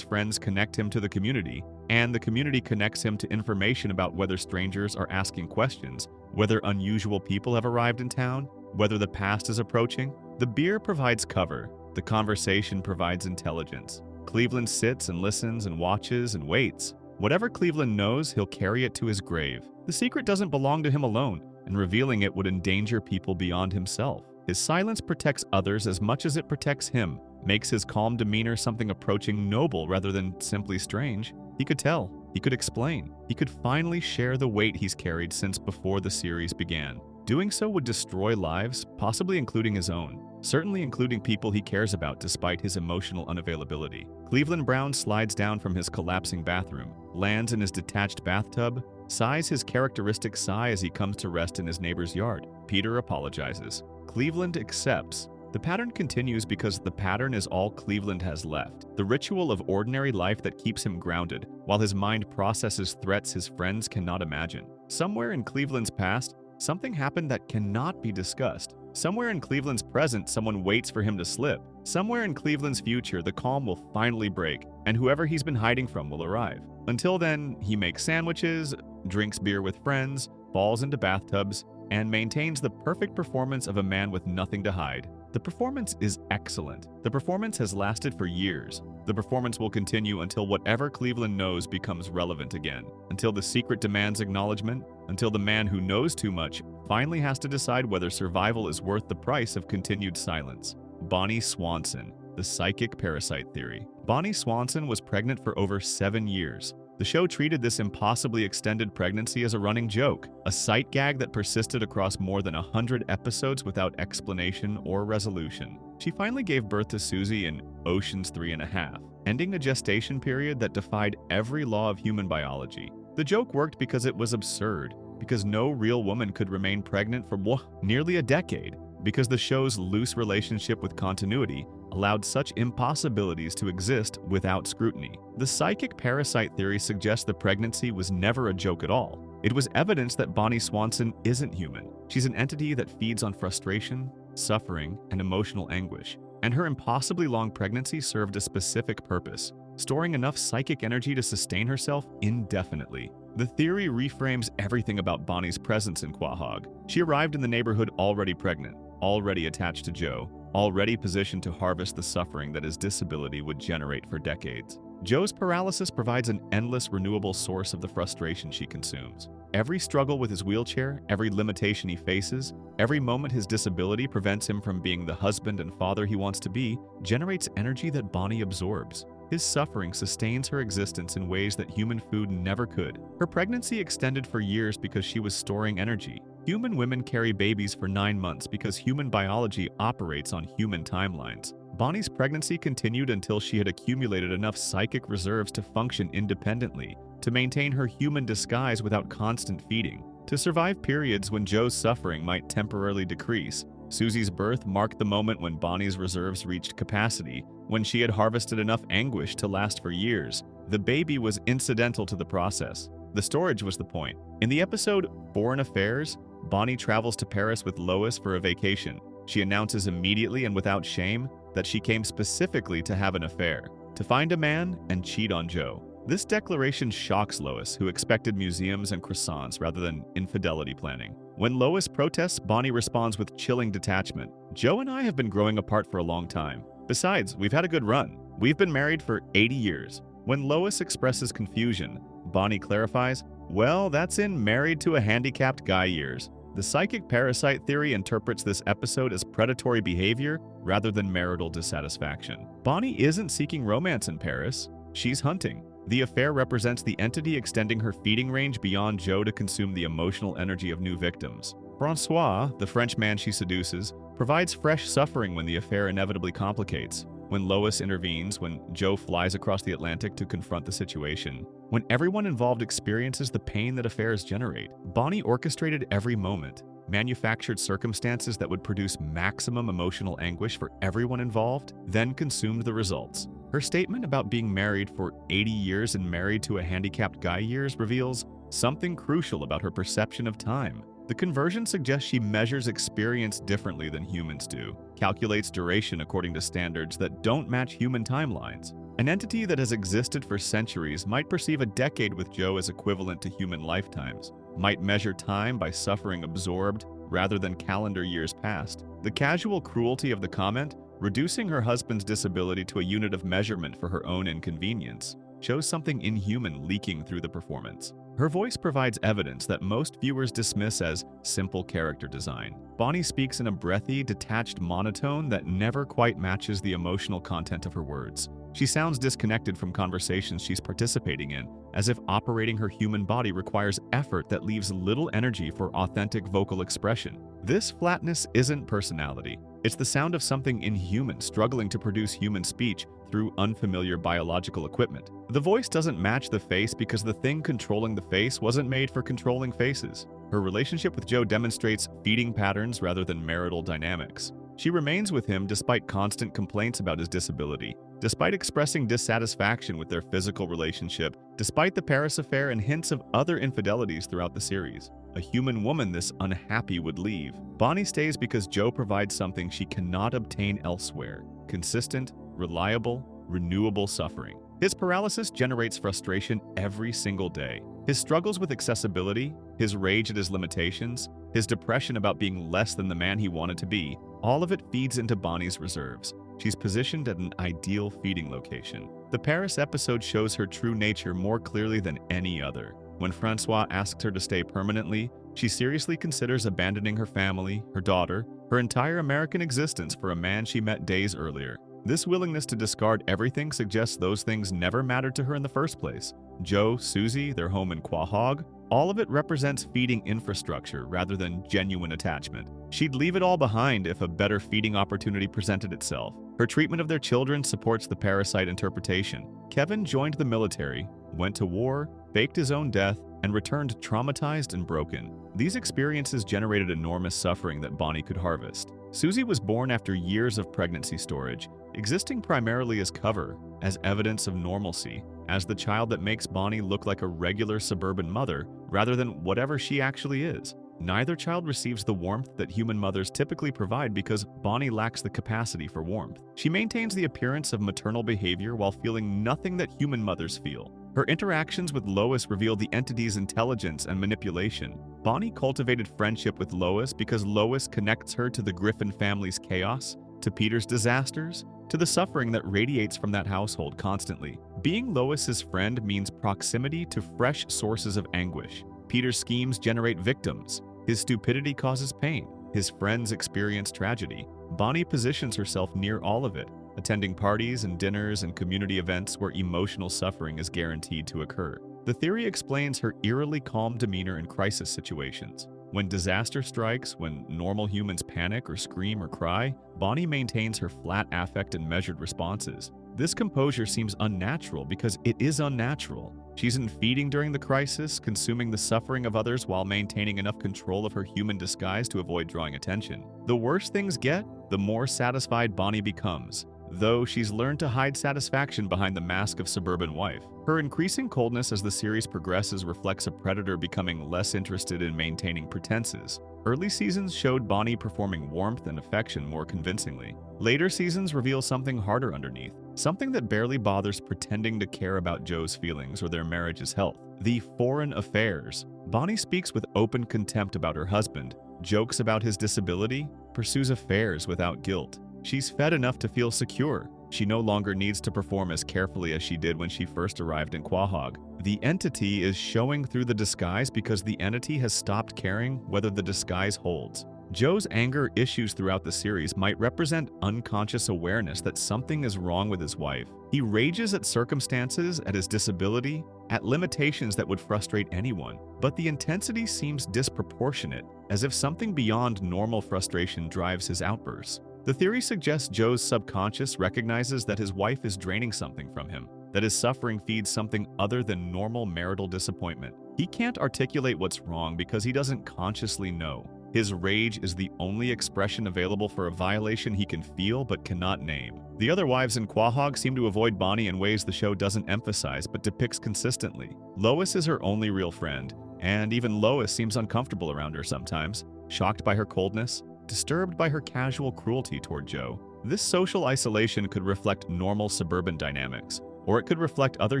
friends connect him to the community, and the community connects him to information about whether strangers are asking questions, whether unusual people have arrived in town, whether the past is approaching. The beer provides cover. The conversation provides intelligence. Cleveland sits and listens and watches and waits. Whatever Cleveland knows, he'll carry it to his grave. The secret doesn't belong to him alone, and revealing it would endanger people beyond himself. His silence protects others as much as it protects him, makes his calm demeanor something approaching noble rather than simply strange. He could tell, he could explain, he could finally share the weight he's carried since before the series began. Doing so would destroy lives, possibly including his own, certainly including people he cares about despite his emotional unavailability. Cleveland Brown slides down from his collapsing bathroom, lands in his detached bathtub, sighs his characteristic sigh as he comes to rest in his neighbor's yard. Peter apologizes. Cleveland accepts. The pattern continues because the pattern is all Cleveland has left, the ritual of ordinary life that keeps him grounded, while his mind processes threats his friends cannot imagine. Somewhere in Cleveland's past, something happened that cannot be discussed. Somewhere in Cleveland's present, someone waits for him to slip. Somewhere in Cleveland's future, the calm will finally break, and whoever he's been hiding from will arrive. Until then, he makes sandwiches, drinks beer with friends, falls into bathtubs, and maintains the perfect performance of a man with nothing to hide. The performance is excellent. The performance has lasted for years. The performance will continue until whatever Cleveland knows becomes relevant again, until the secret demands acknowledgement, until the man who knows too much finally has to decide whether survival is worth the price of continued silence. Bonnie Swanson, the psychic parasite theory. Bonnie Swanson was pregnant for over 7 years. The show treated this impossibly extended pregnancy as a running joke, a sight gag that persisted across more than 100 episodes without explanation or resolution. She finally gave birth to Susie in Ocean's 3.5, ending a gestation period that defied every law of human biology. The joke worked because it was absurd, because no real woman could remain pregnant for nearly a decade, because the show's loose relationship with continuity allowed such impossibilities to exist without scrutiny. The psychic parasite theory suggests the pregnancy was never a joke at all. It was evidence that Bonnie Swanson isn't human. She's an entity that feeds on frustration, suffering, and emotional anguish. And her impossibly long pregnancy served a specific purpose, storing enough psychic energy to sustain herself indefinitely. The theory reframes everything about Bonnie's presence in Quagmire. She arrived in the neighborhood already pregnant, already attached to Joe, already positioned to harvest the suffering that his disability would generate for decades. Joe's paralysis provides an endless, renewable source of the frustration she consumes. Every struggle with his wheelchair, every limitation he faces, every moment his disability prevents him from being the husband and father he wants to be, generates energy that Bonnie absorbs. His suffering sustains her existence in ways that human food never could. Her pregnancy extended for years because she was storing energy. Human women carry babies for 9 months because human biology operates on human timelines. Bonnie's pregnancy continued until she had accumulated enough psychic reserves to function independently, to maintain her human disguise without constant feeding, to survive periods when Joe's suffering might temporarily decrease. Susie's birth marked the moment when Bonnie's reserves reached capacity, when she had harvested enough anguish to last for years. The baby was incidental to the process. The storage was the point. In the episode Foreign Affairs, Bonnie travels to Paris with Lois for a vacation. She announces immediately and without shame that she came specifically to have an affair, to find a man and cheat on Joe. This declaration shocks Lois, who expected museums and croissants rather than infidelity planning. When Lois protests, Bonnie responds with chilling detachment. Joe and I have been growing apart for a long time. Besides, we've had a good run. We've been married for 80 years. When Lois expresses confusion, Bonnie clarifies, well, that's in married to a handicapped guy years. The psychic parasite theory interprets this episode as predatory behavior rather than marital dissatisfaction. Bonnie isn't seeking romance in Paris. She's hunting. The affair represents the entity extending her feeding range beyond Joe to consume the emotional energy of new victims. Francois, the French man she seduces, provides fresh suffering when the affair inevitably complicates. When Lois intervenes, when Joe flies across the Atlantic to confront the situation, when everyone involved experiences the pain that affairs generate. Bonnie orchestrated every moment, manufactured circumstances that would produce maximum emotional anguish for everyone involved, then consumed the results. Her statement about being married for 80 years and married to a handicapped guy years reveals something crucial about her perception of time. The conversion suggests she measures experience differently than humans do, calculates duration according to standards that don't match human timelines. An entity that has existed for centuries might perceive a decade with Joe as equivalent to human lifetimes, might measure time by suffering absorbed rather than calendar years past. The casual cruelty of the comment, reducing her husband's disability to a unit of measurement for her own inconvenience, shows something inhuman leaking through the performance. Her voice provides evidence that most viewers dismiss as simple character design. Bonnie speaks in a breathy, detached monotone that never quite matches the emotional content of her words. She sounds disconnected from conversations she's participating in, as if operating her human body requires effort that leaves little energy for authentic vocal expression. This flatness isn't personality. It's the sound of something inhuman struggling to produce human speech through unfamiliar biological equipment. The voice doesn't match the face because the thing controlling the face wasn't made for controlling faces. Her relationship with Joe demonstrates feeding patterns rather than marital dynamics. She remains with him despite constant complaints about his disability, despite expressing dissatisfaction with their physical relationship, despite the Paris affair and hints of other infidelities throughout the series. A human woman this unhappy would leave. Bonnie stays because Joe provides something she cannot obtain elsewhere: consistent, reliable, renewable suffering. His paralysis generates frustration every single day. His struggles with accessibility, his rage at his limitations, his depression about being less than the man he wanted to be, all of it feeds into Bonnie's reserves. She's positioned at an ideal feeding location. The Paris episode shows her true nature more clearly than any other. When Francois asks her to stay permanently, she seriously considers abandoning her family, her daughter, her entire American existence for a man she met days earlier. This willingness to discard everything suggests those things never mattered to her in the first place. Joe, Susie, their home in Quagmire, all of it represents feeding infrastructure rather than genuine attachment. She'd leave it all behind if a better feeding opportunity presented itself. Her treatment of their children supports the parasite interpretation. Kevin joined the military, went to war, faked his own death, and returned traumatized and broken. These experiences generated enormous suffering that Bonnie could harvest. Susie was born after years of pregnancy storage, existing primarily as cover, as evidence of normalcy, as the child that makes Bonnie look like a regular suburban mother rather than whatever she actually is. Neither child receives the warmth that human mothers typically provide because Bonnie lacks the capacity for warmth. She maintains the appearance of maternal behavior while feeling nothing that human mothers feel. Her interactions with Lois reveal the entity's intelligence and manipulation. Bonnie cultivated friendship with Lois because Lois connects her to the Griffin family's chaos, to Peter's disasters, to the suffering that radiates from that household constantly. Being Lois's friend means proximity to fresh sources of anguish. Peter's schemes generate victims. His stupidity causes pain. His friends experience tragedy. Bonnie positions herself near all of it, attending parties and dinners and community events where emotional suffering is guaranteed to occur. The theory explains her eerily calm demeanor in crisis situations. When disaster strikes, when normal humans panic or scream or cry, Bonnie maintains her flat affect and measured responses. This composure seems unnatural because it is unnatural. She isn't feeding during the crisis, consuming the suffering of others while maintaining enough control of her human disguise to avoid drawing attention. The worse things get, the more satisfied Bonnie becomes, though she's learned to hide satisfaction behind the mask of suburban wife. Her increasing coldness as the series progresses reflects a predator becoming less interested in maintaining pretenses. Early seasons showed Bonnie performing warmth and affection more convincingly. Later seasons reveal something harder underneath, something that barely bothers pretending to care about Joe's feelings or their marriage's health. The foreign affairs. Bonnie speaks with open contempt about her husband, jokes about his disability, pursues affairs without guilt. She's fed enough to feel secure. She no longer needs to perform as carefully as she did when she first arrived in Quagmire. The entity is showing through the disguise because the entity has stopped caring whether the disguise holds. Joe's anger issues throughout the series might represent unconscious awareness that something is wrong with his wife. He rages at circumstances, at his disability, at limitations that would frustrate anyone. But the intensity seems disproportionate, as if something beyond normal frustration drives his outbursts. The theory suggests Joe's subconscious recognizes that his wife is draining something from him, that his suffering feeds something other than normal marital disappointment. He can't articulate what's wrong because he doesn't consciously know. His rage is the only expression available for a violation he can feel but cannot name. The other wives in Quagmire seem to avoid Bonnie in ways the show doesn't emphasize but depicts consistently. Lois is her only real friend, and even Lois seems uncomfortable around her sometimes, shocked by her coldness, disturbed by her casual cruelty toward Joe. This social isolation could reflect normal suburban dynamics, or it could reflect other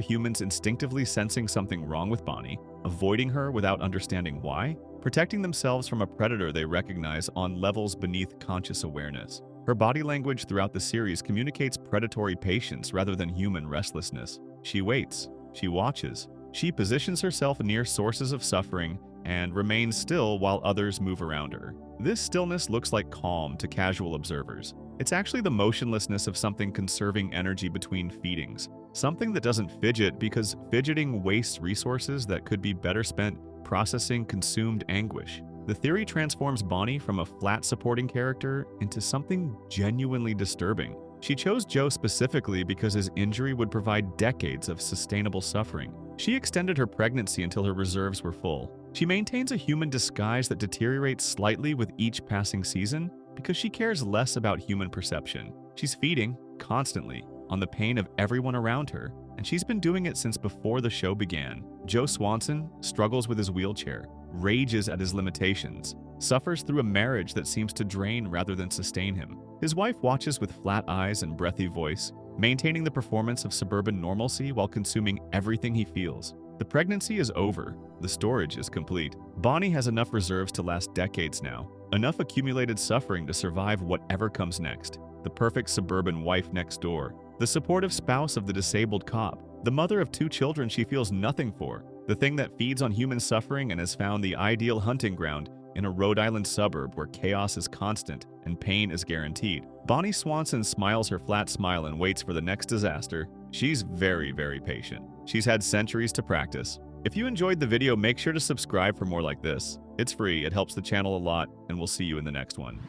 humans instinctively sensing something wrong with Bonnie, avoiding her without understanding why, protecting themselves from a predator they recognize on levels beneath conscious awareness. Her body language throughout the series communicates predatory patience rather than human restlessness. She waits, she watches, she positions herself near sources of suffering and remains still while others move around her. This stillness looks like calm to casual observers. It's actually the motionlessness of something conserving energy between feedings, something that doesn't fidget because fidgeting wastes resources that could be better spent processing consumed anguish. The theory transforms Bonnie from a flat supporting character into something genuinely disturbing. She chose Joe specifically because his injury would provide decades of sustainable suffering. She extended her pregnancy until her reserves were full. She maintains a human disguise that deteriorates slightly with each passing season because she cares less about human perception. She's feeding, constantly, on the pain of everyone around her, and she's been doing it since before the show began. Joe Swanson struggles with his wheelchair, rages at his limitations, suffers through a marriage that seems to drain rather than sustain him. His wife watches with flat eyes and breathy voice, maintaining the performance of suburban normalcy while consuming everything he feels. The pregnancy is over. The storage is complete. Bonnie has enough reserves to last decades now. Enough accumulated suffering to survive whatever comes next. The perfect suburban wife next door. The supportive spouse of the disabled cop. The mother of 2 children she feels nothing for. The thing that feeds on human suffering and has found the ideal hunting ground in a Rhode Island suburb where chaos is constant and pain is guaranteed. Bonnie Swanson smiles her flat smile and waits for the next disaster. She's very, very patient. She's had centuries to practice. If you enjoyed the video, make sure to subscribe for more like this. It's free, it helps the channel a lot, and we'll see you in the next one.